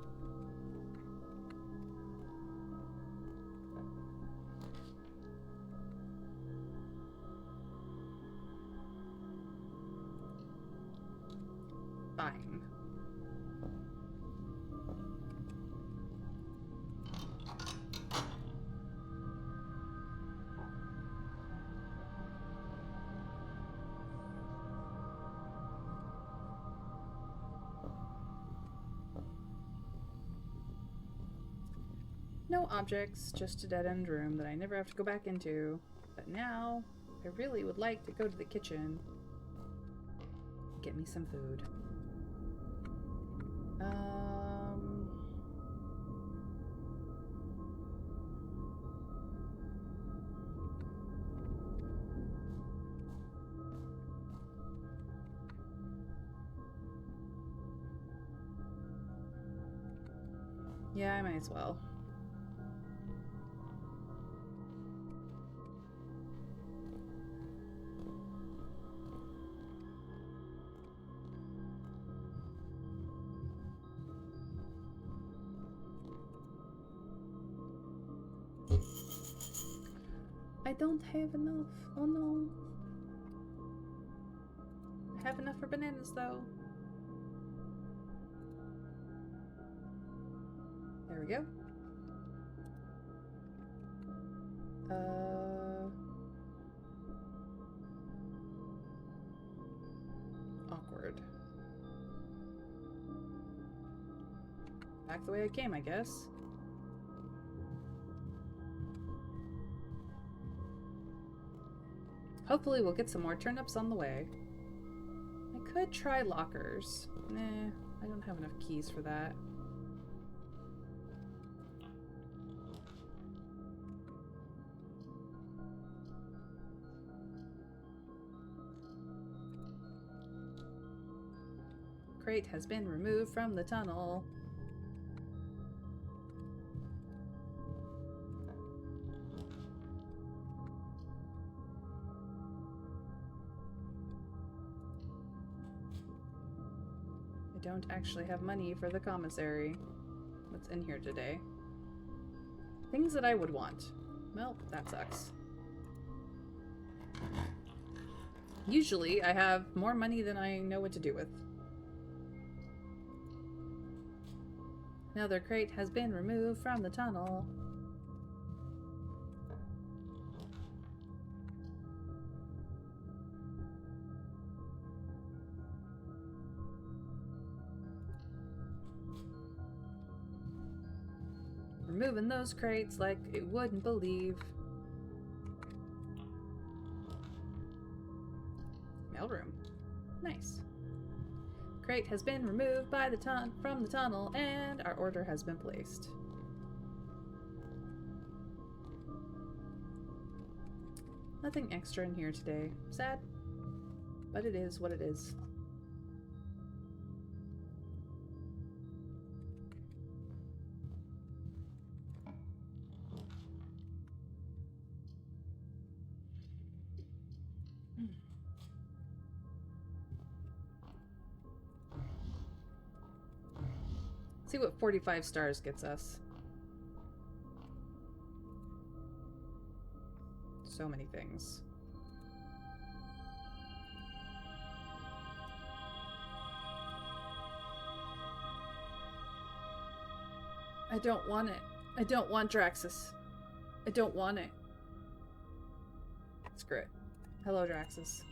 Fine. No objects, just a dead-end room that I never have to go back into. But now, I really would like to go to the kitchen. Get me some food. Yeah, I might as well. I don't have enough. Oh no. I have enough for bananas though. There we go. Awkward. Back the way I came, I guess. Hopefully we'll get some more turnips on the way. I could try lockers. Nah, I don't have enough keys for that. Crate has been removed from the tunnel. I don't actually have money for the commissary. What's in here today? Things that I would want. Well, that sucks. Usually, I have more money than I know what to do with. Another crate has been removed from the tunnel. Removing those crates like it wouldn't believe. Mailroom. Nice. Crate has been removed by from the tunnel, and our order has been placed. Nothing extra in here today. Sad, but it is what it is. See what 45 stars gets us. So many things. I don't want it. I don't want Draxus. I don't want it. Screw it. Hello, Draxus.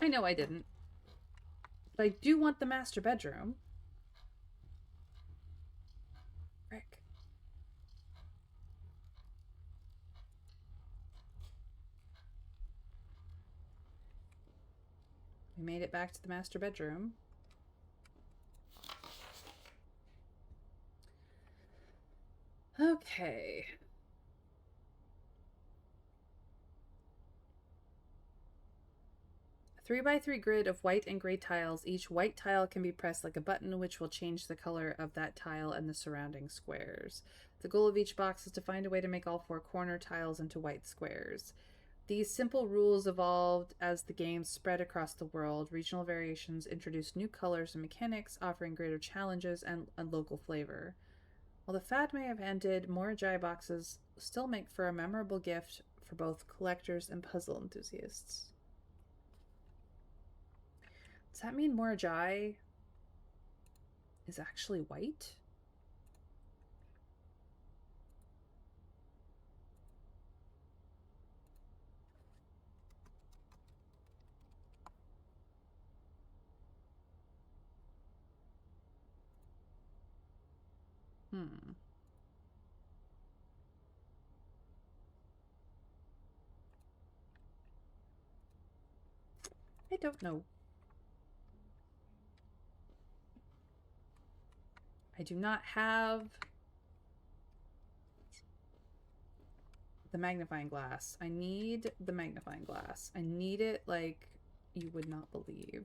I know I didn't. But I do want the master bedroom. Frick. We made it back to the master bedroom. Okay. A 3x3 grid of white and gray tiles. Each white tile can be pressed like a button, which will change the color of that tile and the surrounding squares. The goal of each box is to find a way to make all 4 corner tiles into white squares. These simple rules evolved as the game spread across the world. Regional variations introduced new colors and mechanics, offering greater challenges and local flavor. While the fad may have ended, Morajai boxes still make for a memorable gift for both collectors and puzzle enthusiasts. Does that mean Morajai is actually white? I don't know. I do not have the magnifying glass. I need the magnifying glass. I need it like you would not believe.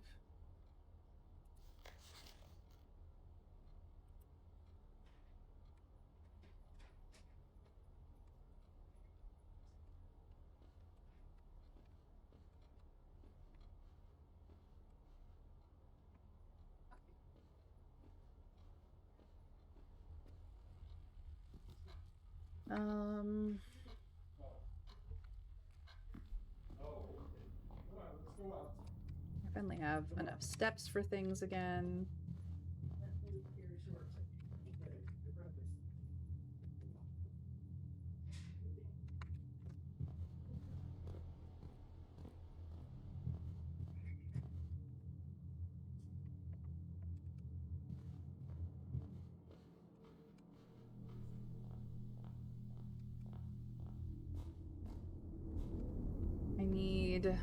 I finally have enough steps for things again. I need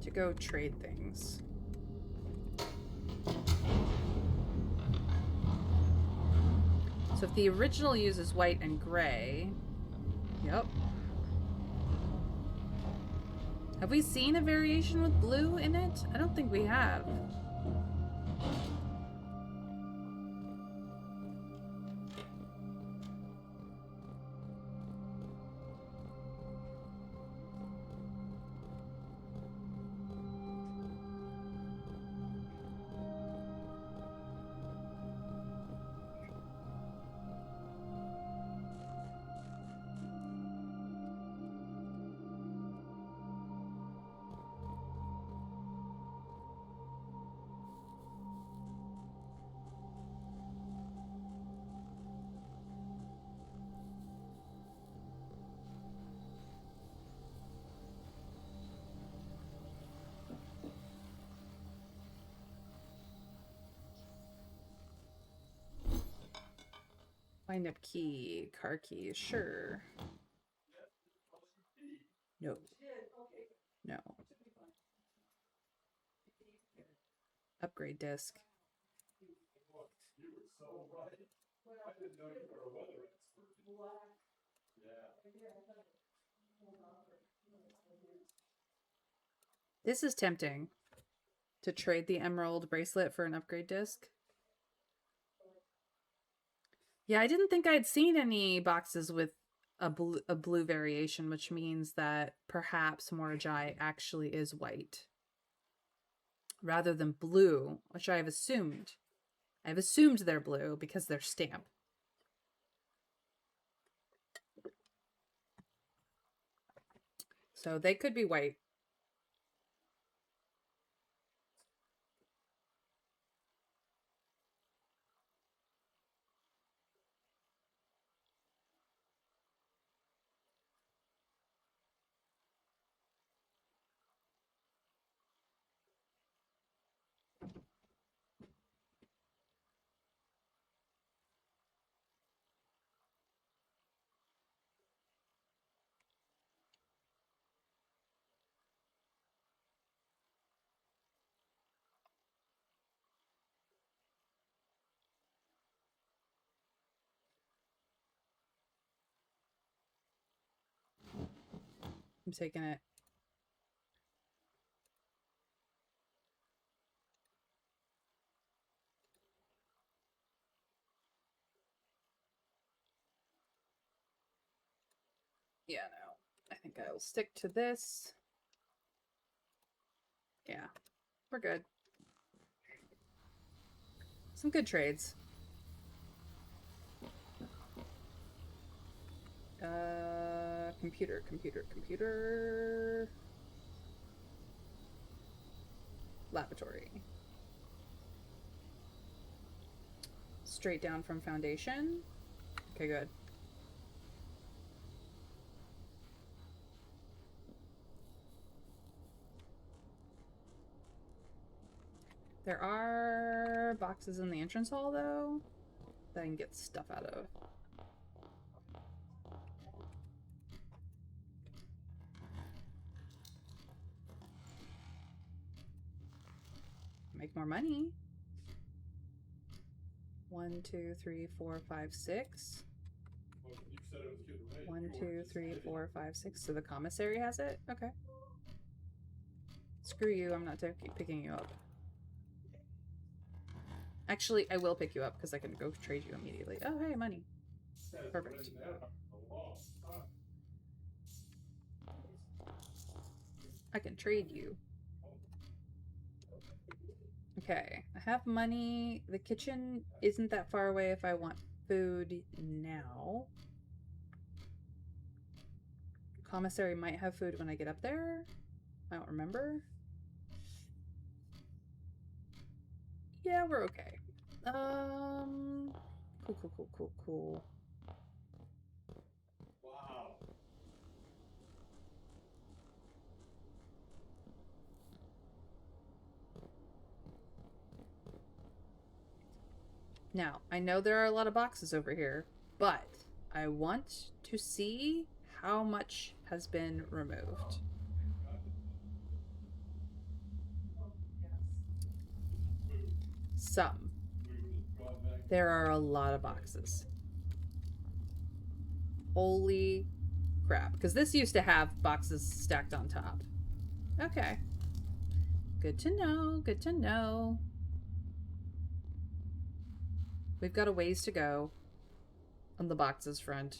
to go trade things. So if the original uses white and gray, yep. Have we seen a variation with blue in it? I don't think we have. Wind up key, car keys, sure. No. No. Upgrade disc. This is tempting to trade the emerald bracelet for an upgrade disc. Yeah, I didn't think I'd seen any boxes with a blue variation, which means that perhaps Morajai actually is white rather than blue, which I've assumed. I've assumed they're blue because they're stamp. So they could be white. I'm taking it. Yeah, no. I think I'll stick to this. Yeah, we're good. Some good trades. Computer. Laboratory. Straight down from foundation. Okay, good. There are boxes in the entrance hall, though, that I can get stuff out of. Make more money. 1, 2, 3, 4, 5, 6. 1, 2, 3, 4, 5, 6. So the commissary has it? Okay. Screw you, I'm not picking you up. Actually, I will pick you up because I can go trade you immediately. Oh, hey, money. Perfect. I can trade you. Okay, I have money. The kitchen isn't that far away if I want food now. Commissary might have food when I get up there. I don't remember. Yeah, we're okay. Cool. Wow. Now, I know there are a lot of boxes over here, but I want to see how much has been removed. Some. There are a lot of boxes. Holy crap. Because this used to have boxes stacked on top. Okay. Good to know. Good to know. We've got a ways to go on the boxes front.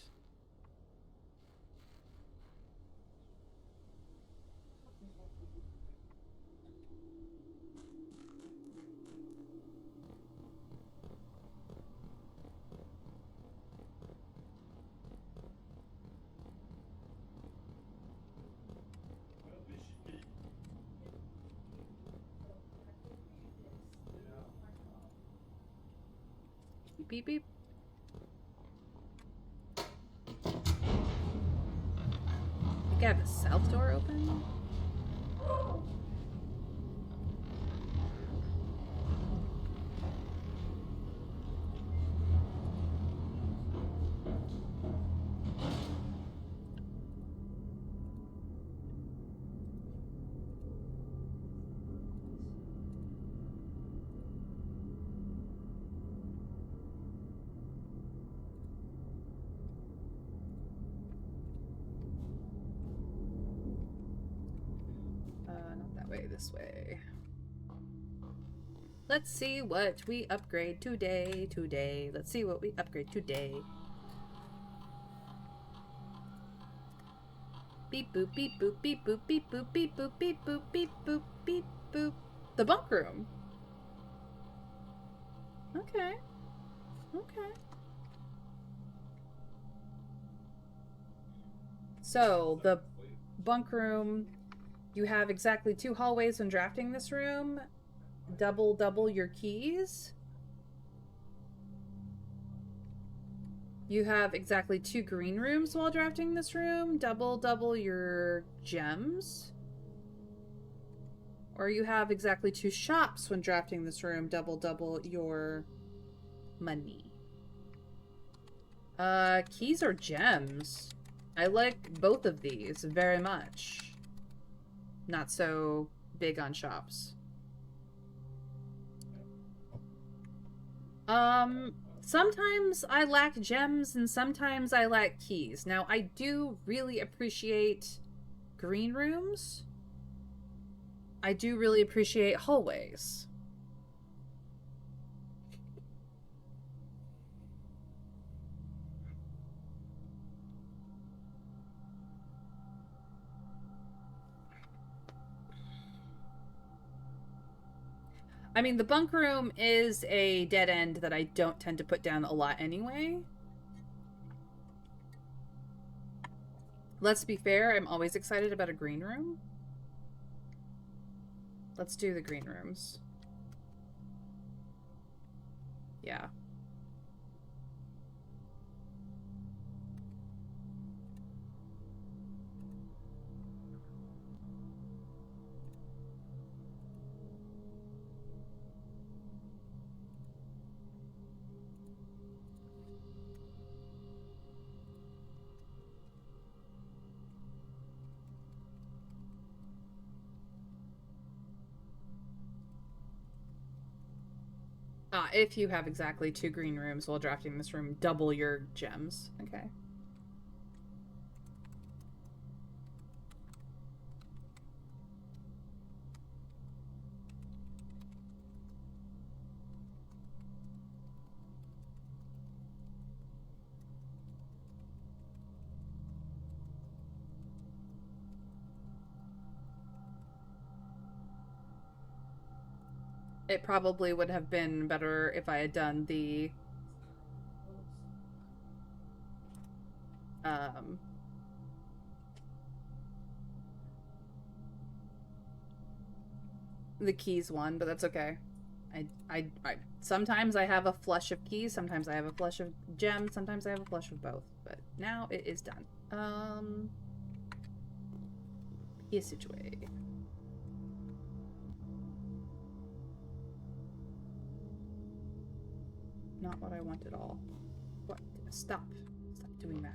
Beep, beep. I think I have the south door open. this way. Let's see what we upgrade today. Let's see what we upgrade today. Beep boop beep boop beep boop beep boop beep boop beep boop beep boop beep boop. The bunk room. Okay. Okay. So the bunk room, you have exactly 2 hallways when drafting this room. Double your keys. You have exactly 2 green rooms while drafting this room. Double your gems. Or you have exactly 2 shops when drafting this room. Double your money. Keys or gems? I like both of these very much. Not so big on shops. Sometimes I lack gems and sometimes I lack keys. Now, I do really appreciate green rooms. I do really appreciate hallways. I mean, the bunk room is a dead end that I don't tend to put down a lot anyway. Let's be fair, I'm always excited about a green room. Let's do the green rooms. Yeah. If you have exactly 2 green rooms while drafting this room, double your gems. Okay. It probably would have been better if I had done the keys one, but that's okay. I sometimes I have a flush of keys, sometimes I have a flush of gems, sometimes I have a flush of both, but now it is done. Passageway. Not what I want at all. What? Stop doing that.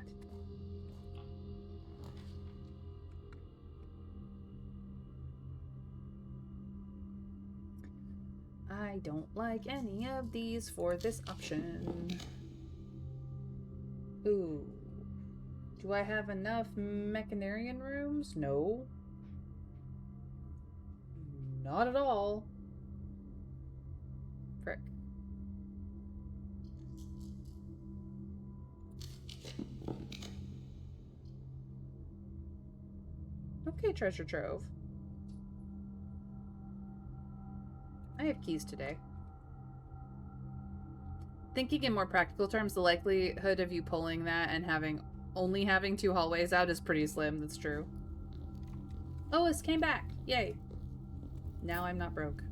I don't like any of these for this option. Ooh. Do I have enough Mechanarian rooms? No. Not at all. Frick. Okay, treasure trove. I have keys today. Thinking in more practical terms, the likelihood of you pulling that and only having 2 hallways out is pretty slim. That's true. Oh, it came back. Yay. Now I'm not broke.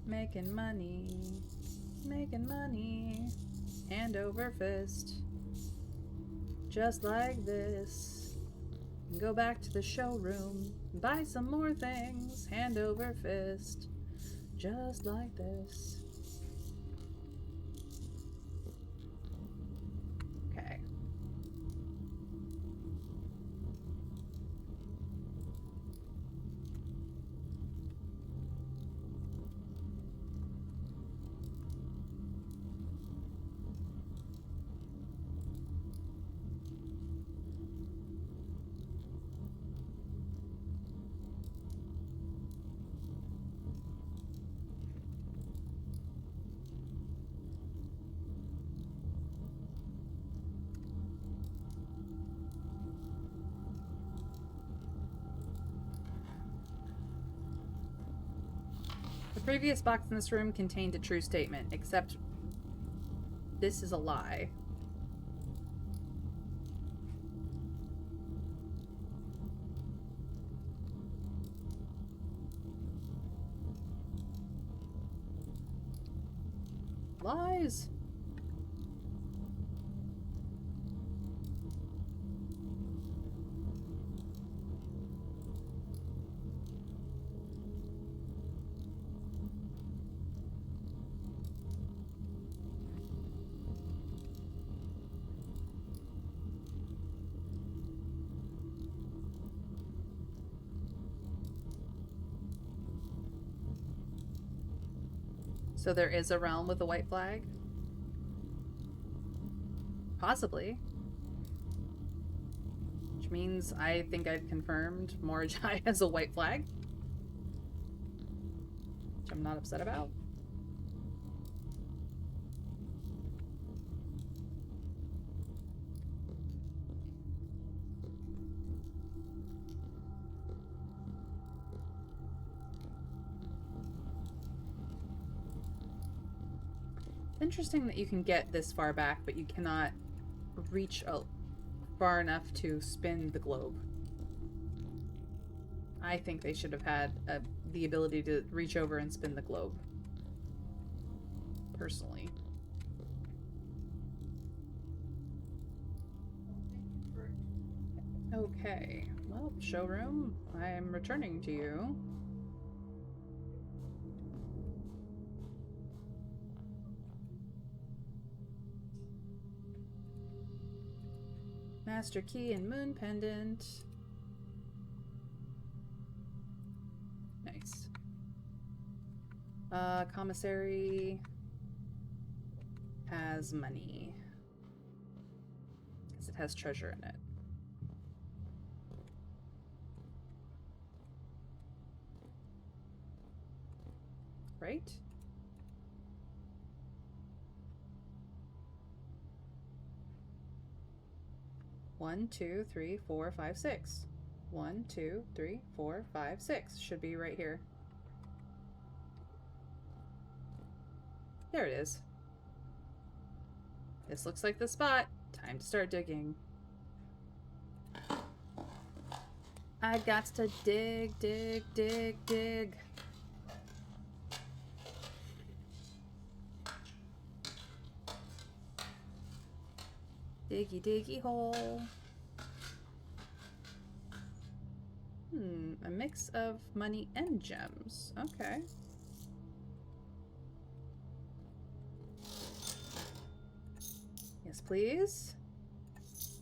Making money. Making money. Hand over fist. Just like this. Go back to the showroom. Buy some more things. Hand over fist. Just like this. Okay. Previous box in this room contained a true statement, except this is a lie. Lies. So there is a realm with a white flag? Possibly. Which means I think I've confirmed Morajai has a white flag. Which I'm not upset about. Interesting that you can get this far back, but you cannot reach far enough to spin the globe. I think they should have had the ability to reach over and spin the globe. Personally. Okay. Well, showroom, I am returning to you. Master key and moon pendant. Nice. Commissary has money. Because it has treasure in it. Right? One, two, three, four, five, six. 1, 2, 3, 4, 5, 6. Should be right here. There it is. This looks like the spot. Time to start digging. I got to dig, dig, dig, dig. Diggy, diggy hole. A mix of money and gems. Okay. Yes, please.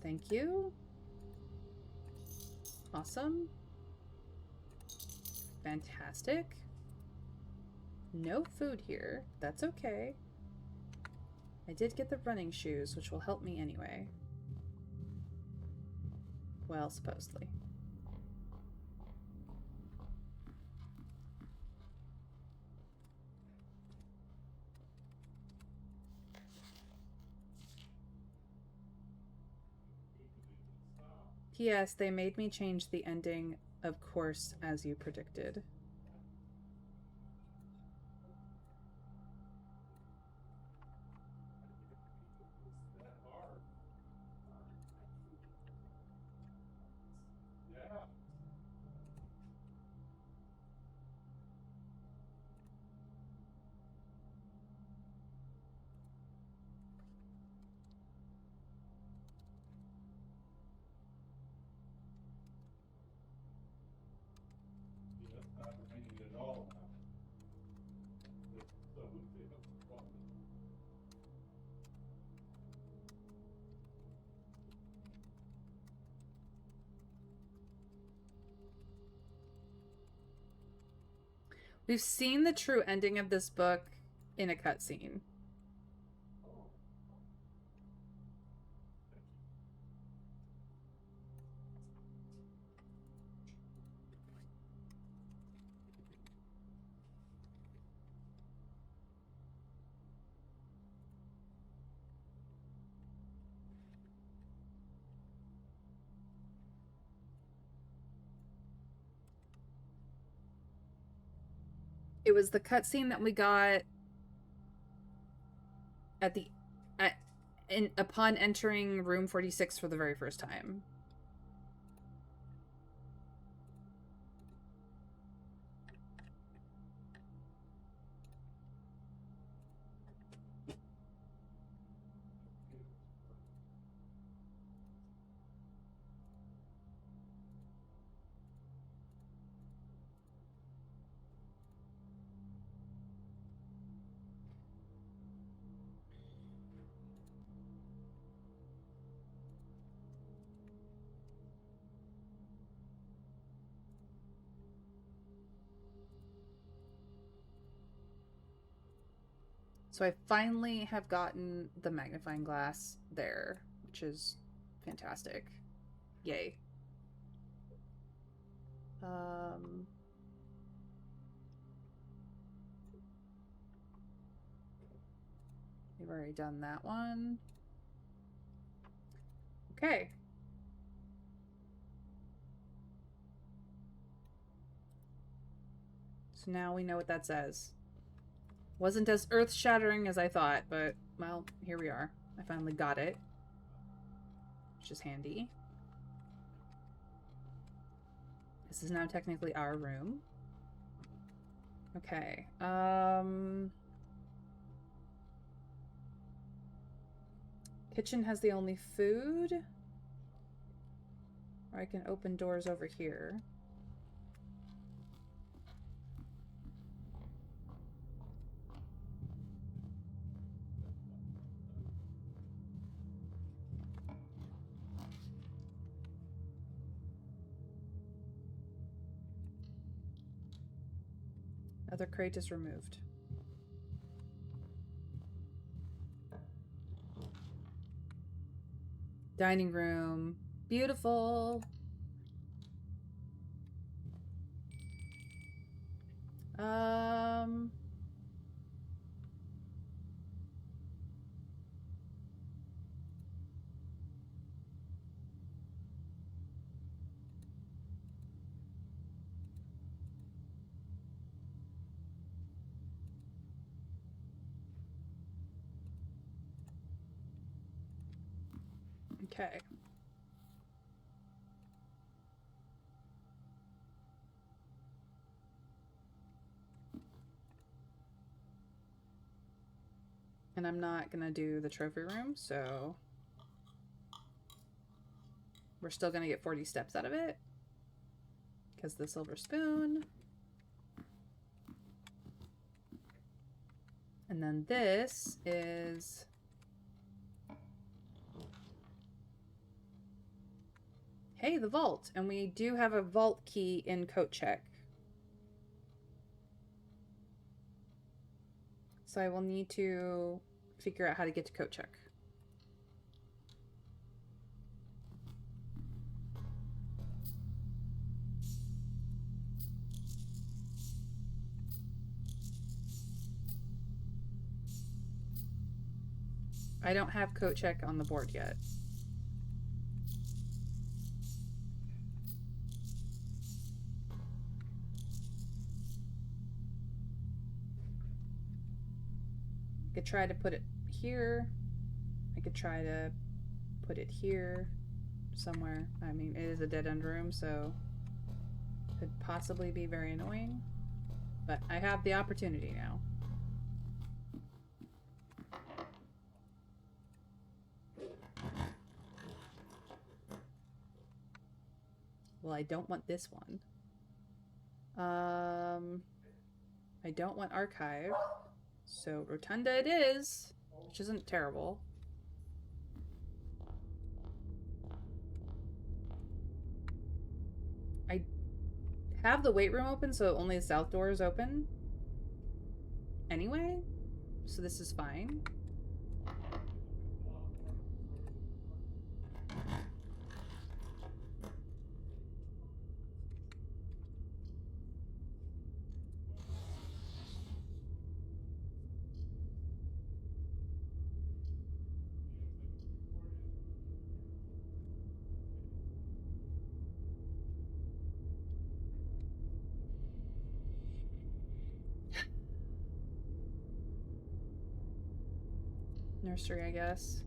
Thank you. Awesome. Fantastic. No food here. That's okay. I did get the running shoes, which will help me anyway. Well, supposedly. P.S. They made me change the ending, of course, as you predicted. We've seen the true ending of this book in a cutscene. It was the cutscene that we got at the at, upon entering room 46 for the very first time. So I finally have gotten the magnifying glass there, which is fantastic. Yay. We've already done that one. Okay. So now we know what that says. Wasn't as earth-shattering as I thought, but, well, here we are. I finally got it. Which is handy. This is now technically our room. Okay. Kitchen has the only food. Or I can open doors over here. Other crate is removed. Dining room. Beautiful. Okay. And I'm not gonna do the trophy room, so we're still gonna get 40 steps out of it. Because the silver spoon. And then this is... Hey, the vault. And we do have a vault key in coat check. So I will need to figure out how to get to coat check. I don't have coat check on the board yet. I could try to put it here. I could try to put it here somewhere. I mean, it is a dead-end room, so it could possibly be very annoying. But I have the opportunity now. Well, I don't want this one. I don't want archive. So Rotunda it is, which isn't terrible. I have the weight room open, so only the south door is open. Anyway, so this is fine. Nursery, I guess.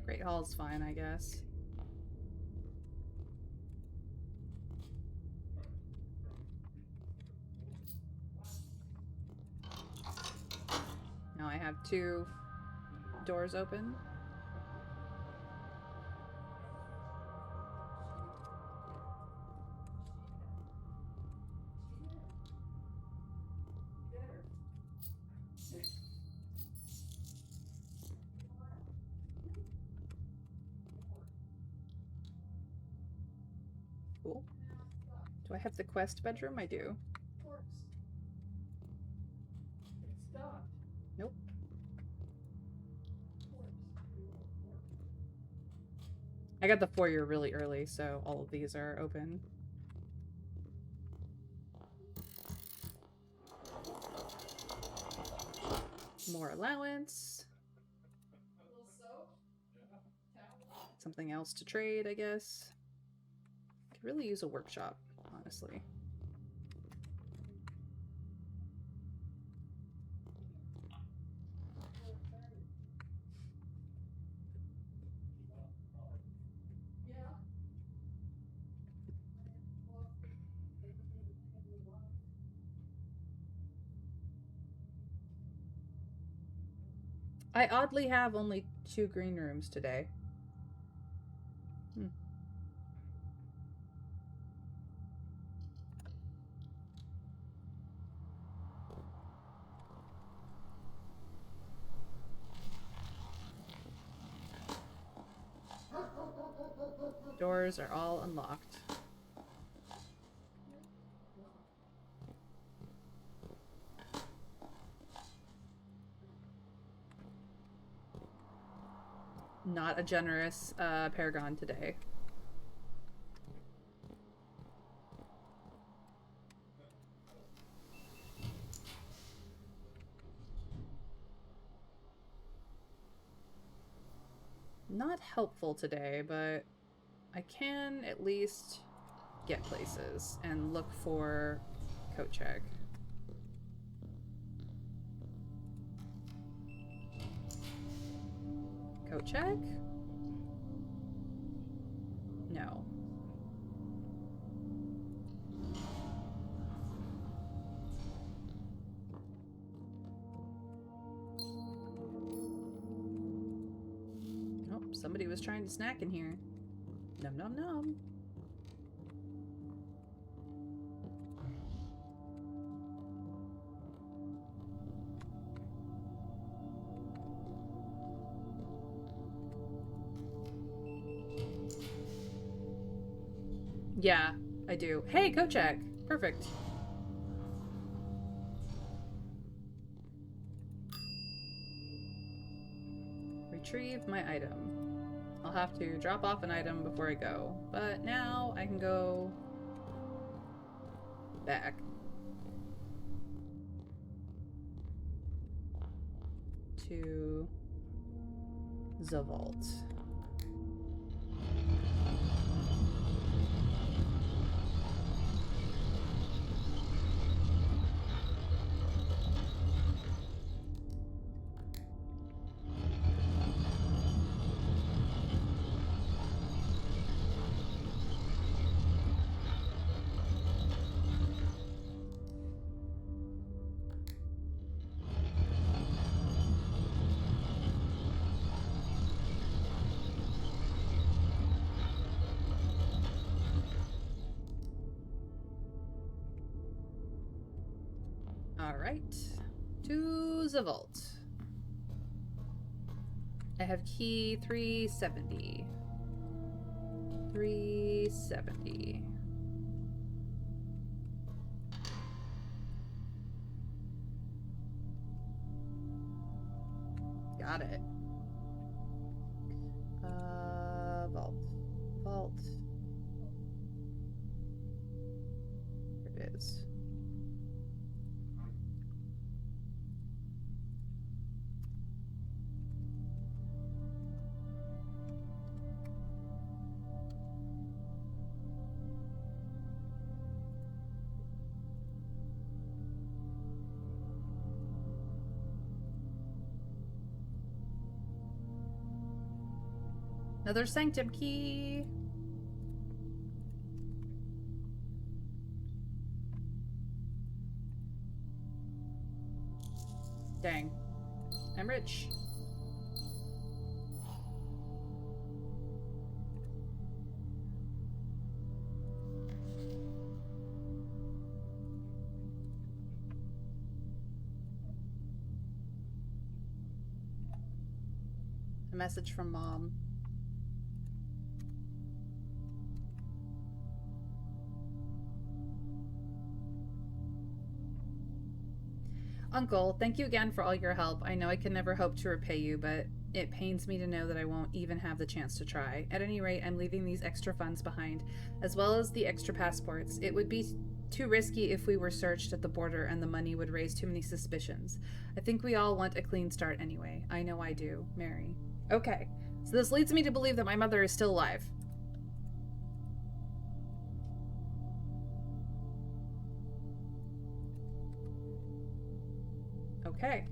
Great Hall's fine, I guess. Now I have 2 doors open. Cool. Do I have the quest bedroom? I do. Nope. I got the foyer really early, so all of these are open. More allowance. Something else to trade, I guess. Could really use a workshop, honestly. I oddly have only 2 green rooms today. Doors are all unlocked. Not a generous Paragon today. Not helpful today, but I can at least get places and look for coat check. Coat check? No. Oh, somebody was trying to snack in here. Num num num. Yeah, I do. Hey, coat check. Perfect. Retrieve my item. I'll have to drop off an item before I go, but now I can go back. To the vault. Alright. To the vault. I have key 370. 370. Got it. Vault. Vault. Here it is. Another sanctum key. Dang. I'm rich. A message from Mom. Uncle, thank you again for all your help. I know I can never hope to repay you, but it pains me to know that I won't even have the chance to try. At any rate, I'm leaving these extra funds behind, as well as the extra passports. It would be too risky if we were searched at the border and the money would raise too many suspicions. I think we all want a clean start anyway. I know I do. Mary. Okay, so this leads me to believe that my mother is still alive. Okay.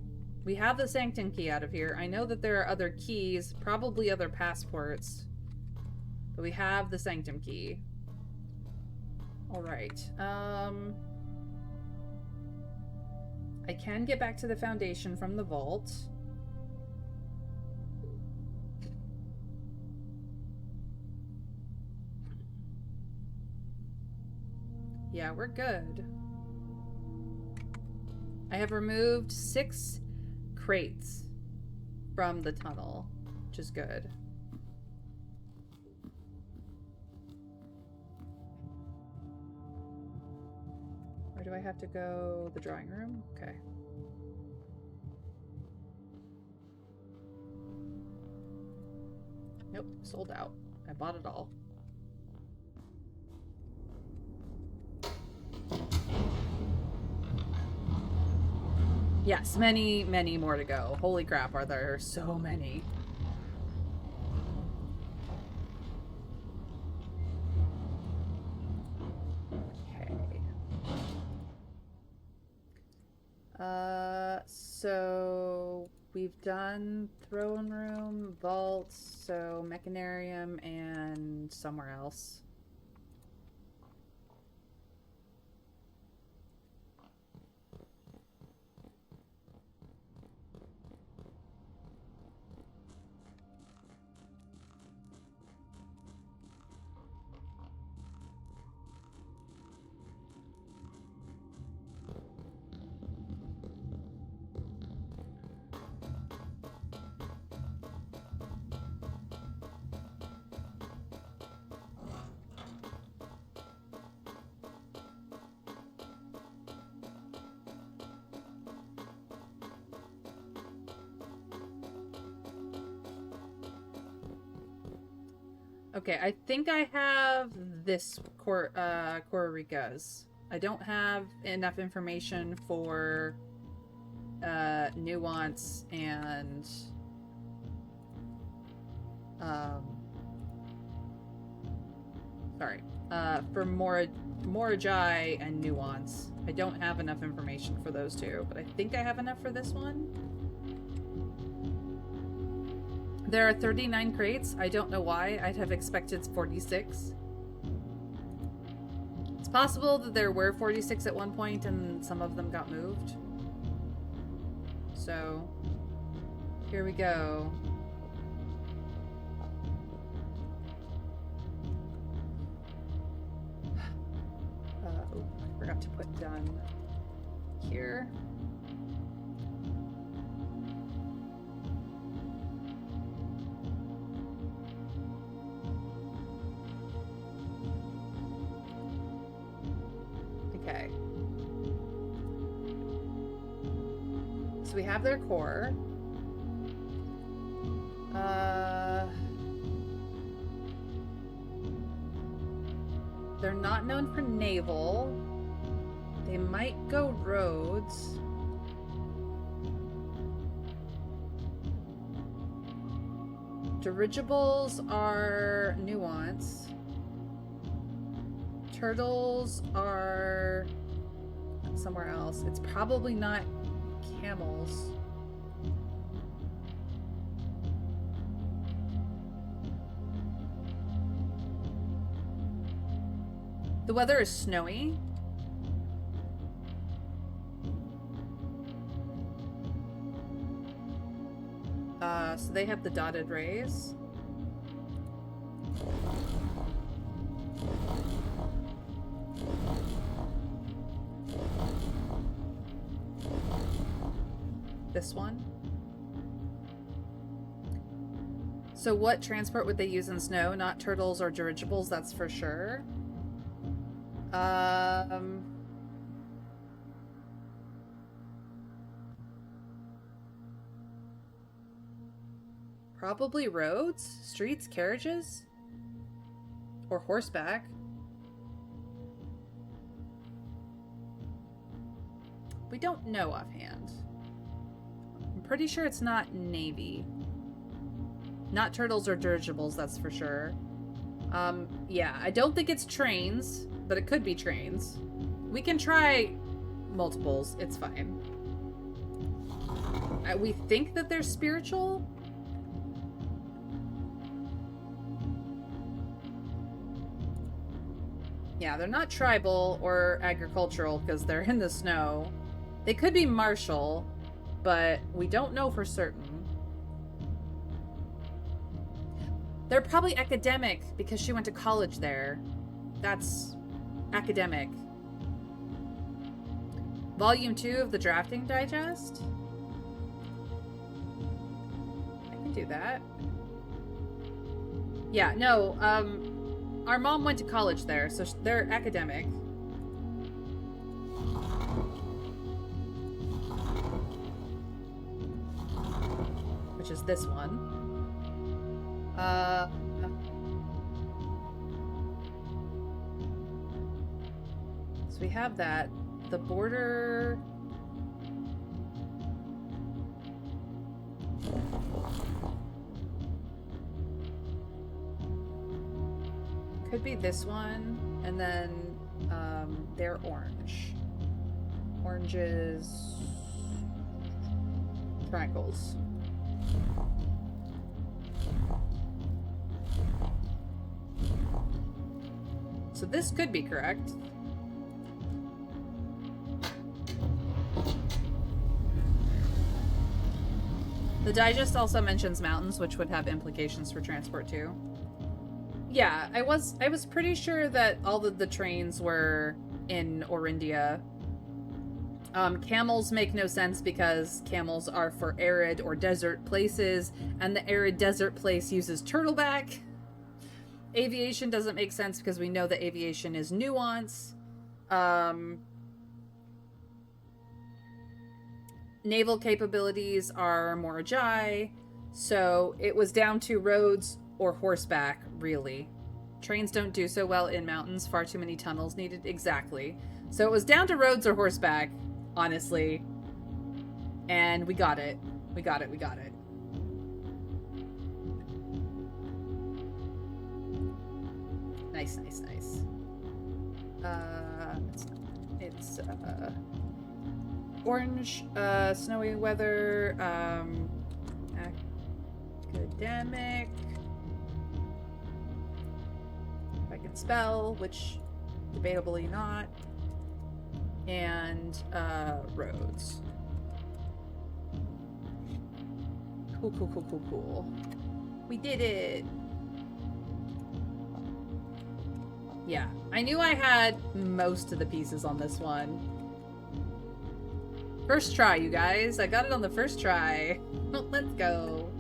We have the sanctum key out of here. I know that there are other keys, probably other passports. But we have the sanctum key. Alright. I can get back to the foundation from the vault. Yeah, we're good. I have removed 6 crates from the tunnel, which is good. Where do I have to go? The drawing room? Okay. Nope, sold out. I bought it all. Yes, many, many more to go. Holy crap, are there so many. Okay. So we've done throne room, vault, so mechanarium, and somewhere else. Okay, I think I have this Kororika's. I don't have enough information for nuance and for Morajai and nuance. I don't have enough information for those two, but I think I have enough for this one. There are 39 crates. I don't know why. I'd have expected 46. It's possible that there were 46 at one point and some of them got moved. So, here we go. Oh, I forgot to put done here. Okay. So we have their core. They're not known for naval. They might go roads. Dirigibles are nuance. Turtles are somewhere else. It's probably not camels. The weather is snowy. So they have the dotted rays. This one. So what transport would they use in snow? Not turtles or dirigibles, that's for sure. Probably roads, streets, carriages, or horseback. We don't know offhand. I'm pretty sure it's not navy. Not turtles or dirigibles, that's for sure. Yeah, I don't think it's trains, but it could be trains. We can try multiples, it's fine. We think that they're spiritual. Yeah, they're not tribal or agricultural because they're in the snow. They could be martial, but we don't know for certain. They're probably academic because she went to college there. That's academic. Volume 2 of the Drafting Digest? I can do that. Yeah, no, our mom went to college there, so they're academic. Which is this one. So we have that. The border... Could be this one, and then they're orange. Oranges... Triangles. So this could be correct. The digest also mentions mountains, which would have implications for transport too. Yeah, I was pretty sure that all of the trains were in Orindia. Camels make no sense because camels are for arid or desert places, and the arid desert place uses turtleback. Aviation doesn't make sense because we know that aviation is nuance. Naval capabilities are more Ajai, so it was down to roads or horseback, really. Trains don't do so well in mountains, far too many tunnels needed. Exactly. So it was down to roads or horseback, honestly. And we got it. We got it. Nice. It's orange, snowy weather, academic, if I can spell, which debatably not, and roads. Cool. We did it. Yeah, I knew I had most of the pieces on this one. First try, you guys. I got it on the first try. Let's go.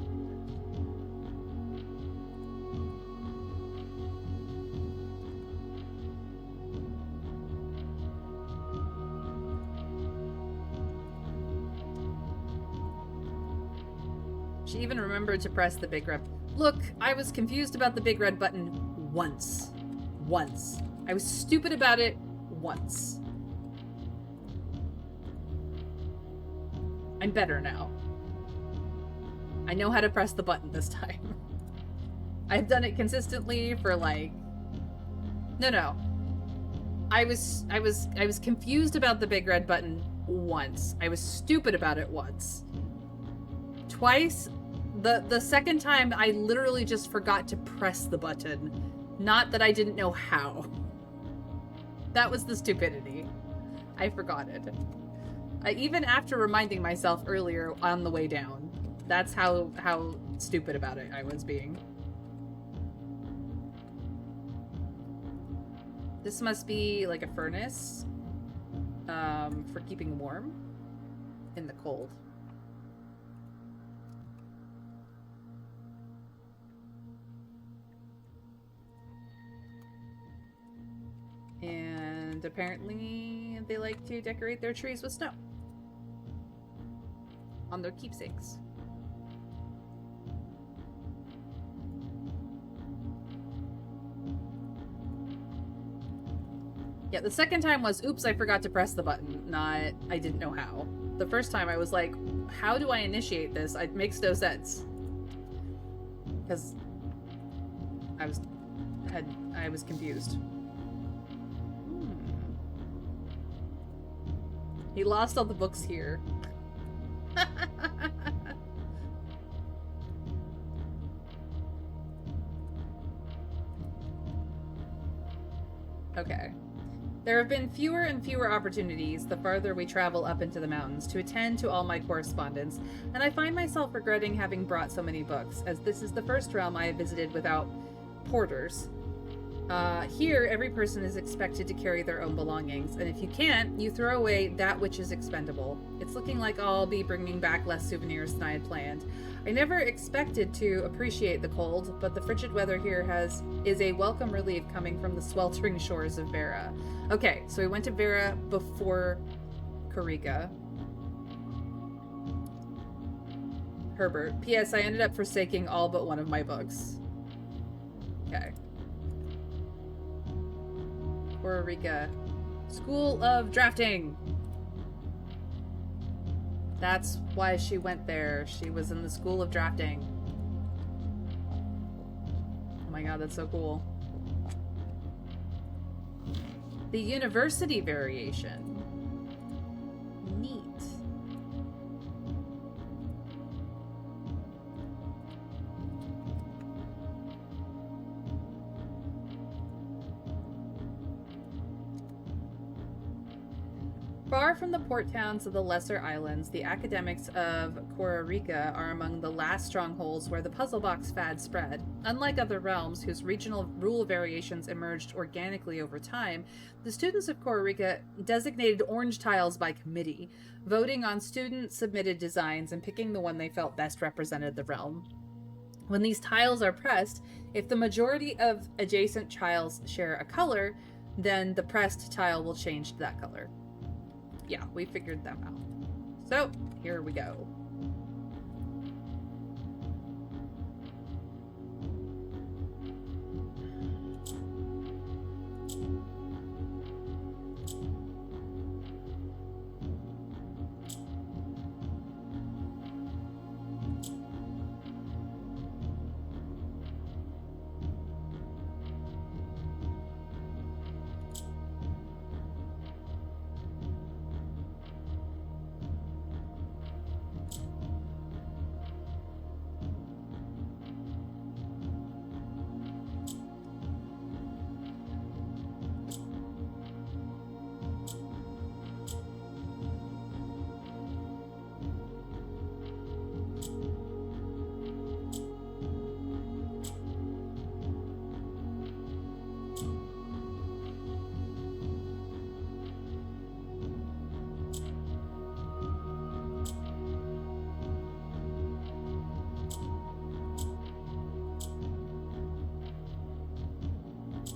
She even remembered to press the big red... Look, I was confused about the big red button once. Once. I was stupid about it once. I'm better now. I know how to press the button this time. I've done it consistently for like... No. I was confused about the big red button once. I was stupid about it once. Twice, the second time I literally just forgot to press the button. Not that I didn't know how. That was the stupidity. I forgot it. Even after reminding myself earlier on the way down. That's how stupid about it I was being. This must be like a furnace for keeping warm in the cold. And apparently they like to decorate their trees with snow on their keepsakes. Yeah, the second time was, oops, I forgot to press the button, not, I didn't know how. The first time I was like, how do I initiate this? It makes no sense. Because I was confused. He lost all the books here. Okay. There have been fewer and fewer opportunities the farther we travel up into the mountains to attend to all my correspondence, and I find myself regretting having brought so many books, as this is the first realm I have visited without porters. Here, every person is expected to carry their own belongings, and if you can't, you throw away that which is expendable. It's looking like I'll be bringing back less souvenirs than I had planned. I never expected to appreciate the cold, but the frigid weather here is a welcome relief coming from the sweltering shores of Vera. Okay, so we went to Vera before Karika. Herbert. P.S. I ended up forsaking all but one of my books. Okay. Kororika. School of Drafting. That's why she went there. She was in the School of Drafting. Oh my god, that's so cool. The University variation. Neat. Far from the port towns of the lesser islands, the academics of Kororika are among the last strongholds where the puzzle box fad spread. Unlike other realms, whose regional rule variations emerged organically over time, the students of Kororika designated orange tiles by committee, voting on student-submitted designs and picking the one they felt best represented the realm. When these tiles are pressed, if the majority of adjacent tiles share a color, then the pressed tile will change to that color. Yeah, we figured them out. So, here we go.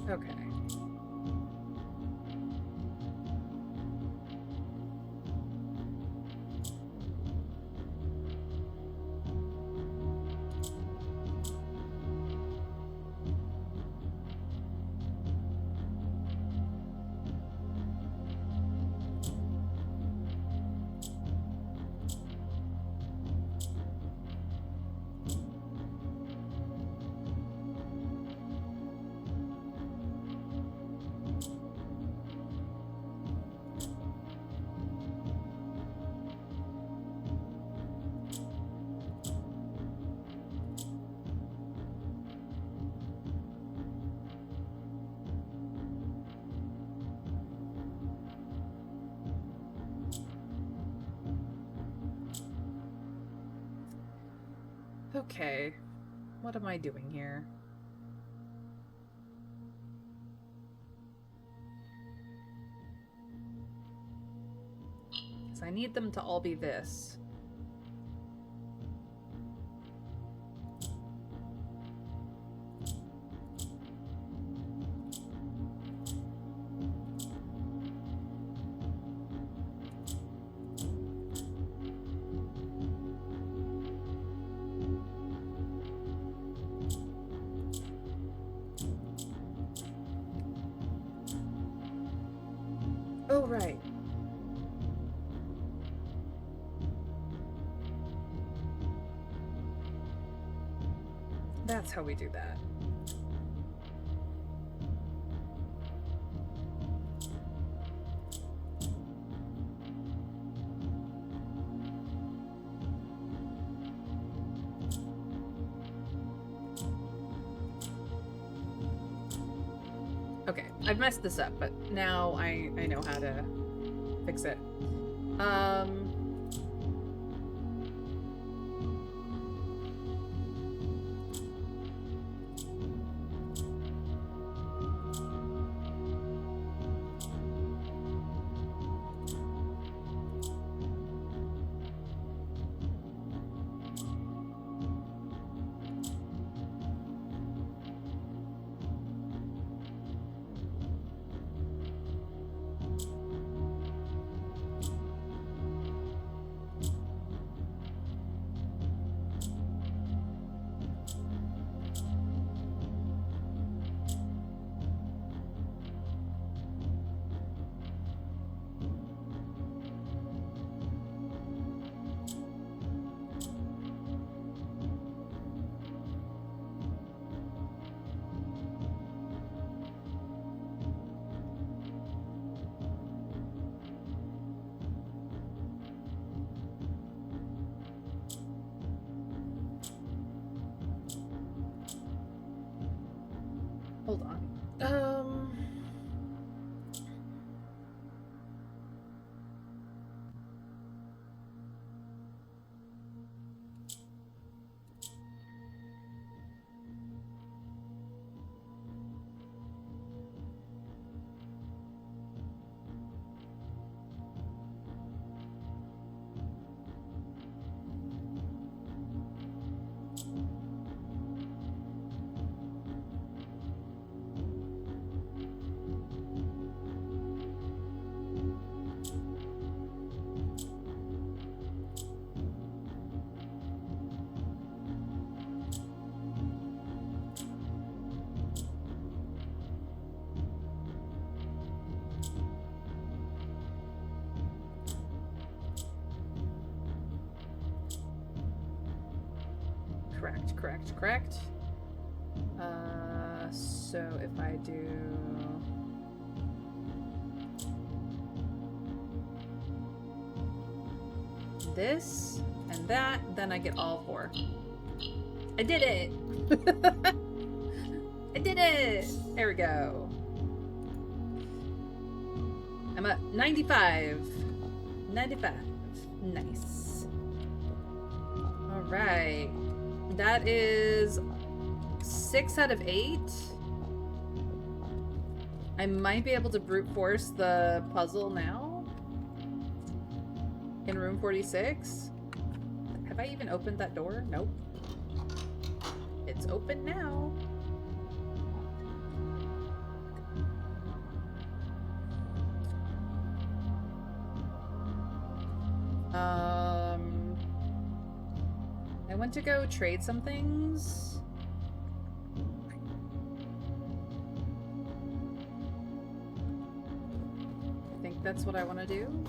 Okay. Okay. What am I doing here? Because I need them to all be this. Oh, right. That's how we do that. Okay, I've messed this up, but now I know how to fix it. Hold on. Correct. So if I do this and that, then I get all 4. I did it! I did it! There we go. I'm at 95. 95. Nice. Alright. That is 6 out of 8. I might be able to brute force the puzzle now. In room 46. Have I even opened that door? Nope. It's open now. I went to go trade some things. I think that's what I want to do.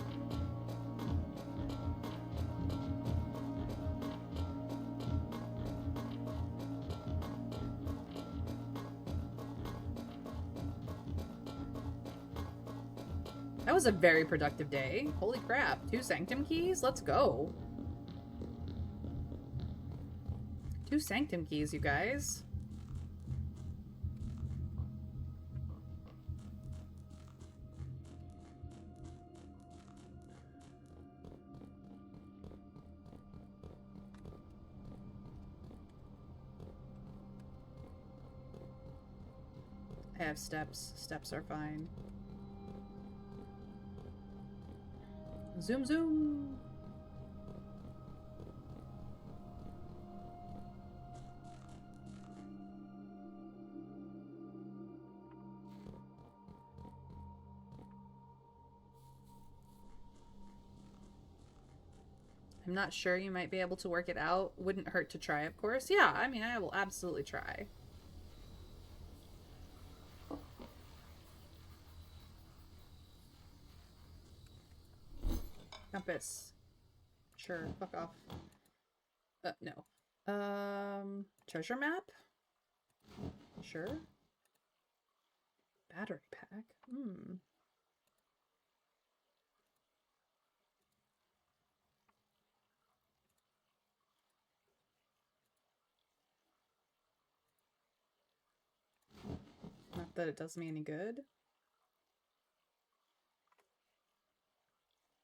That was a very productive day. Holy crap. 2 sanctum keys? Let's go. 2 sanctum keys, you guys. I have steps. Steps are fine. Zoom zoom! I'm not sure, you might be able to work it out. Wouldn't hurt to try, of course. Yeah, I mean, I will absolutely try. Compass. Sure, fuck off. No. Treasure map? Sure. Battery pack? Hmm. Not that it does me any good.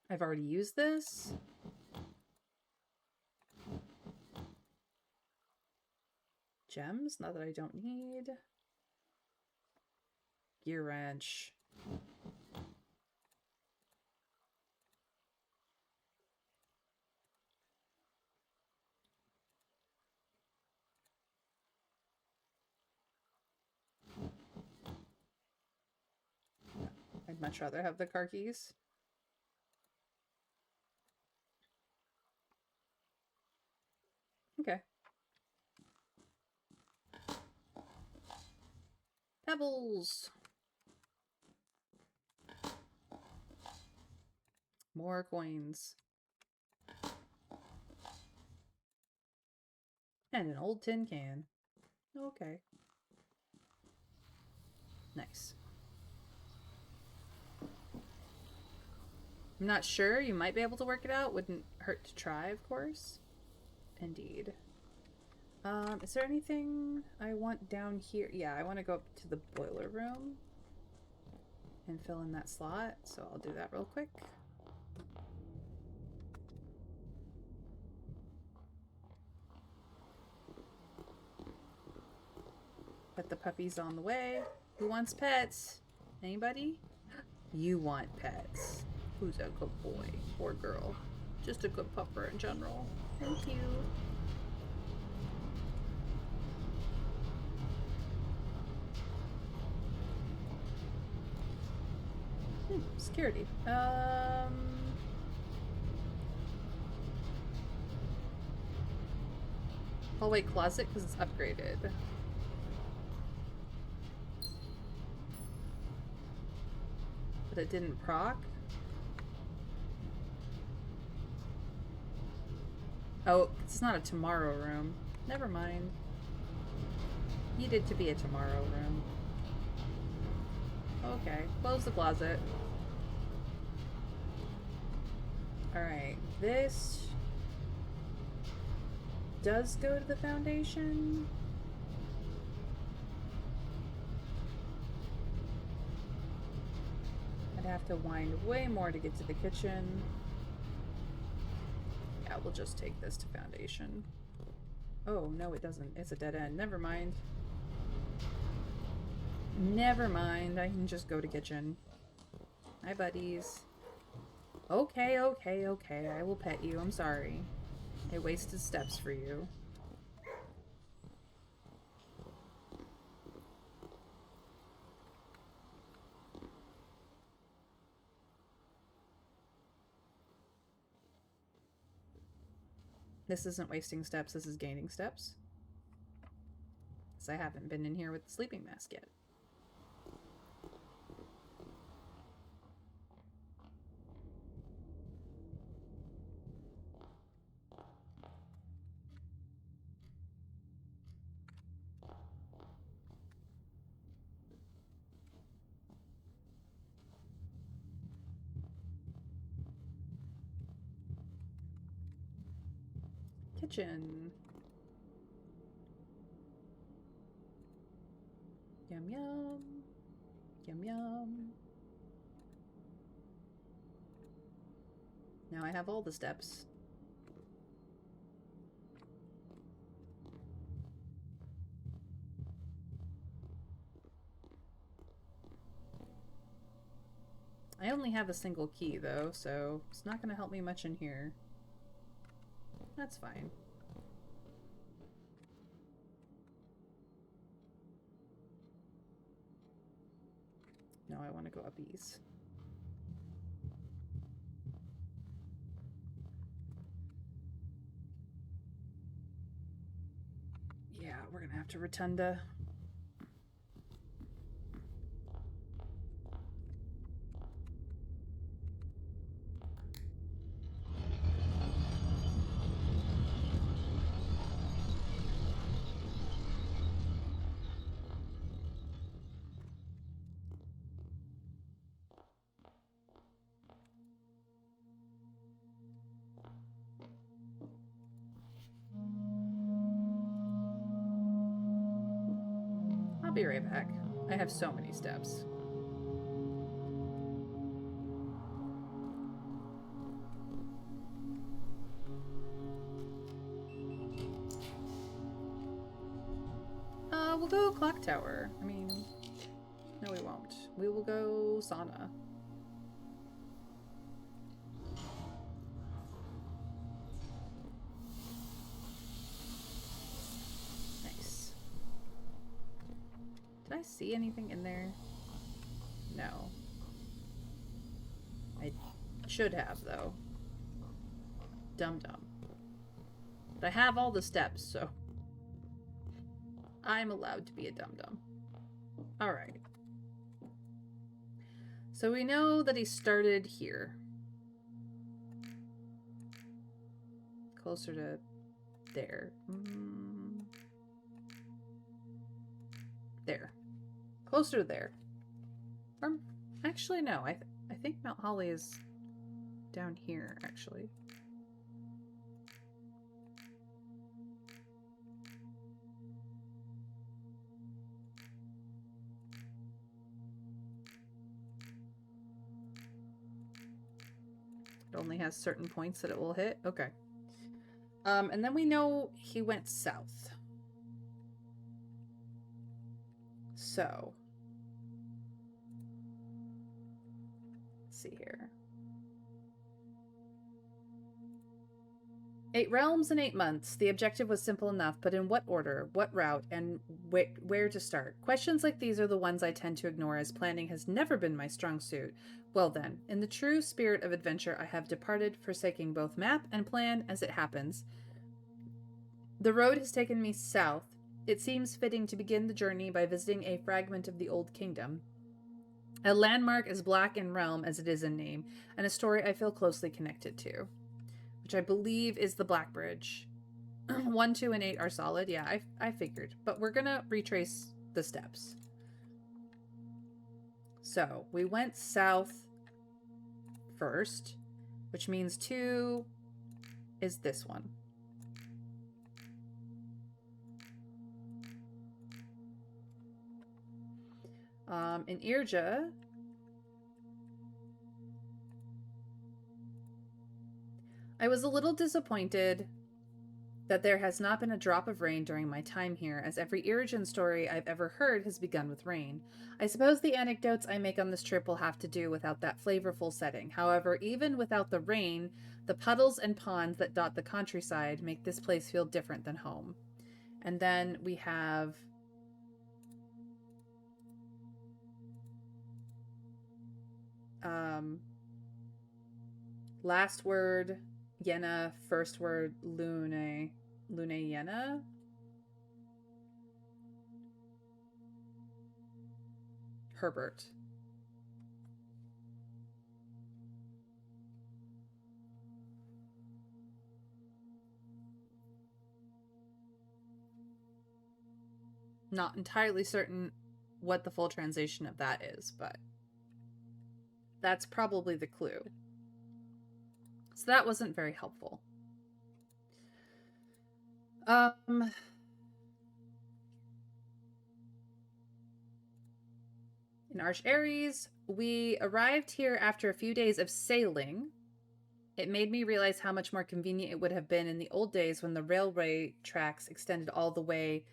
I've already used this. Gems? Not that I don't need. Gear wrench. I'd much rather have the car keys. Okay. Pebbles! More coins. And an old tin can. Okay. Nice. I'm not sure. You might be able to work it out. Wouldn't hurt to try, of course. Indeed. Is there anything I want down here? Yeah, I want to go up to the boiler room and fill in that slot, so I'll do that real quick. Put the puppies on the way. Who wants pets? Anybody? You want pets. Who's a good boy or girl? Just a good pupper in general. Thank you. Security. Hallway closet because it's upgraded. But it didn't proc. Oh, it's not a tomorrow room. Never mind. Needed to be a tomorrow room. Okay, close the closet. Alright, this does go to the foundation. I'd have to wind way more to get to the kitchen. Yeah, we'll just take this to foundation. Oh, no it doesn't. It's a dead end. Never mind. Never mind. I can just go to kitchen. Hi, buddies. Okay, okay, okay. I will pet you. I'm sorry. I wasted steps for you. This isn't wasting steps, this is gaining steps. Because I haven't been in here with the sleeping mask yet. Kitchen. Yum yum. Yum yum. Now I have all the steps. I only have a single key, though, so it's not going to help me much in here. That's fine. No, I want to go up east. Yeah, we're going to have to rotunda. I'll be right back. I have so many steps. We'll go clock tower. I mean, no we won't. We will go sauna. Nice. Did I see anything in there? No. I should have, though. Dum-dum. But I have all the steps, so I'm allowed to be a dum-dum. Alright. So we know that he started here. Closer to there. There. Closer to there. Or, actually, no. I think Mount Holly is down here, actually. It only has certain points that it will hit. Okay. And then we know he went south. So. Let's see here. 8 realms in 8 months. The objective was simple enough, but in what order, what route, and where to start? Questions like these are the ones I tend to ignore, as planning has never been my strong suit. Well then, in the true spirit of adventure, I have departed, forsaking both map and plan as it happens. The road has taken me south. It seems fitting to begin the journey by visiting a fragment of the Old Kingdom. A landmark as black in realm as it is in name, and a story I feel closely connected to. Which I believe is the Black Bridge. 1, 2, and 8 are solid. Yeah, I figured. But we're going to retrace the steps. So, we went south first, which means 2 is this one. In Irja, I was a little disappointed that there has not been a drop of rain during my time here, as every Irigan story I've ever heard has begun with rain. I suppose the anecdotes I make on this trip will have to do without that flavorful setting. However, even without the rain, the puddles and ponds that dot the countryside make this place feel different than home. And then we have last word Yena, first word Lune Yena. Herbert. Not entirely certain what the full translation of that is, but that's probably the clue. So that wasn't very helpful. In Arch Ares, we arrived here after a few days of sailing. It made me realize how much more convenient it would have been in the old days when the railway tracks extended all the way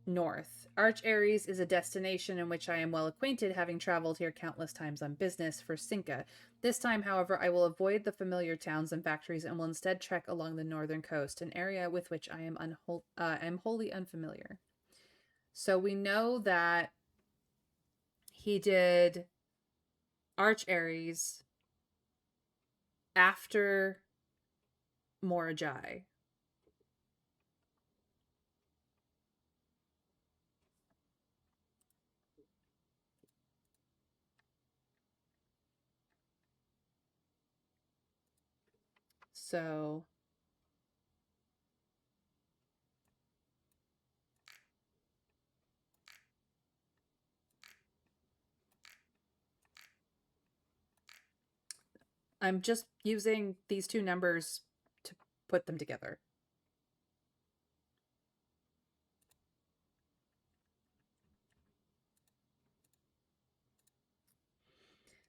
north. Arch Aries is a destination in which I am well acquainted, having traveled here countless times on business for Cinca. This time, however, I will avoid the familiar towns and factories and will instead trek along the northern coast, an area with which I am wholly unfamiliar. So we know that he did Arch Aries after Morajai. So I'm just using these two numbers to put them together.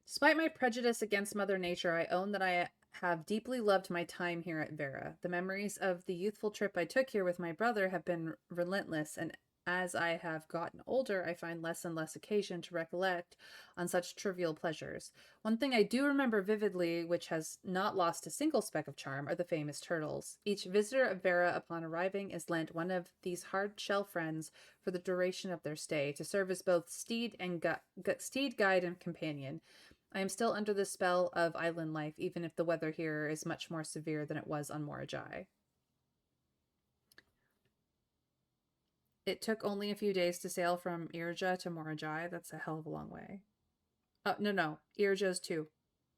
Despite my prejudice against Mother Nature, I own that I have deeply loved my time here at Vera. The memories of the youthful trip I took here with my brother have been relentless, and as I have gotten older, I find less and less occasion to recollect on such trivial pleasures. One thing I do remember vividly, which has not lost a single speck of charm, are the famous turtles. Each visitor of Vera upon arriving is lent one of these hard-shell friends for the duration of their stay, to serve as both steed guide, and companion. I am still under the spell of island life, even if the weather here is much more severe than it was on Morajai. It took only a few days to sail from Irja to Morajai. That's a hell of a long way. No. Irja is 2.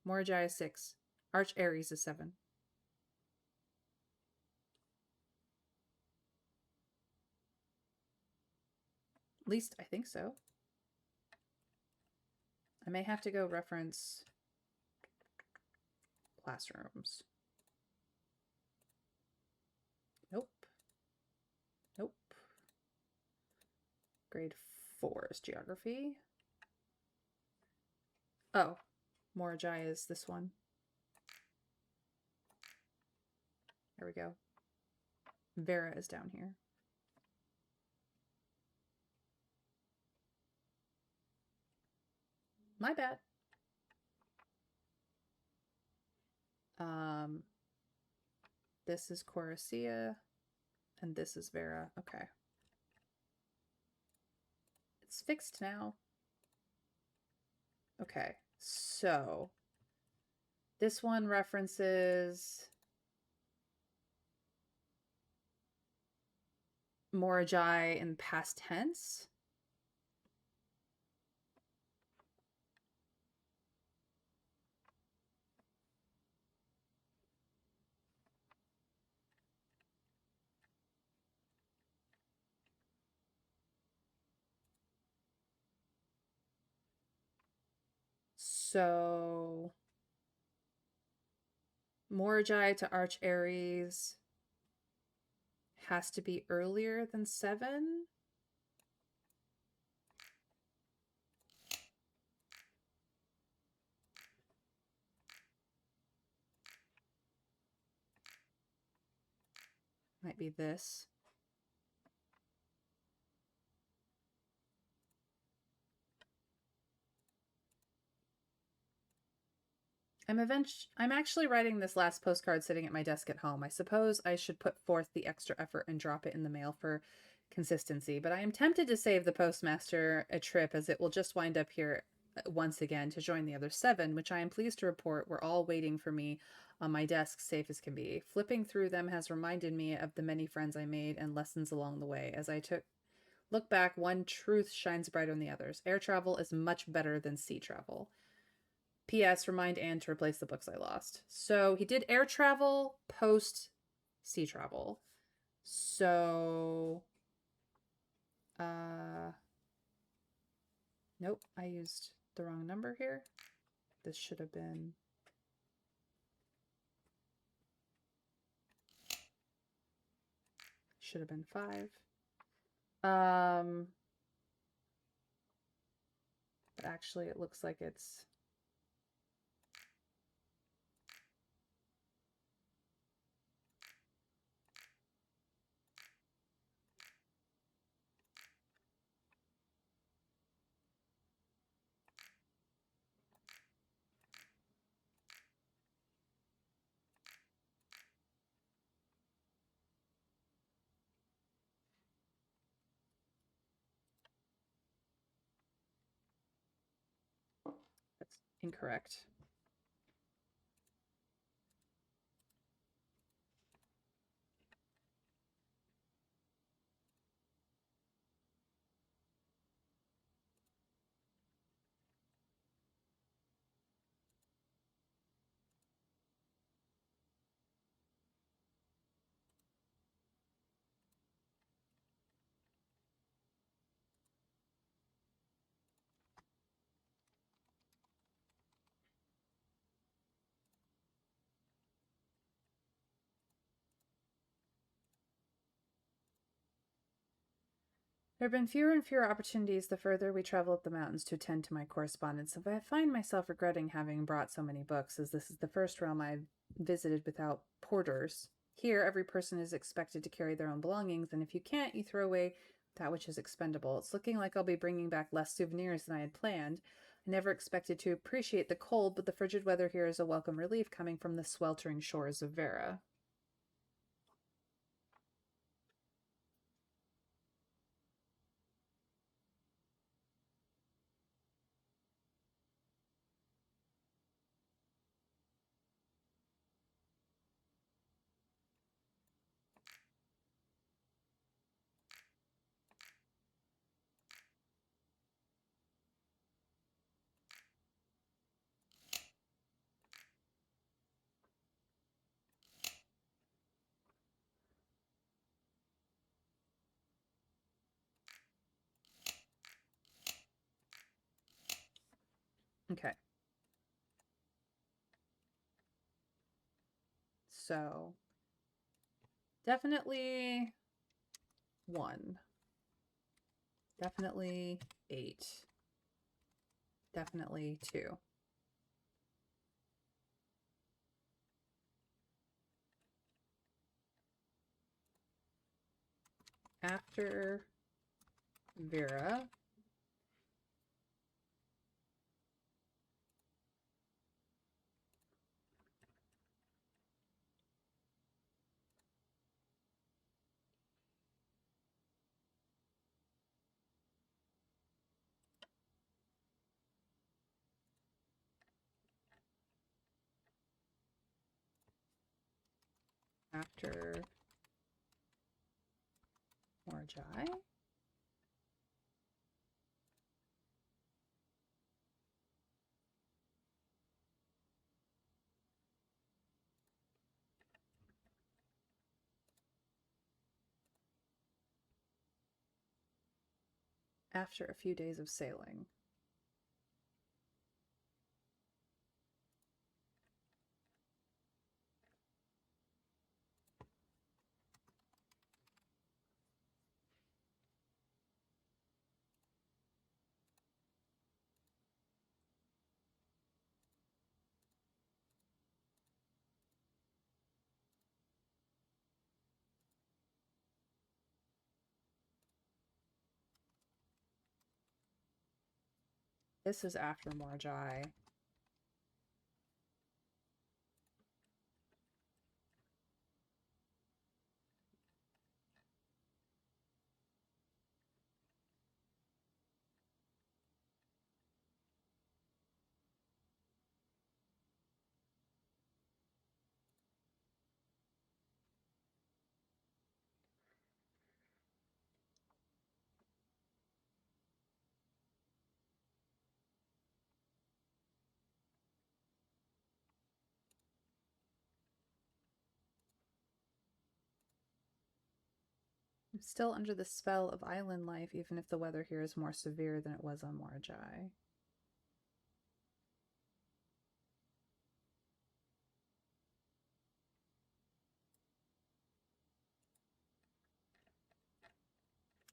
Morajai is 6. Arch Aries is 7. At least I think so. I may have to go reference classrooms. Nope. Nope. Grade 4 is geography. Oh, Morajai is this one. There we go. Vera is down here. My bad. This is Coracia, and this is Vera. Okay. It's fixed now. Okay, so this one references Morajai in past tense. So Morajai to Arch Aries has to be earlier than 7. Might be this. I'm actually writing this last postcard sitting at my desk at home. I suppose I should put forth the extra effort and drop it in the mail for consistency, but I am tempted to save the postmaster a trip, as it will just wind up here once again to join the other 7, which I am pleased to report were all waiting for me on my desk, safe as can be. Flipping through them has reminded me of the many friends I made and lessons along the way. As I look back, one truth shines brighter than the others. Air travel is much better than sea travel. P.S. Remind Anne to replace the books I lost. So he did air travel post sea travel. So, nope, I used the wrong number here. This should have been Should have been 5. But actually it looks like it's Incorrect. There have been fewer and fewer opportunities the further we travel up the mountains to attend to my correspondence, and I find myself regretting having brought so many books, as this is the first realm I've visited without porters. Here, every person is expected to carry their own belongings, and if you can't, you throw away that which is expendable. It's looking like I'll be bringing back less souvenirs than I had planned. I never expected to appreciate the cold, but the frigid weather here is a welcome relief coming from the sweltering shores of Vera. Okay. So, definitely 1. Definitely 8. Definitely 2. After Vera, after Morjai, after a few days of sailing. This is after Morjai. I'm still under the spell of island life, even if the weather here is more severe than it was on Morjai.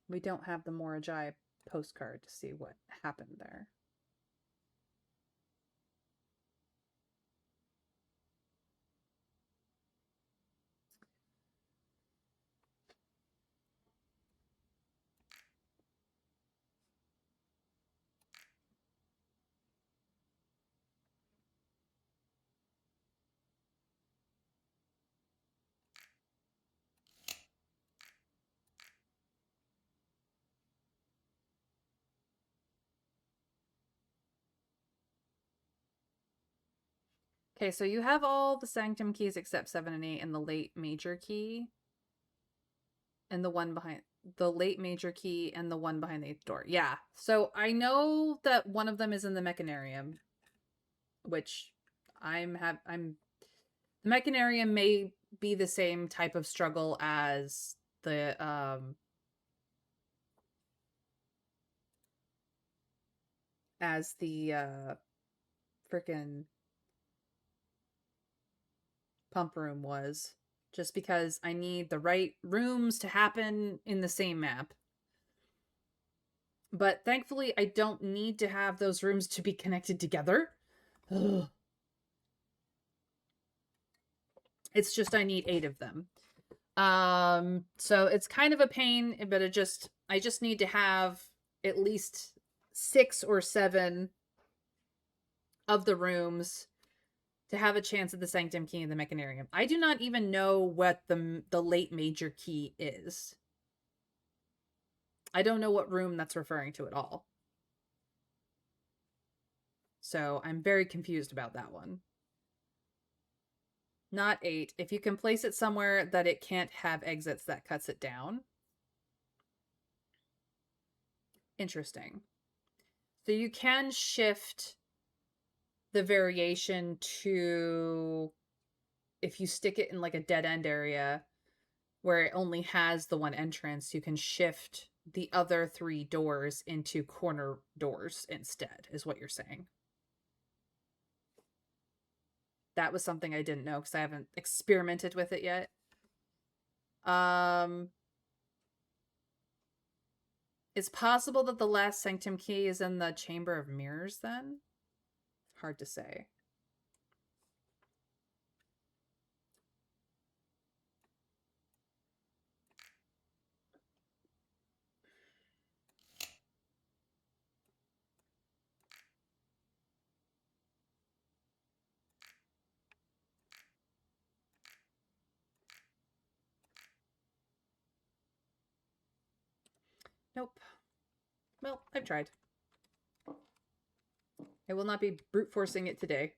We don't have the Morjai postcard to see what happened there. Okay, so you have all the sanctum keys except 7 and 8 and the late major key. And the one behind the late major key and the one behind the 8th door. Yeah. So I know that one of them is in the mechanarium, which I'm the mechanarium may be the same type of struggle as the freaking pump room was, just because I need the right rooms to happen in the same map. But thankfully, I don't need to have those rooms to be connected together. Ugh. It's just I need 8 of them. So it's kind of a pain, but I just need to have at least 6 or 7 of the rooms to have a chance at the sanctum key and the mechanarium. I do not even know what the late major key is. I don't know what room that's referring to at all. So I'm very confused about that one. Not 8. If you can place it somewhere that it can't have exits, that cuts it down. Interesting. So you can shift the variation to, if you stick it in like a dead end area where it only has the one entrance, you can shift the other 3 doors into corner doors instead, is what you're saying. That was something I didn't know because I haven't experimented with it yet. It's possible that the last sanctum key is in the Chamber of Mirrors then? Hard to say. Nope. Well, I've tried. I will not be brute forcing it today.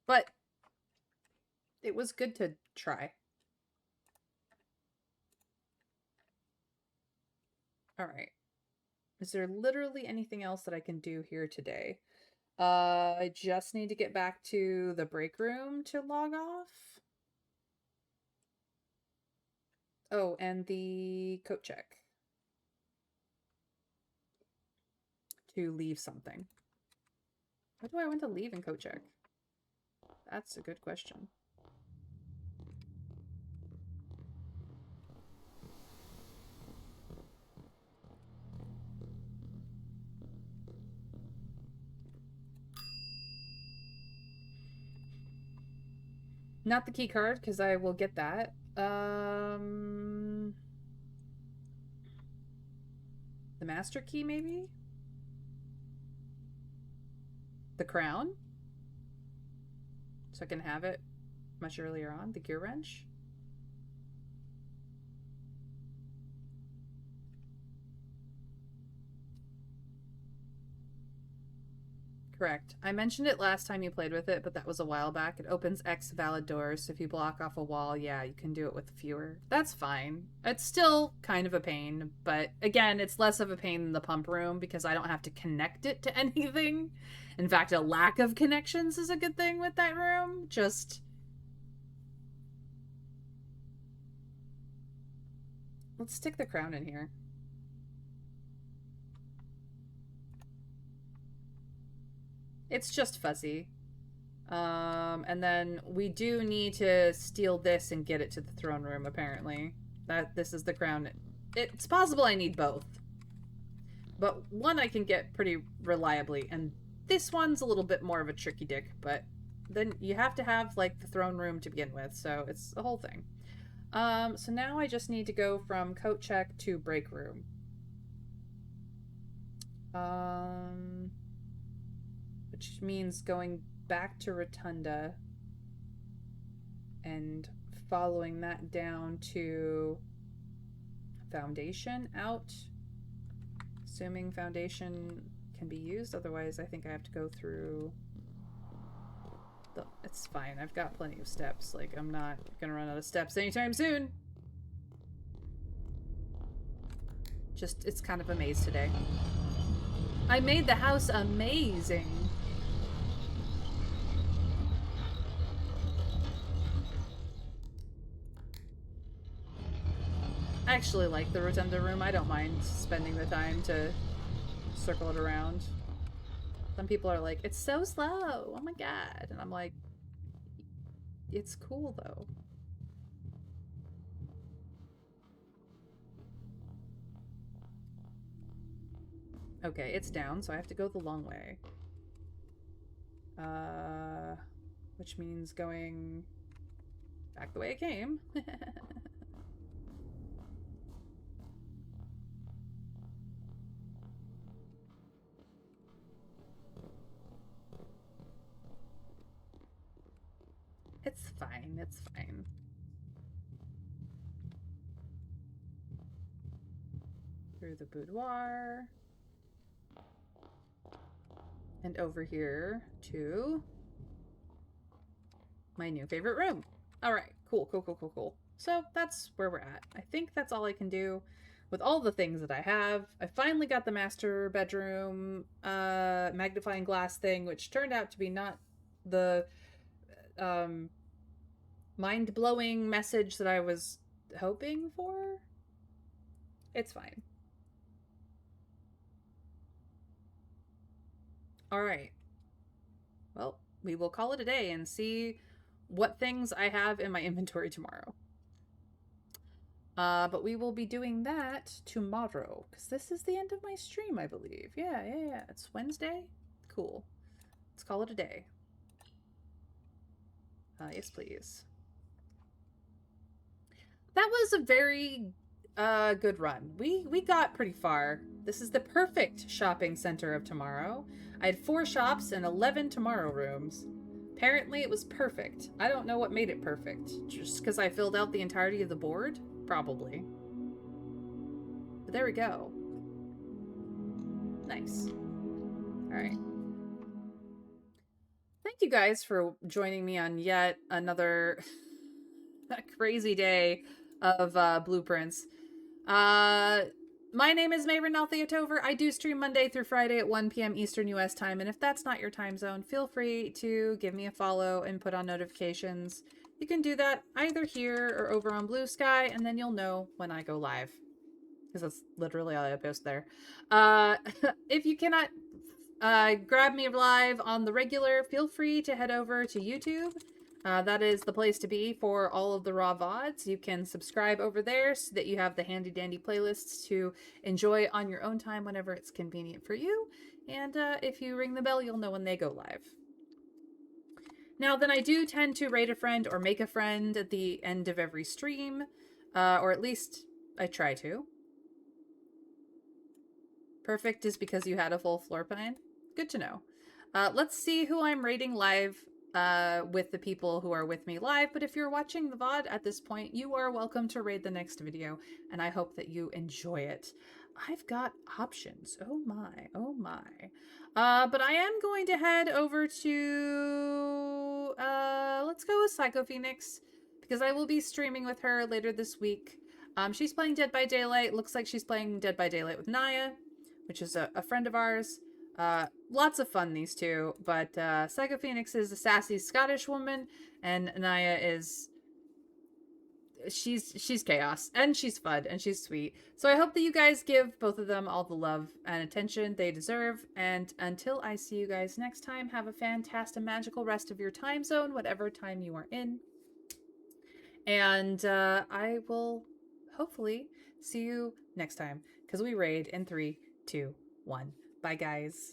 But it was good to try. All right. Is there literally anything else that I can do here today? I just need to get back to the break room to log off. Oh, and the coat check. To leave something. What do I want to leave in coat check? That's a good question. Not the key card, because I will get that. The master key, maybe? The crown? So I can have it much earlier on. The gear wrench? Correct. I mentioned it last time you played with it, but that was a while back. It opens X valid doors, so if you block off a wall, yeah, you can do it with fewer. That's fine. It's still kind of a pain, but again, it's less of a pain than the pump room because I don't have to connect it to anything. In fact, a lack of connections is a good thing with that room. Just... let's stick the crown in here. It's just fuzzy. And then we do need to steal this and get it to the throne room, apparently. This is the crown. It's possible I need both. But one I can get pretty reliably, and this one's a little bit more of a tricky dick, but then you have to have, like, the throne room to begin with, so it's a whole thing. So now I just need to go from coat check to break room. Which means going back to Rotunda and following that down to Foundation out. Assuming Foundation can be used, otherwise I think I have to go through It's fine. I've got plenty of steps. Like, I'm not gonna run out of steps anytime soon. Just, it's kind of a maze today. I made the house amazing. I actually like the rotunda room. I don't mind spending the time to circle it around. Some people are like, it's so slow. Oh my god. And I'm like, it's cool though. Okay, it's down, so I have to go the long way. Which means going back the way I came. It's fine, it's fine. Through the boudoir. And over here to my new favorite room. Alright, cool. So that's where we're at. I think that's all I can do with all the things that I have. I finally got the master bedroom magnifying glass thing, which turned out to be not the mind-blowing message that I was hoping for. It's fine. Alright. Well, we will call it a day and see what things I have in my inventory tomorrow. But we will be doing that tomorrow, because this is the end of my stream, I believe. Yeah. It's Wednesday? Cool. Let's call it a day. Yes, please. That was a very good run. We got pretty far. This is the perfect shopping center of tomorrow. I had 4 shops and 11 tomorrow rooms. Apparently it was perfect. I don't know what made it perfect. Just because I filled out the entirety of the board? Probably. But there we go. Nice. Alright. Thank you guys for joining me on yet another crazy day of blueprints. My name is Mayrin Altheotover. I do stream Monday through Friday at 1 p.m. Eastern US time, and if that's not your time zone, feel free to give me a follow and put on notifications. You can do that either here or over on Blue Sky, and then you'll know when I go live. Because that's literally all I post there. If you cannot grab me live on the regular, feel free to head over to YouTube. That is the place to be for all of the raw VODs. You can subscribe over there so that you have the handy dandy playlists to enjoy on your own time whenever it's convenient for you. And if you ring the bell, you'll know when they go live. Now, then I do tend to raid a friend or make a friend at the end of every stream, or at least I try to. Perfect is because you had a full floor plan. Good to know. Let's see who I'm raiding live with the people who are with me live, but if you're watching the VOD at this point, you are welcome to raid the next video, and I hope that you enjoy it. I've got options. Oh my, oh my. But I am going to head over to, let's go with Psycho Phoenix, because I will be streaming with her later this week. She's playing Dead by Daylight. Looks like she's playing Dead by Daylight with Naya, which is a friend of ours. Lots of fun, these two, but Psycho Phoenix is a sassy Scottish woman, and Naya is... She's chaos, and she's fun, and she's sweet. So I hope that you guys give both of them all the love and attention they deserve, and until I see you guys next time, have a fantastic, magical rest of your time zone, whatever time you are in. And I will hopefully see you next time, because we raid in 3, 2, 1. Bye, guys.